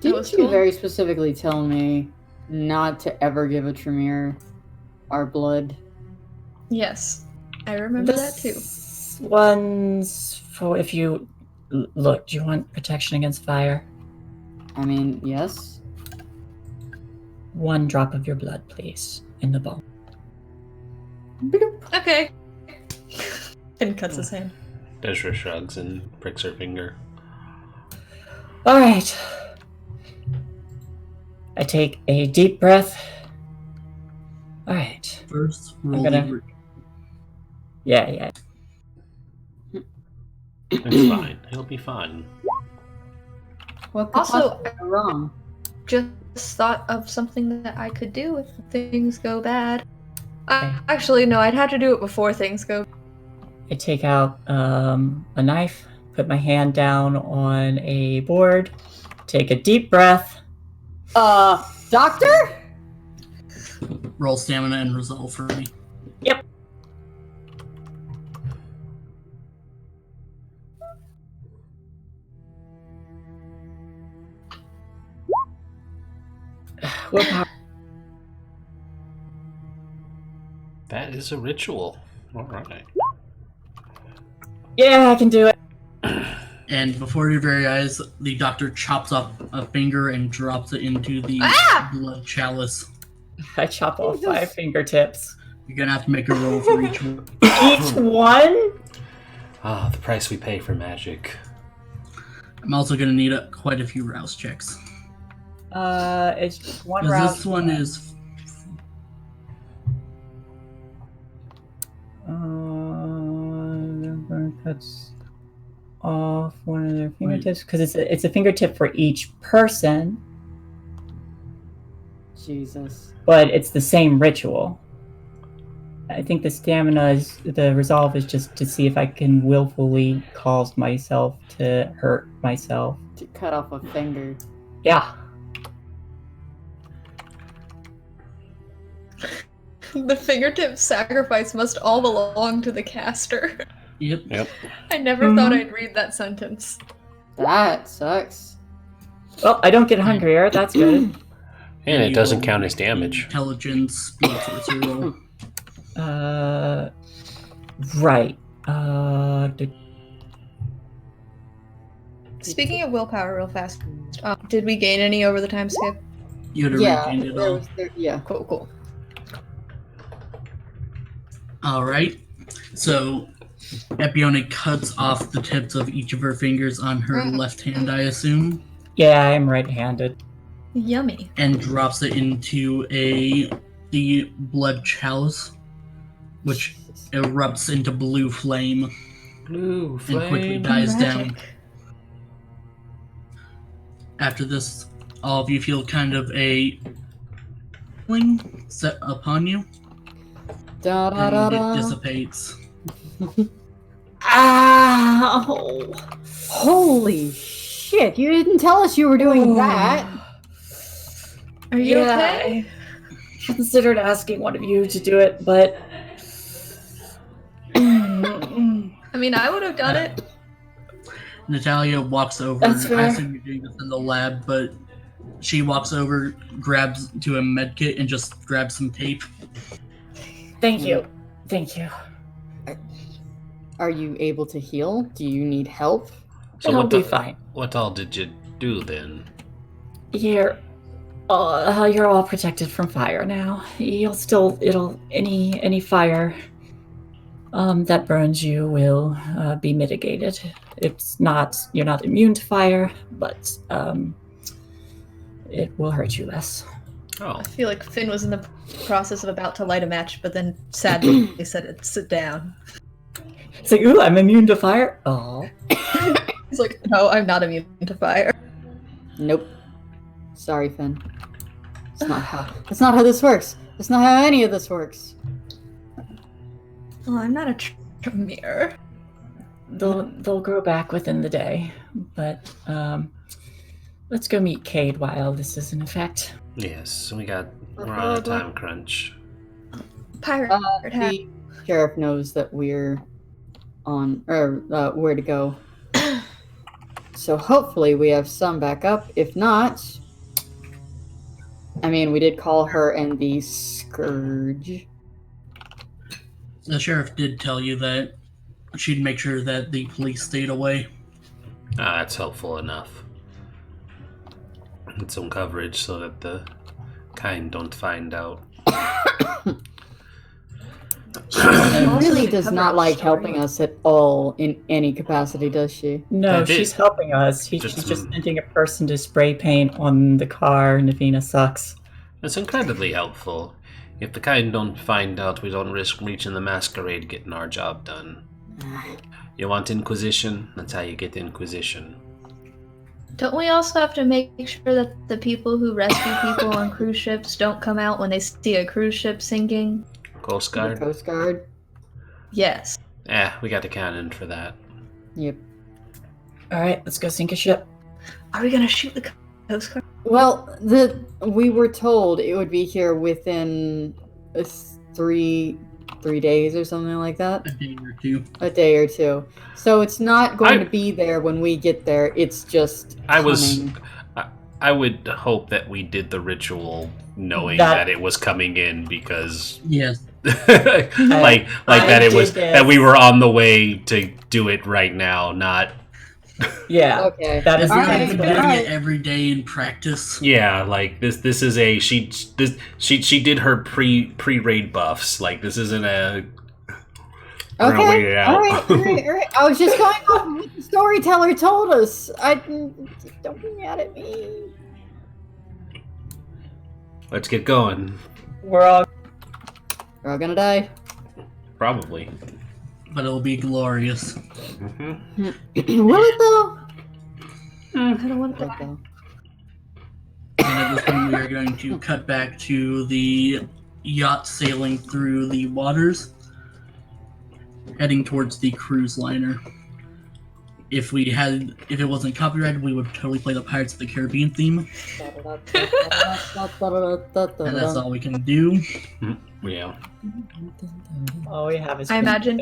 B: Didn't
E: was
B: you
E: cool.
B: very specifically tell me not to ever give a Tremere our blood?
E: Yes, I remember that too.
C: This one's for if you look. Do you want protection against fire?
B: I mean, yes.
C: 1 drop of your blood, please, in the bowl.
E: Okay. And cuts his hand.
A: Desra shrugs and pricks her finger.
C: All right. I take a deep breath. All right.
D: First, roll
C: gonna-
D: the
C: Yeah.
A: It's fine. It'll be fine.
B: What could
E: Also,
B: possibly go wrong?
E: Just thought of something that I could do if things go bad. Actually, no, I'd have to do it before things go.
C: I take out a knife, put my hand down on a board, take a deep breath.
B: Doctor?
D: roll stamina and resolve for me.
C: Yep. Willpower.
A: That is a ritual. All right.
C: Yeah, I can do it.
D: And before your very eyes, the doctor chops off a finger and drops it into the blood chalice.
C: I chop off
B: Jesus.
C: 5 fingertips.
D: You're gonna have to make a roll for each one.
C: Each one?
A: Ah, the price we pay for magic.
D: I'm also gonna need quite a few rouse checks.
C: It's just 1
D: Because
C: round.
D: this one is
C: Cuts off one of their fingertips because it's a fingertip for each person,
B: Jesus.
C: but it's the same ritual. I think the resolve is just to see if I can willfully cause myself to hurt myself.
B: To cut off a finger.
C: Yeah.
E: The fingertip sacrifice must all belong to the caster.
D: yep.
E: I never thought I'd read that sentence.
B: That sucks.
C: Well, I don't get hungrier. That's good.
A: And it
D: you
A: doesn't
D: roll
A: count as damage.
D: Intelligence, speed sorcery roll.
C: Right.
E: Speaking of willpower, real fast, did we gain any over the time skip?
D: You had to
B: Yeah,
D: regain it
B: there
D: all.
B: was yeah.
E: Cool.
D: All right. So, Epione cuts off the tips of each of her fingers on her left hand, I assume,
C: Yeah, I'm right-handed.
E: Yummy.
D: and drops it into the blood chalice, which erupts into blue flame
A: Blue
D: and quickly dies down.
E: Magic.
D: After this, all of you feel kind of a feeling set upon you,
B: Da da da
D: and it
B: da.
D: dissipates.
C: Ow!
B: Holy shit! You didn't tell us you were doing that.
E: Are you
C: Yeah,
E: okay?
C: I considered asking one of you to do it, but
E: I mean, I would have done it.
D: Natalia walks over.
C: That's fair.
D: I assume you're doing this in the lab, but she walks over, grabs to a med kit, and just grabs some tape.
C: thank you. Thank you.
B: Are you able to heal? Do you need help?
A: So
C: It'll
A: what,
C: be fine.
A: what all did you do then?
C: You're all protected from fire now. Any fire that burns you will be mitigated. You're not immune to fire, but it will hurt you less.
A: Oh,
E: I feel like Finn was in the process of about to light a match, but then sadly they said, "Sit down."
C: It's like, ooh, I'm immune to fire. Oh,
E: He's like, "No, I'm not immune to fire."
B: Nope. Sorry, Finn. That's not how this works. That's not how any of this works.
E: Oh, I'm not a mirror.
C: They'll grow back within the day, but let's go meet Cade while this is in effect.
A: Yes, we're on a time crunch.
E: Pirate hat.
B: The sheriff knows that we're on, or where to go. So hopefully we have some backup. If not, I mean, we did call her and the Scourge.
D: The sheriff did tell you that she'd make sure that the police stayed away.
A: That's helpful enough. Get some coverage so that the kind don't find out.
B: She really does not like helping us at all in any capacity, does she?
C: No, she's helping us. She's just sending a person to spray paint on the car. Navina sucks.
A: It's incredibly helpful. If the kind don't find out, we don't risk reaching the Masquerade getting our job done. You want Inquisition? That's how you get Inquisition.
E: Don't we also have to make sure that the people who rescue people on cruise ships don't come out when they see a cruise ship sinking?
A: Coast Guard?
B: The Coast Guard?
E: Yes.
A: We got a cannon for that.
B: Yep.
C: Alright, let's go sink a ship.
E: Are we gonna shoot the Coast Guard?
B: Well, we were told it would be here within 3 days or something like that.
D: A day or two.
B: A day or two. So it's not going to be there when we get there. It's just coming.
A: I would hope that we did the ritual knowing that it was coming in because
D: yes.
A: like that it was that we were on the way to do it right now, not
C: yeah.
B: Okay.
C: That is
D: doing it every day in practice.
A: Yeah, like this is a she did her pre-raid buffs. Like this isn't a we're gonna wait it out.
B: All right. I was just going off of what the storyteller told us. Don't be mad at me.
A: Let's get going.
C: We're all
B: gonna die.
A: Probably.
D: But it'll be glorious.
A: Mm-hmm.
B: Will it though?
E: I don't want to.
B: Though.
D: And at this point, we are going to cut back to the yacht sailing through the waters, heading towards the cruise liner. If it wasn't copyrighted, we would totally play the Pirates of the Caribbean theme. And that's all we can do.
A: Yeah.
C: all we have is
E: I imagine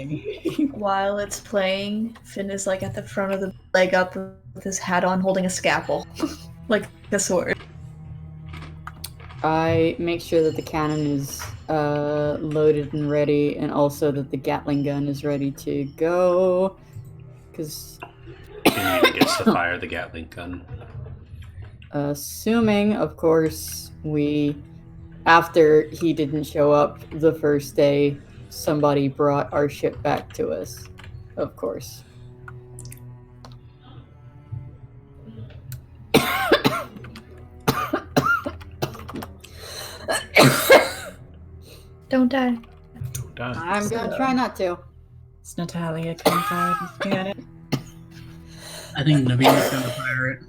E: while it's playing, Finn is like at the front of the leg up with his hat on, holding a scalpel, like a sword.
B: I make sure that the cannon is loaded and ready, and also that the Gatling gun is ready to go. Because
A: He gets to fire the Gatling gun.
B: assuming, of course, after he didn't show up the first day, somebody brought our ship back to us. Of course.
E: Don't die.
A: Don't die.
B: I'm gonna try not to.
C: Is Natalia confided at it?
D: I think Navina's going to fire it.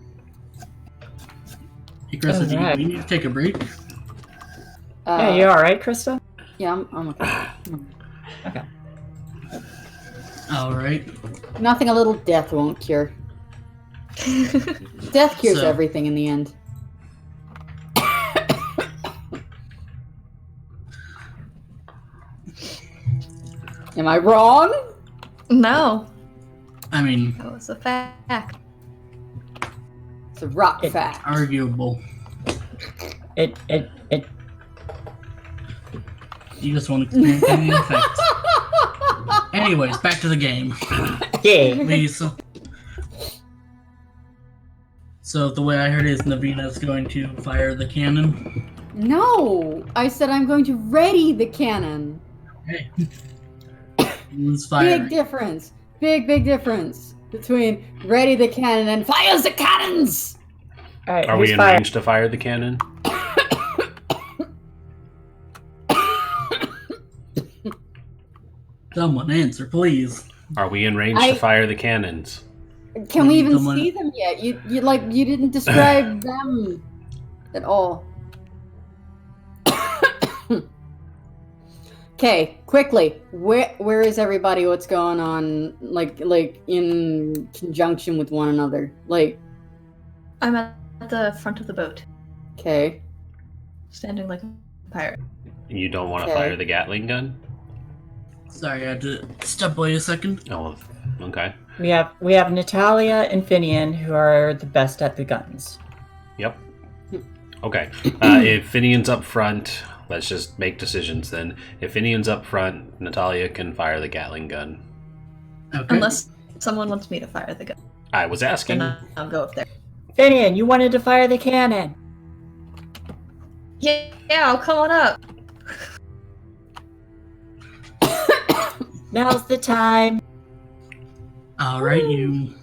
D: Hey, Krista, do
C: Alright.
D: we need to take a break?
C: Yeah, you alright, Krista?
B: Yeah, I'm okay.
C: Okay.
D: Alright.
B: Nothing a little death won't cure. Death cures
D: So-
B: everything in the end. Am I wrong?
E: No,
D: I mean,
E: that was a fact.
B: It's a rock fact.
D: arguable.
C: It
D: You just want to experience any effects. Anyways, back to the game.
C: yeah.
D: Lisa. So the way I heard it is Navina's going to fire the cannon.
B: No! I said I'm going to ready the cannon.
D: Okay. Who's firing?
B: Big difference. Big difference between ready the cannon and fires the cannons!
C: Alright,
A: Are we in range to fire the cannon?
D: Someone answer, please.
A: Are we in range to fire the cannons?
B: Can we even
D: Someone-
B: see them yet? You didn't describe them at all. Okay, quickly. Where is everybody? What's going on? Like in conjunction with one another. Like,
E: I'm at the front of the boat,
B: okay.
E: standing like a pirate.
A: You don't want to
B: Okay.
A: fire the Gatling gun?
D: Sorry, I had to step away a second.
A: Oh, okay.
C: We have Natalia and Finian, who are the best at the guns.
A: Yep. Okay. If Finian's up front, let's just make decisions then. If Finian's up front, Natalia can fire the Gatling gun.
D: Okay.
E: Unless someone wants me to fire the gun,
A: I was asking.
E: then I'll go up there.
C: Finian, you wanted to fire the cannon.
E: Yeah, I'll come on up.
C: Now's the time.
D: All right, you.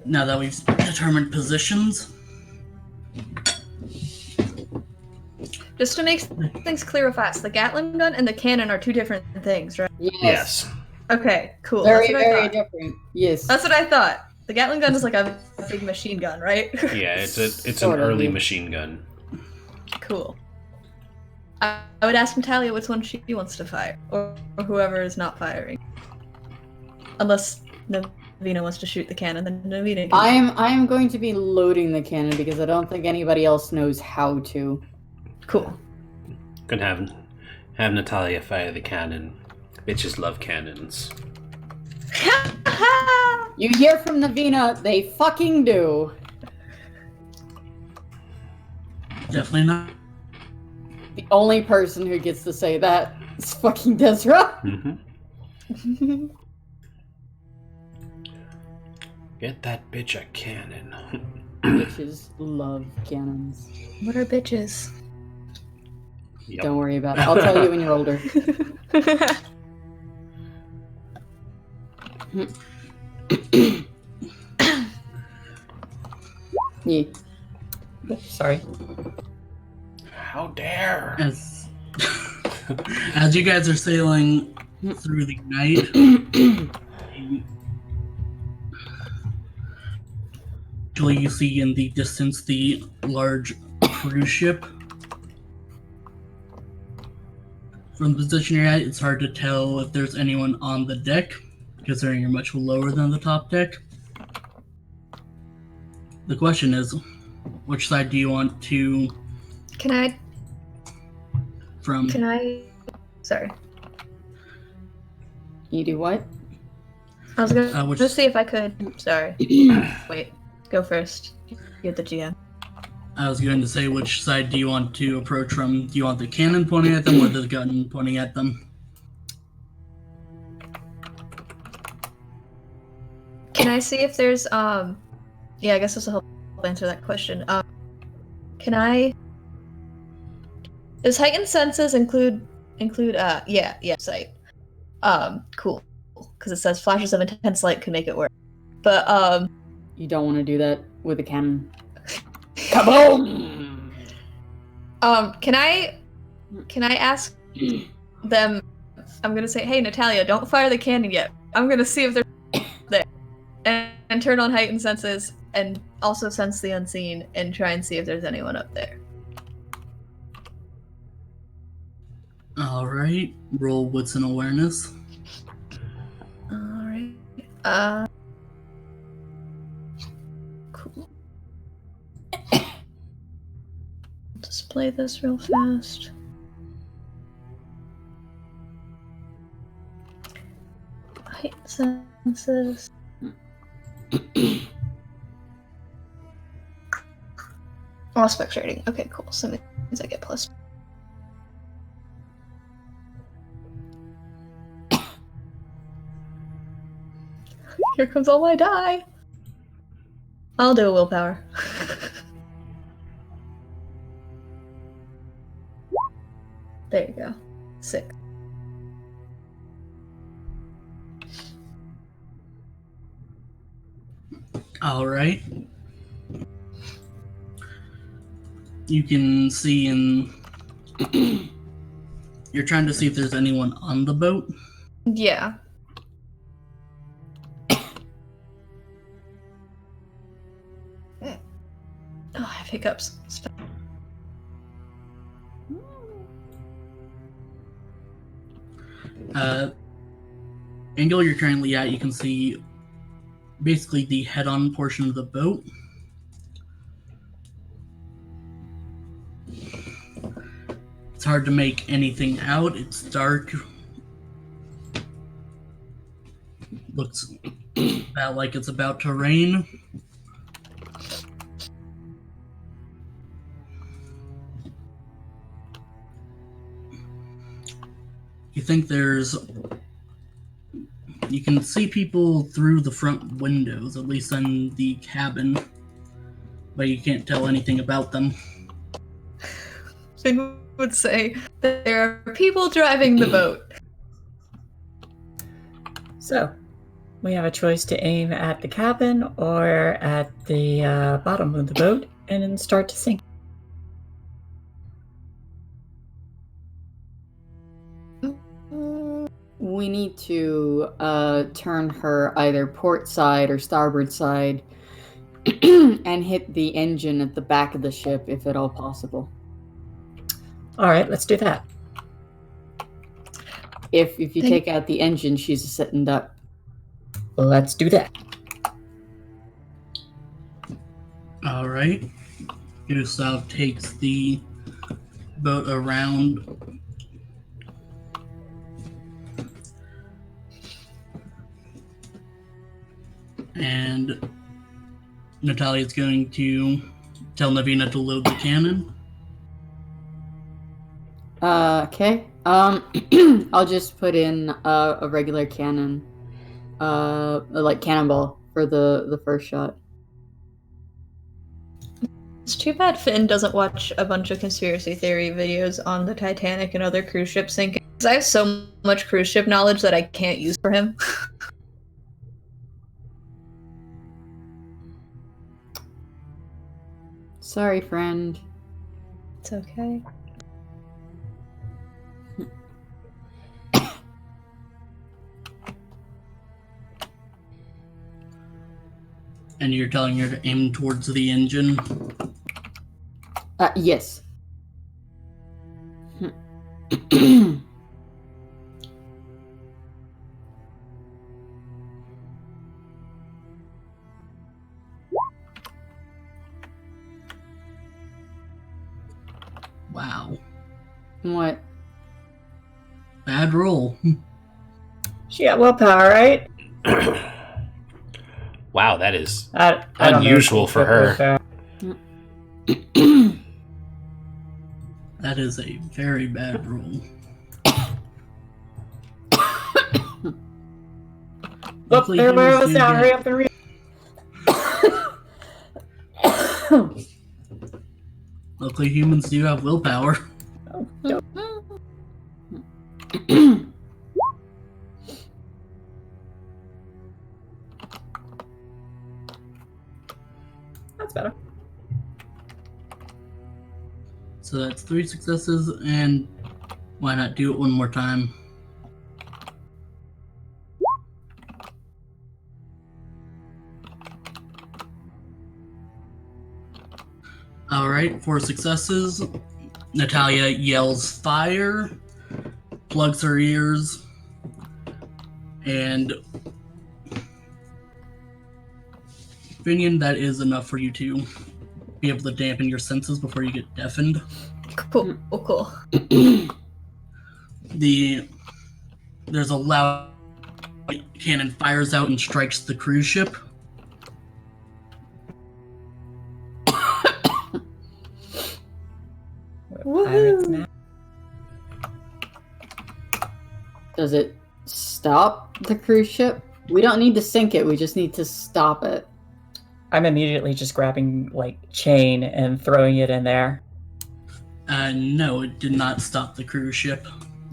D: Now that we've determined positions,
E: Just to make things clear fast, the Gatling gun and the cannon are two different things, right?
A: Yes.
E: Okay, cool.
B: Very,
E: That's what I
B: very
E: thought.
B: different. Yes.
E: That's what I thought. The Gatling gun is like a big machine gun, right?
A: Yeah, it's an
B: Sort of,
A: early
B: yeah.
A: machine gun.
E: Cool. I would ask Natalia which one she wants to fire, or whoever is not firing. Unless Navina wants to shoot the cannon, then Navina can.
B: I am going to be loading the cannon because I don't think anybody else knows how to.
E: Cool.
A: Could have Natalia fire the cannon. Bitches love cannons.
B: You hear from Navina, they fucking do.
D: definitely not.
B: The only person who gets to say that is fucking Desra.
A: Mm-hmm. Get that bitch a cannon.
B: Bitches love cannons.
E: What are bitches?
A: Yep.
B: Don't worry about it. I'll tell you when you're older. Yeah.
C: Sorry.
A: How dare!
D: As as you guys are sailing through the night, actually you see in the distance the large cruise ship. From the position you're at, it's hard to tell if there's anyone on the deck, considering you're much lower than the top deck. The question is, which side do you want to
E: Can I?
D: from?
E: Sorry.
B: You do what?
E: I was gonna
D: which-
E: just see if I could. Sorry. Wait. Go first. You're the GM.
D: I was going to say, which side do you want to approach from? Do you want the cannon pointing at them or the gun pointing at them?
E: Can I see if there's yeah, I guess this will help answer that question. Can I? Does heightened senses include yeah, sight. Cool. Because it says flashes of intense light could make it work. But
B: You don't want to do that with a cannon. Kaboom!
E: can I ask them? I'm gonna say, hey Natalia, don't fire the cannon yet. I'm gonna see if they're there, and turn on heightened senses, and also sense the unseen, and try and see if there's anyone up there.
D: All right, roll wits and awareness.
E: All right. Cool. Display this real fast. Heightened senses. Aspect rating. Okay, cool. So that means I get plus. Here comes all my die. I'll do a willpower. There you go. 6.
D: All right. You can see in. You're trying to see if there's anyone on the boat.
E: Yeah. Oh, I have hiccups.
D: Angle you're currently at, you can see basically the head-on portion of the boat. It's hard to make anything out. It's dark. Looks about like it's about to rain. You think you can see people through the front windows, at least in the cabin, but you can't tell anything about them.
E: Finn would say that there are people driving the boat.
C: So, we have a choice to aim at the cabin or at the bottom of the boat and then start to sink.
B: We need to turn her either port side or starboard side and hit the engine at the back of the ship if at all possible.
C: All right, let's do that.
B: If you take out the engine, she's a sitting duck.
C: Let's do that.
D: All right. Gustav takes the boat around. And Natalia's going to tell Navina to load the cannon.
B: Okay. I'll just put in a regular cannon, like cannonball for the first shot.
E: It's too bad Finn doesn't watch a bunch of conspiracy theory videos on the Titanic and other cruise ships sinking. Because I have so much cruise ship knowledge that I can't use for him.
B: Sorry, friend.
E: It's okay.
D: And you're telling her to aim towards the engine?
B: Yes.
D: Wow.
B: What?
D: Bad roll.
C: She got willpower, right?
A: Wow, that is
C: I don't know if
A: unusual
C: she
A: for
C: got
A: her.
C: willpower.
D: That is a very bad roll.
C: Look, there was down. Hurry up and read.
D: Luckily, humans do have willpower.
C: Oh, no. That's better.
D: So that's 3 successes, and why not do it one more time? Alright, 4 successes. Natalia yells fire, plugs her ears, and Finian, that is enough for you to be able to dampen your senses before you get deafened.
E: Cool. Oh, cool.
D: There's a loud cannon fires out and strikes the cruise ship.
C: Pirates now.
B: Does it stop the cruise ship? We don't need to sink it, we just need to stop it.
C: I'm immediately just grabbing, like, chain and throwing it in there.
D: No, it did not stop the cruise ship.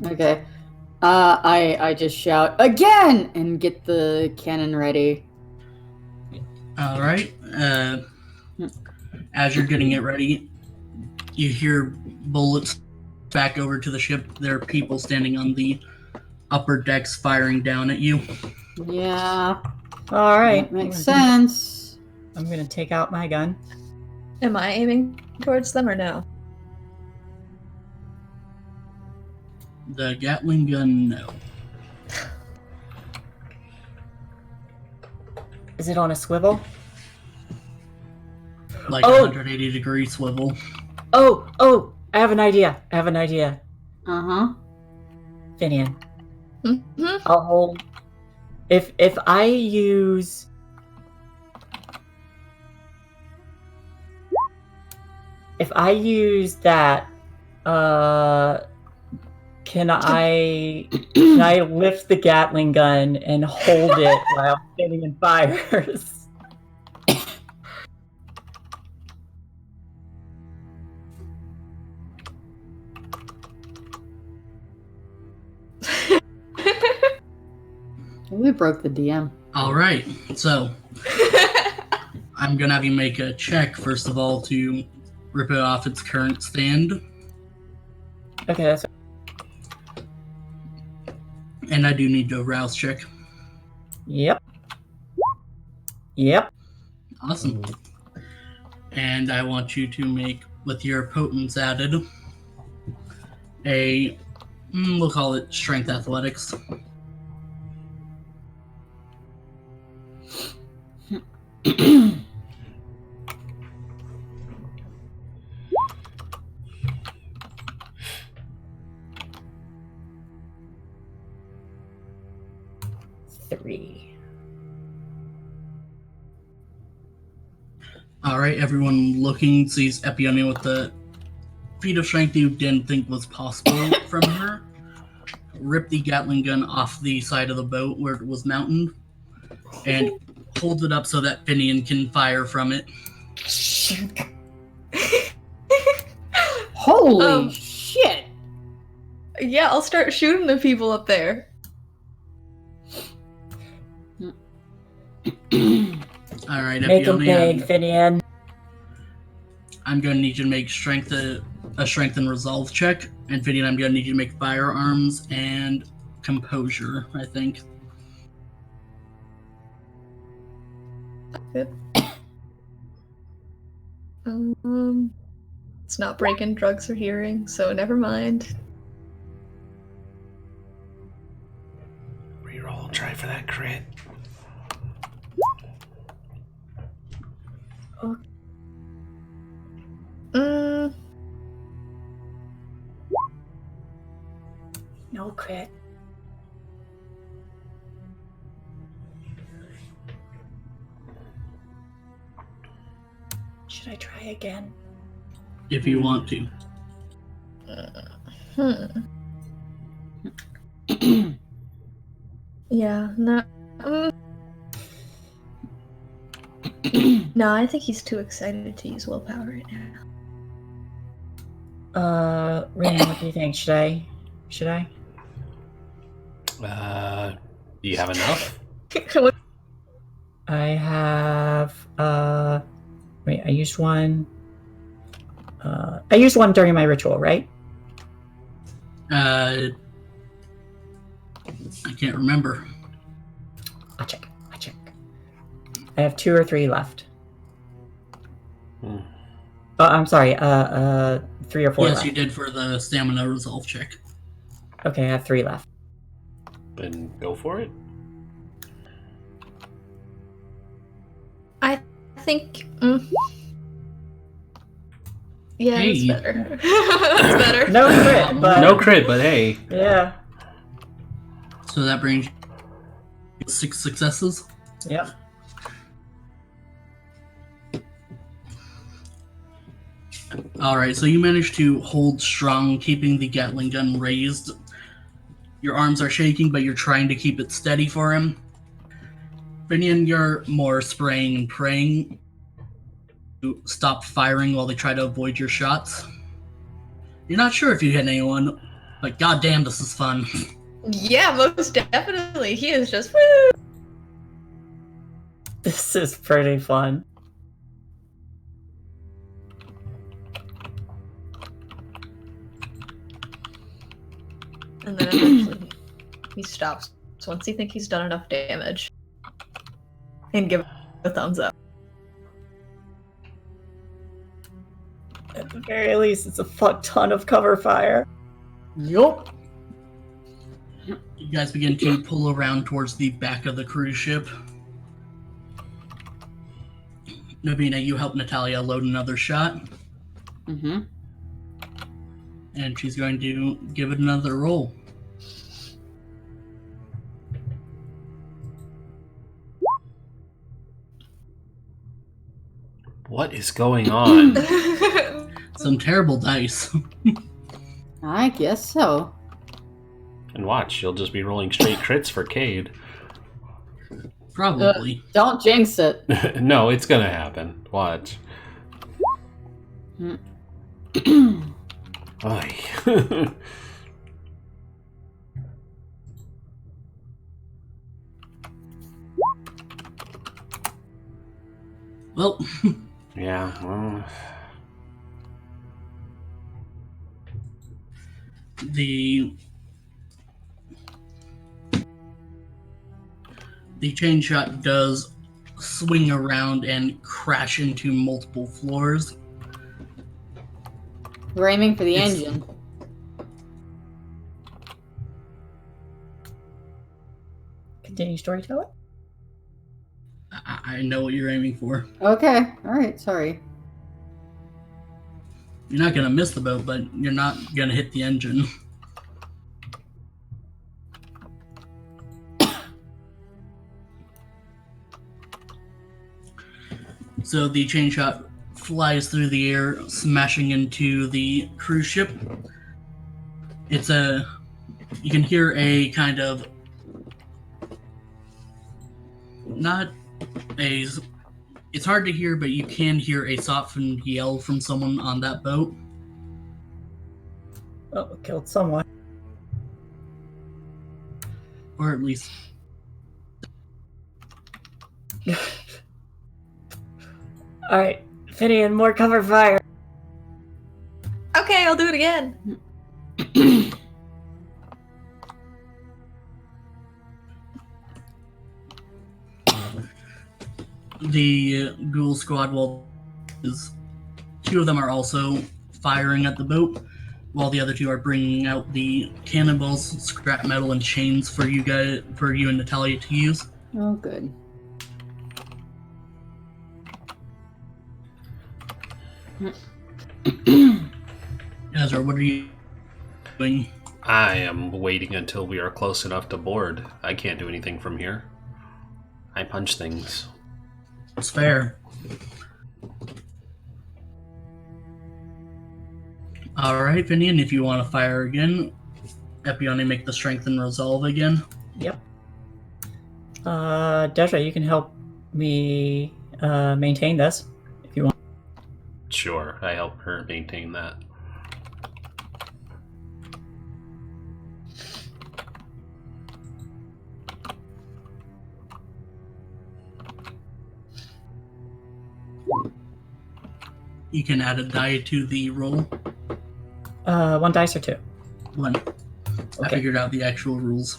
B: Okay. I just shout, again! And get the cannon ready.
D: Alright. As you're getting it ready, you hear bullets back over to the ship. There are people standing on the upper decks firing down at you.
B: Yeah.
C: Alright.
B: That makes sense.
C: I'm gonna take out my gun.
E: Am I aiming towards them or no?
D: The Gatling gun, no.
C: Is it on a swivel?
D: Like a 180-degree swivel.
C: Oh! I have an idea.
B: Uh-huh.
C: Finian.
E: Mm-hmm.
C: I'll hold. If I use that, can I lift the Gatling gun and hold it while Finian fires?
B: We broke the DM.
D: All right, so I'm gonna have you make a check first of all to rip it off its current stand.
C: Okay, that's
D: And I do need a rouse check.
C: Yep.
D: Awesome. And I want you to make, with your potence added, we'll call it strength athletics.
C: Three.
D: Alright, everyone looking sees Epionia with the feat of strength you didn't think was possible from her. Rip the Gatling gun off the side of the boat where it was mounted and hold it up so that Finian can fire from it.
B: Holy shit!
E: Yeah, I'll start shooting the people up there.
D: Alright,
C: Make him
D: Epionia,
C: big, Finian.
D: I'm going to need you to make a strength and resolve check. And Finian, I'm going to need you to make firearms and composure, I think.
E: Good. It's not breaking drugs or hearing, so never mind.
A: Reroll, try for that crit.
C: No crit. Should I try again?
D: If you want to.
E: Yeah, no. No, I think he's too excited to use willpower right now.
C: Raymond, what do you think? Should I?
A: Do you have enough?
C: I have, wait, I used one during my ritual, right?
D: I can't remember.
C: I'll check. I have 2 or 3 left. Oh, I'm sorry, 3 or 4
D: Yes,
C: left.
D: you did for the stamina resolve check.
C: Okay, I have 3 left.
A: Then go for it.
E: I think. Yeah,
D: Hey.
E: it's better. It's better.
C: No crit, but...
A: No crit, but hey.
C: Yeah.
D: So that brings you 6 successes.
C: Yep.
D: Alright, so you managed to hold strong, keeping the Gatling gun raised. Your arms are shaking, but you're trying to keep it steady for him. Finian, you're more spraying and praying to stop firing while they try to avoid your shots. You're not sure if you hit anyone, but goddamn, this is fun.
E: Yeah, most definitely. He is just woo.
C: This is pretty fun.
E: And then eventually he stops once he thinks he's done enough damage. And give a thumbs up.
C: At the very least, it's a fuck ton of cover fire.
B: Yup.
D: You guys begin to pull around towards the back of the cruise ship. Nabina, you help Natalia load another shot,
B: Mm-hmm.
D: and she's going to give it another roll.
A: What is going on?
D: Some terrible dice.
B: I guess so.
A: And watch, you'll just be rolling straight crits for Cade.
D: Probably.
B: Don't jinx it.
A: No, it's gonna happen. Watch. Oy.
D: Well,
A: Yeah, well...
D: the chain shot does swing around and crash into multiple floors.
B: We're aiming for the
D: It's-
B: engine.
C: Continue storytelling.
D: I know what you're aiming for.
B: Okay. All right. Sorry.
D: You're not gonna miss the boat, but you're not gonna hit the engine. So the chain shot flies through the air, smashing into the cruise ship. You can hear a kind of, it's hard to hear, but you can hear a softened yell from someone on that boat.
C: Oh, killed someone.
D: Or at least,
C: Alright, Finian, more cover fire.
E: Okay, I'll do it again.
D: the ghoul squad, two of them are also firing at the boat, while the other two are bringing out the cannonballs, scrap metal, and chains for you and Natalia to use.
B: Oh, good.
D: Ezra, what are you doing?
A: I am waiting until we are close enough to board. I can't do anything from here. I punch things.
D: It's fair. Alright, Finian, if you want to fire again, Epione, make the strength and resolve again.
C: Yep. Desha, you can help me maintain this if you want.
A: Sure, I help her maintain that.
D: You can add a die to the roll.
C: 1 dice or 2?
D: 1. I
C: Okay.
D: figured out the actual rules.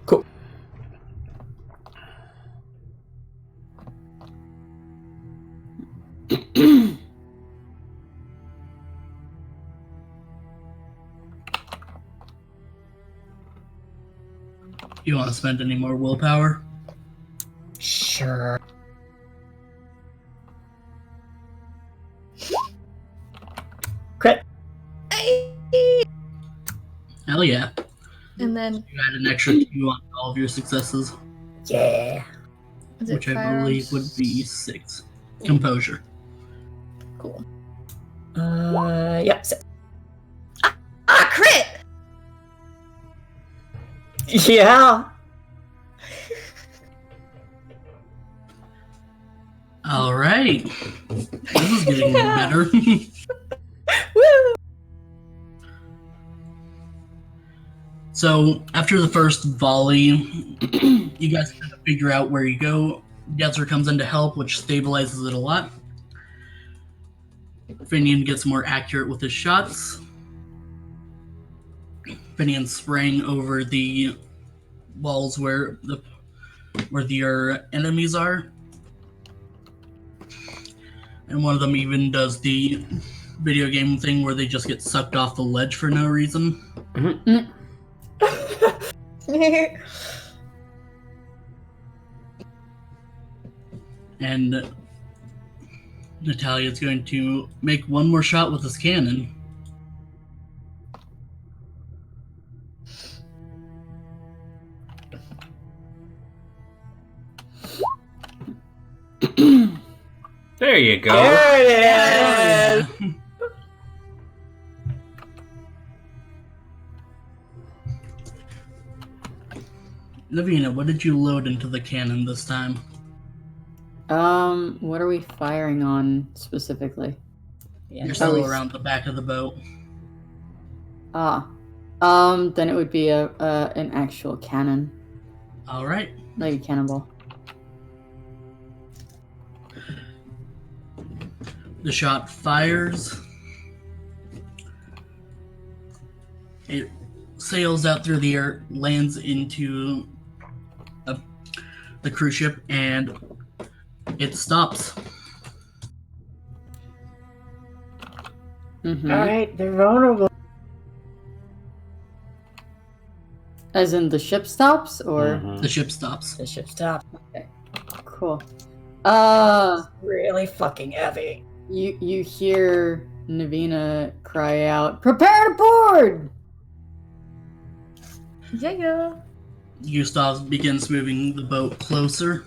C: Cool.
D: You want to spend any more willpower?
C: Sure. Crit.
D: Hell yeah.
E: And then
D: You add an extra 2 on all of your successes,
C: Yeah.
E: is it
D: which I
E: firearms?
D: believe would be 6. Composure.
E: Cool.
C: Yep.
E: Ah, crit!
C: Yeah.
D: Alright. This is getting better.
E: Woo!
D: So, after the first volley, you guys have to figure out where you go. Getzer comes in to help, which stabilizes it a lot. Finian gets more accurate with his shots. Finian spraying over the walls where your enemies are. And one of them even does the video game thing where they just get sucked off the ledge for no reason. And Natalia's going to make one more shot with his cannon.
A: There you go.
C: There it is!
D: Navina, what did you load into the cannon this time?
B: What are we firing on specifically?
C: Yeah.
D: You're still around the back of the boat.
B: Then it would be an actual cannon,
D: All right.
B: like a cannonball.
D: The shot fires. It sails out through the air, lands into the cruise ship, and it stops.
B: Mm-hmm.
C: Alright, they're vulnerable.
B: As in the ship stops, or
A: Mhm.
D: The ship stops.
C: The ship stopped.
B: cool.
C: Really fucking heavy.
B: You hear Navina cry out, "Prepare to board!"
E: Yeah.
D: Gustav begins moving the boat closer.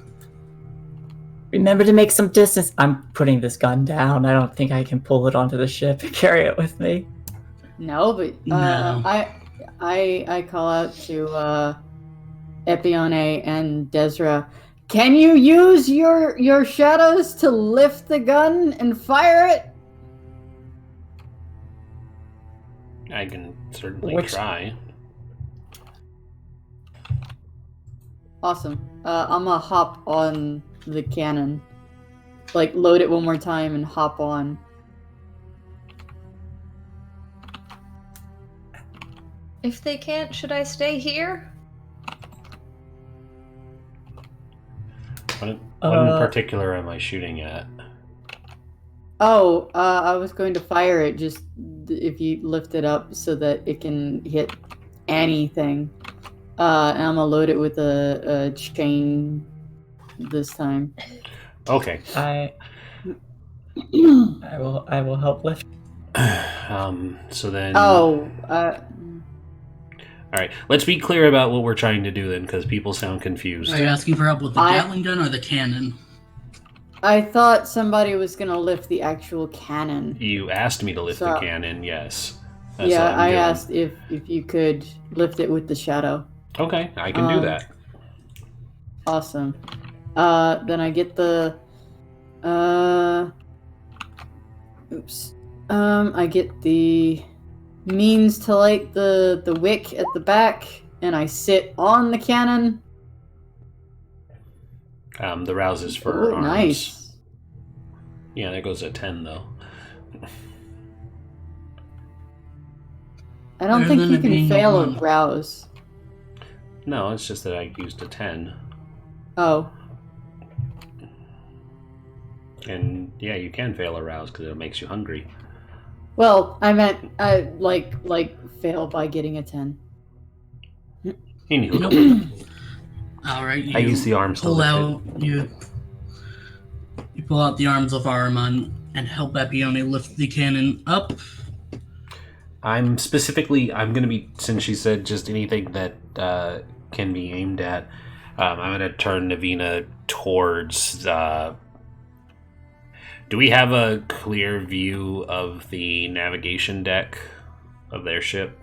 C: Remember to make some distance. I'm putting this gun down. I don't think I can pull it onto the ship and carry it with me.
B: No, but
D: No.
B: I call out to Epione and Desra. Can you use your shadows to lift the gun and fire it?
A: I can certainly
C: Which-
A: try.
B: Awesome. I'm gonna hop on the cannon. Like, load it one more time and hop on.
E: If they can't, should I stay here?
A: What in particular am I shooting at?
B: Oh, I was going to fire it just if you lift it up so that it can hit anything. And I'm gonna load it with a chain this time.
A: Okay.
C: I will help lift.
A: So then.
B: Oh,
A: All right. Let's be clear about what we're trying to do then, because people sound confused.
D: Are you asking for help with the Gatling gun or the cannon?
B: I thought somebody was gonna lift the actual cannon.
A: You asked me to lift the cannon. Yes. That's
B: Yeah,
A: what I'm
B: I
A: doing.
B: asked if you could lift it with the shadow.
A: Okay, I can do that.
B: Awesome. Then I get the I get the means to light the wick at the back, and I sit on the cannon.
A: The rouse is for
B: Ooh,
A: arms.
B: nice.
A: Yeah, that goes at 10 though.
B: I don't
D: Better
B: think
D: than
B: you
D: it
B: can
D: being a
B: fail a
D: one.
B: rouse.
A: No, it's just that I used a 10.
B: Oh,
A: And yeah, you can fail a rouse because it makes you hungry.
B: well, I meant like fail by getting a 10.
A: Anywho,
D: Nope. All right.
A: I use the arms to
D: pull
A: lift
D: out you pull out the arms of Ahriman and help Epione lift the cannon up.
A: I'm going to be, since she said just anything that can be aimed at, I'm going to turn Navina towards. Do we have a clear view of the navigation deck of their ship?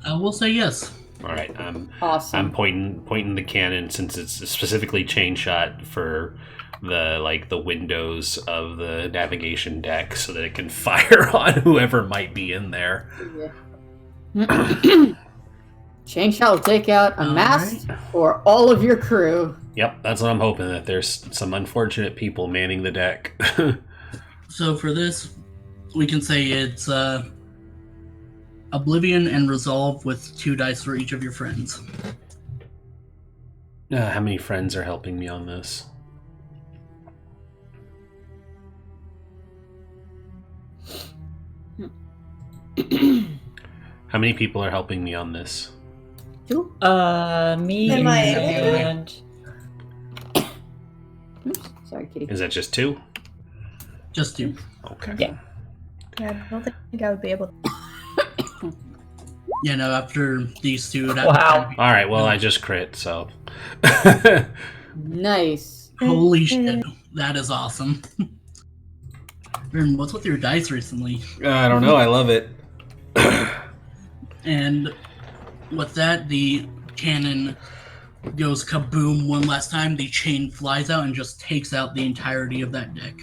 D: We'll say yes.
A: All right, I'm
B: Awesome.
A: pointing the cannon, since it's specifically chain shot for the windows of the navigation deck, so that it can fire on whoever might be in there.
B: Yeah. Chain shot will take out a mast or all of your crew.
A: Yep, that's what I'm hoping, that there's some unfortunate people manning the deck.
D: So for this, we can say it's Oblivion and Resolve with 2 dice for each of your friends.
A: How many friends are helping me on this? How many people are helping me on this?
B: Two?
C: Me
E: Am I-
C: and
B: Oops, sorry, kitty.
A: Is that just 2?
D: Just 2.
A: Okay.
C: Yeah.
E: Yeah, I don't think I would be able to.
D: Yeah, no, after these 2, that
C: Wow.
A: All right. Well, I just crit, so.
B: Nice.
D: Holy shit, that is awesome. Vern, what's with your dice recently?
A: I don't know. I love it.
D: And with that, the cannon goes kaboom one last time. The chain flies out and just takes out the entirety of that deck.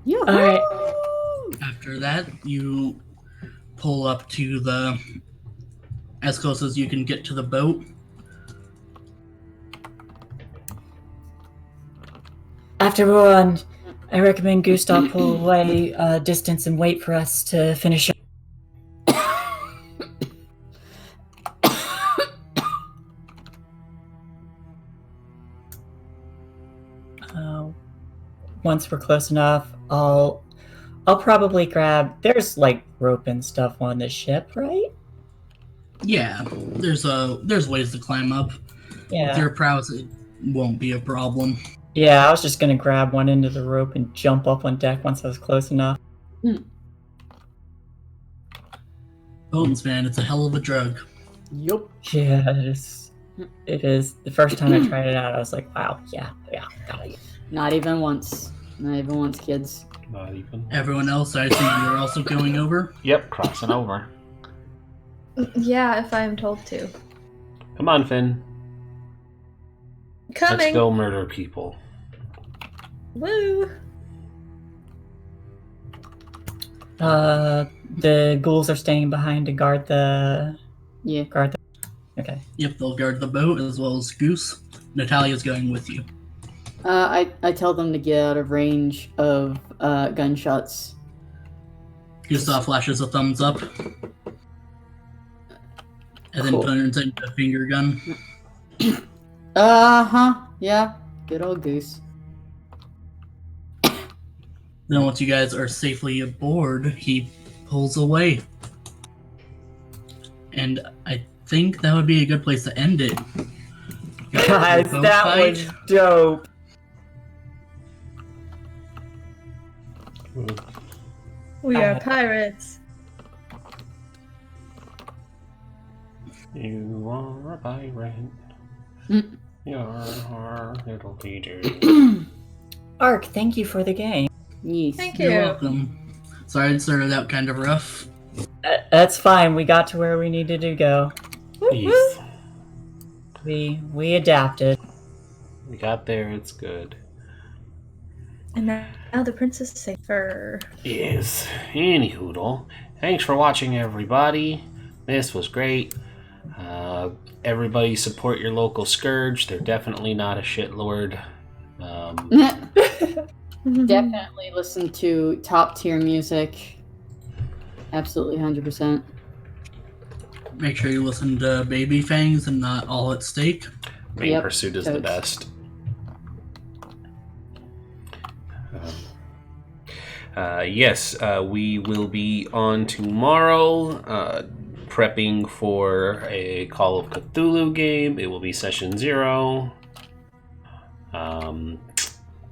B: Yeah.
C: All right.
D: After that, you pull up to as close as you can get to the boat.
C: After we're on, I recommend Gustav pull away distance and wait for us to finish up. Once we're close enough, I'll probably grab. There's like rope and stuff on the ship, right?
D: Yeah, there's ways to climb up.
C: Yeah.
D: With your prowess, it won't be a problem.
C: Yeah, I was just gonna grab one end of the rope and jump up on deck once I was close enough.
D: Bones, man, it's a hell of a drug.
B: Yup.
C: Yeah, it is. It is. The first time I tried it out, I was like, wow, yeah, gotta.
B: Not even once. Not even once, kids.
A: Not even.
D: Everyone else, I see you're also going over.
A: Yep, crossing over.
E: Yeah, if I am told to.
A: Come on, Finn.
E: Coming.
A: Let's go murder people.
E: Woo.
C: The ghouls are staying behind to guard the.
B: Yeah.
C: Okay.
D: Yep, they'll guard the boat as well as Goose. Natalia's going with you.
B: I tell them to get out of range of gunshots.
D: Gustav flashes a thumbs up. And then
B: Cool.
D: turns into a finger gun.
B: Yeah. Good old Goose.
D: Then once you guys are safely aboard, he pulls away. And I think that would be a good place to end it.
C: Guys,
D: Boat
C: that
D: fight.
C: was dope.
E: We are pirates.
A: You are a pirate.
B: Mm.
A: You're our little Peter.
C: Ark, thank you for the game.
B: Yes.
E: Thank
D: You're
E: you.
D: welcome. Sorry it started out kind of rough.
C: That's fine. We got to where we needed to go.
A: Yes.
C: We adapted.
A: We got there, it's good.
E: And now the princess is safer.
A: Yes. Anyhoodle. Thanks for watching, everybody. This was great. Everybody support your local Scourge. They're definitely not a shitlord.
B: Definitely listen to top tier music. Absolutely 100%.
D: Make sure you listen to Baby Fangs and not All at Stake.
A: Main
B: Yep,
A: Pursuit is the
B: totes.
A: best. Yes, we will be on tomorrow, prepping for a Call of Cthulhu game. It will be session 0.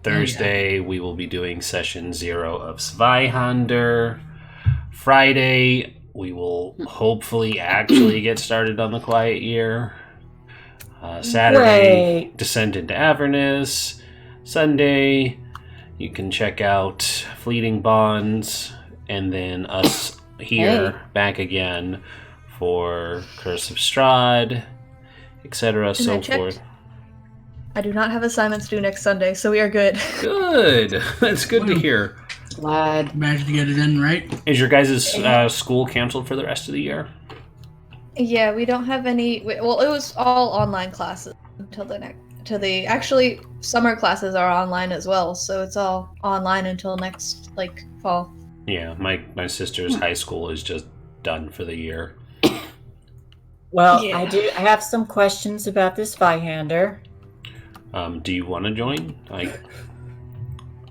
A: Thursday, we will be doing session 0 of Zweihander. Friday, we will hopefully actually get started on the Quiet Year. Saturday,
C: Great.
A: Descent into Avernus. Sunday, you can check out Fleeting Bonds, and then us here
B: Hey.
A: back again for Curse of Strahd, etc. So
E: I checked.
A: forth.
E: I do not have assignments due next Sunday, so we are good.
A: Good. That's good to hear.
B: Glad.
D: Managed to get it in, right?
A: Is your guys' school canceled for the rest of the year?
E: Yeah, we don't have any. Well, it was all online classes until actually summer classes are online as well, so it's all online until next fall.
A: Yeah, my sister's high school is just done for the year.
C: Well,
E: Yeah.
C: I have some questions about this Zweihander.
A: Do you want to join?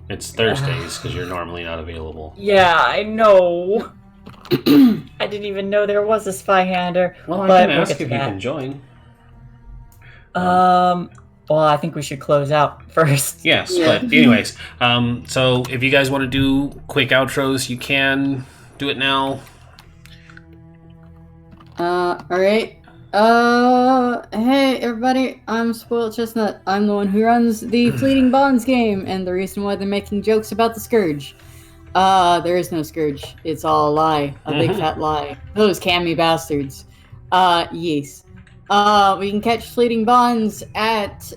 A: It's Thursdays because you're normally not available.
C: Yeah, I know. I didn't even know there was a Zweihander.
A: Well, I
C: but
A: can
C: we'll
A: ask
C: get to
A: if you
C: that.
A: can join.
C: Well, I think we should close out first.
A: Yes,
B: Yeah.
A: but anyways, so if you guys want to do quick outros, you can do it now.
B: Alright. Hey everybody, I'm Spoiled Chestnut. I'm the one who runs the Fleeting Bonds game, and the reason why they're making jokes about the Scourge. There is no Scourge. It's all a lie. A big fat lie. Those Cammy bastards. Yes. We can catch Fleeting Bonds at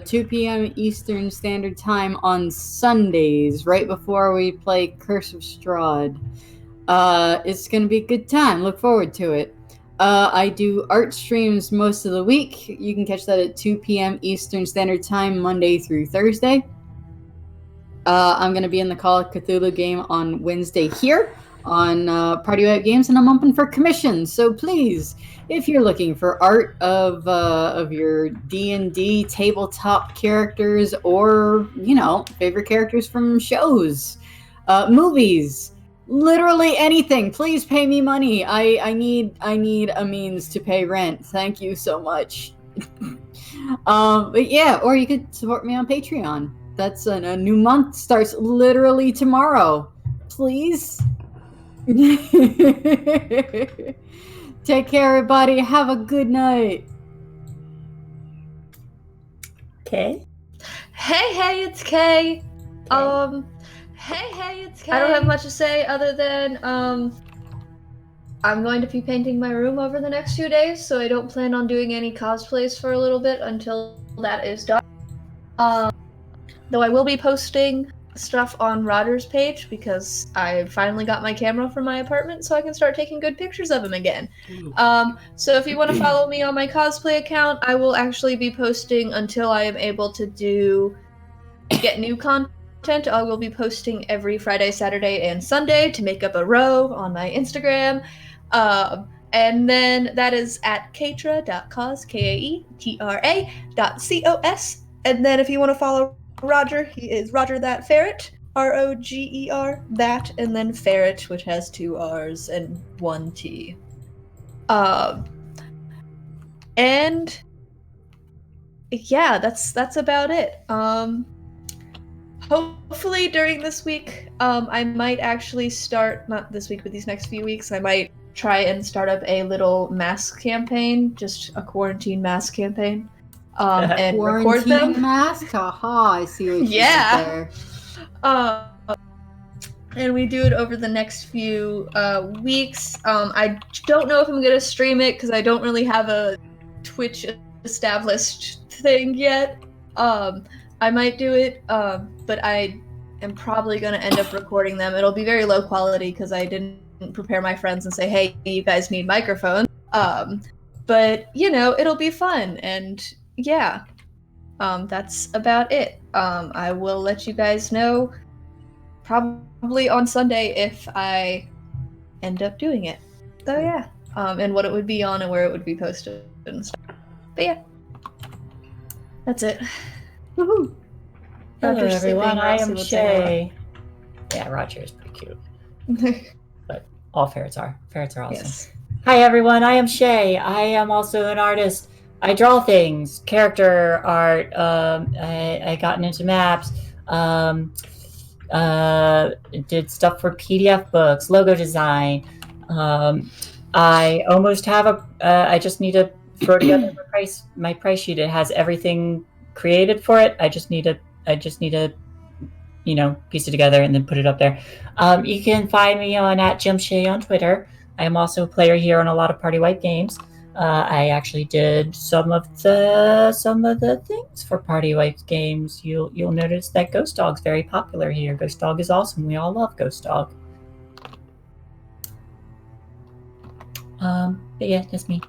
B: 2 p.m. Eastern Standard Time on Sundays, right before we play Curse of Strahd. It's gonna be a good time. Look forward to it. I do art streams most of the week. You can catch that at 2 p.m. Eastern Standard Time, Monday through Thursday. I'm gonna be in the Call of Cthulhu game on Wednesday here on PartyWipeGames, and I'm open for commissions. So please, if you're looking for art of your D&D tabletop characters, or favorite characters from shows, movies, literally anything, please pay me money. I need a means to pay rent. Thank you so much. But yeah, or you could support me on Patreon. That's a new month starts literally tomorrow. Please. Take care, everybody. Have a good night.
C: Okay.
E: Hey, it's Kay.
C: Okay.
E: Hey, it's Kay. I don't have much to say other than I'm going to be painting my room over the next few days, so I don't plan on doing any cosplays for a little bit until that is done. Though I will be posting stuff on Roger's page because I finally got my camera for my apartment, so I can start taking good pictures of him again. So if you want to follow me on my cosplay account, I will actually be posting until I am able to get new content. I will be posting every Friday, Saturday, and Sunday to make up a row on my Instagram. And then that is at kaetra.cos, kaetra.cos. And then if you want to follow Roger, he is Roger That Ferret, ROGER that, and then Ferret, which has 2 R's and 1 T. And yeah, that's about it. Hopefully during this week, I might actually start, not this week, but these next few weeks, I might try and start up a little mask campaign, just a quarantine mask campaign. And record them.
B: Mask? Haha, I see what you did there.
E: And we do it over the next few weeks. I don't know if I'm going to stream it because I don't really have a Twitch established thing yet. I might do it, but I am probably going to end up recording them. It'll be very low quality because I didn't prepare my friends and say, hey, you guys need microphones. But, it'll be fun. And yeah, that's about it. I will let you guys know probably on Sunday if I end up doing it. So yeah, and what it would be on and where it would be posted and stuff. But yeah, that's it. Woohoo!
C: Hello,
E: Roger's
C: everyone.
E: sleeping.
C: I
E: Rossi
C: am
E: would say
C: Shay. Yeah, Roger is pretty cute.
E: hello.
C: But all ferrets are. Ferrets are awesome.
E: Yes.
C: Hi, everyone. I am Shay. I am also an artist. I draw things, character art. I gotten into maps. Did stuff for PDF books, logo design. I almost have I just need to throw together my price sheet. It has everything created for it. I just need to piece it together and then put it up there. You can find me on @JimShay on Twitter. I am also a player here on a lot of PartyWipeGames. I actually did some of the things for PartyWipeGames. You'll notice that Ghost Dog's very popular here. Ghost Dog is awesome. We all love Ghost Dog. But yeah, that's me.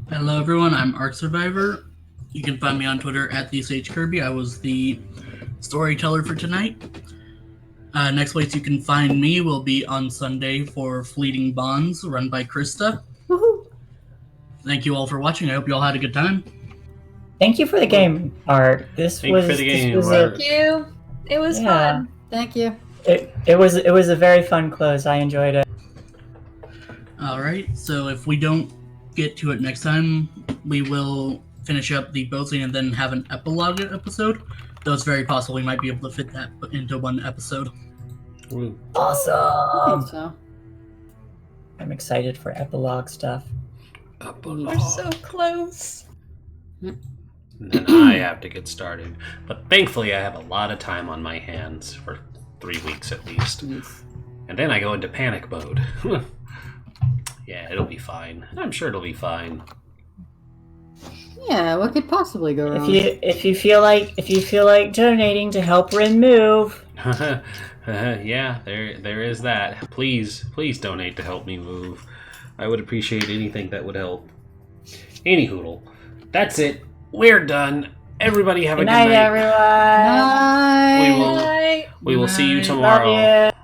D: Hello, everyone. I'm Arc Survivor. You can find me on Twitter @TheSageKirby. I was the storyteller for tonight. Next place you can find me will be on Sunday for Fleeting Bonds, run by Krista.
B: Woohoo!
D: Thank you all for watching. I hope you all had a good time.
C: Thank you for the game art.
A: Thank you for the game art.
E: Thank you. It was fun.
B: Thank you.
C: It was a very fun close. I enjoyed it.
D: All right. So if we don't get to it next time, we will finish up the boat scene and then have an epilogue episode. Though it's very possible we might be able to fit that into one episode.
A: Ooh.
B: I
C: Awesome.
B: think so.
C: I'm excited for epilogue stuff.
E: We're so close.
A: And then I have to get started. But thankfully, I have a lot of time on my hands for 3 weeks at least. And then I go into panic mode. Yeah, it'll be fine. I'm sure it'll be fine.
B: Yeah, what could possibly go wrong?
C: If you feel like donating to help Rin move.
A: Yeah, there is that. Please donate to help me move. I would appreciate anything that would help. Anyhoodle, that's it. We're done. Everybody have a good night.
C: Good night, everyone.
B: Night.
A: We will see you
D: Night.
A: tomorrow.
C: Love you.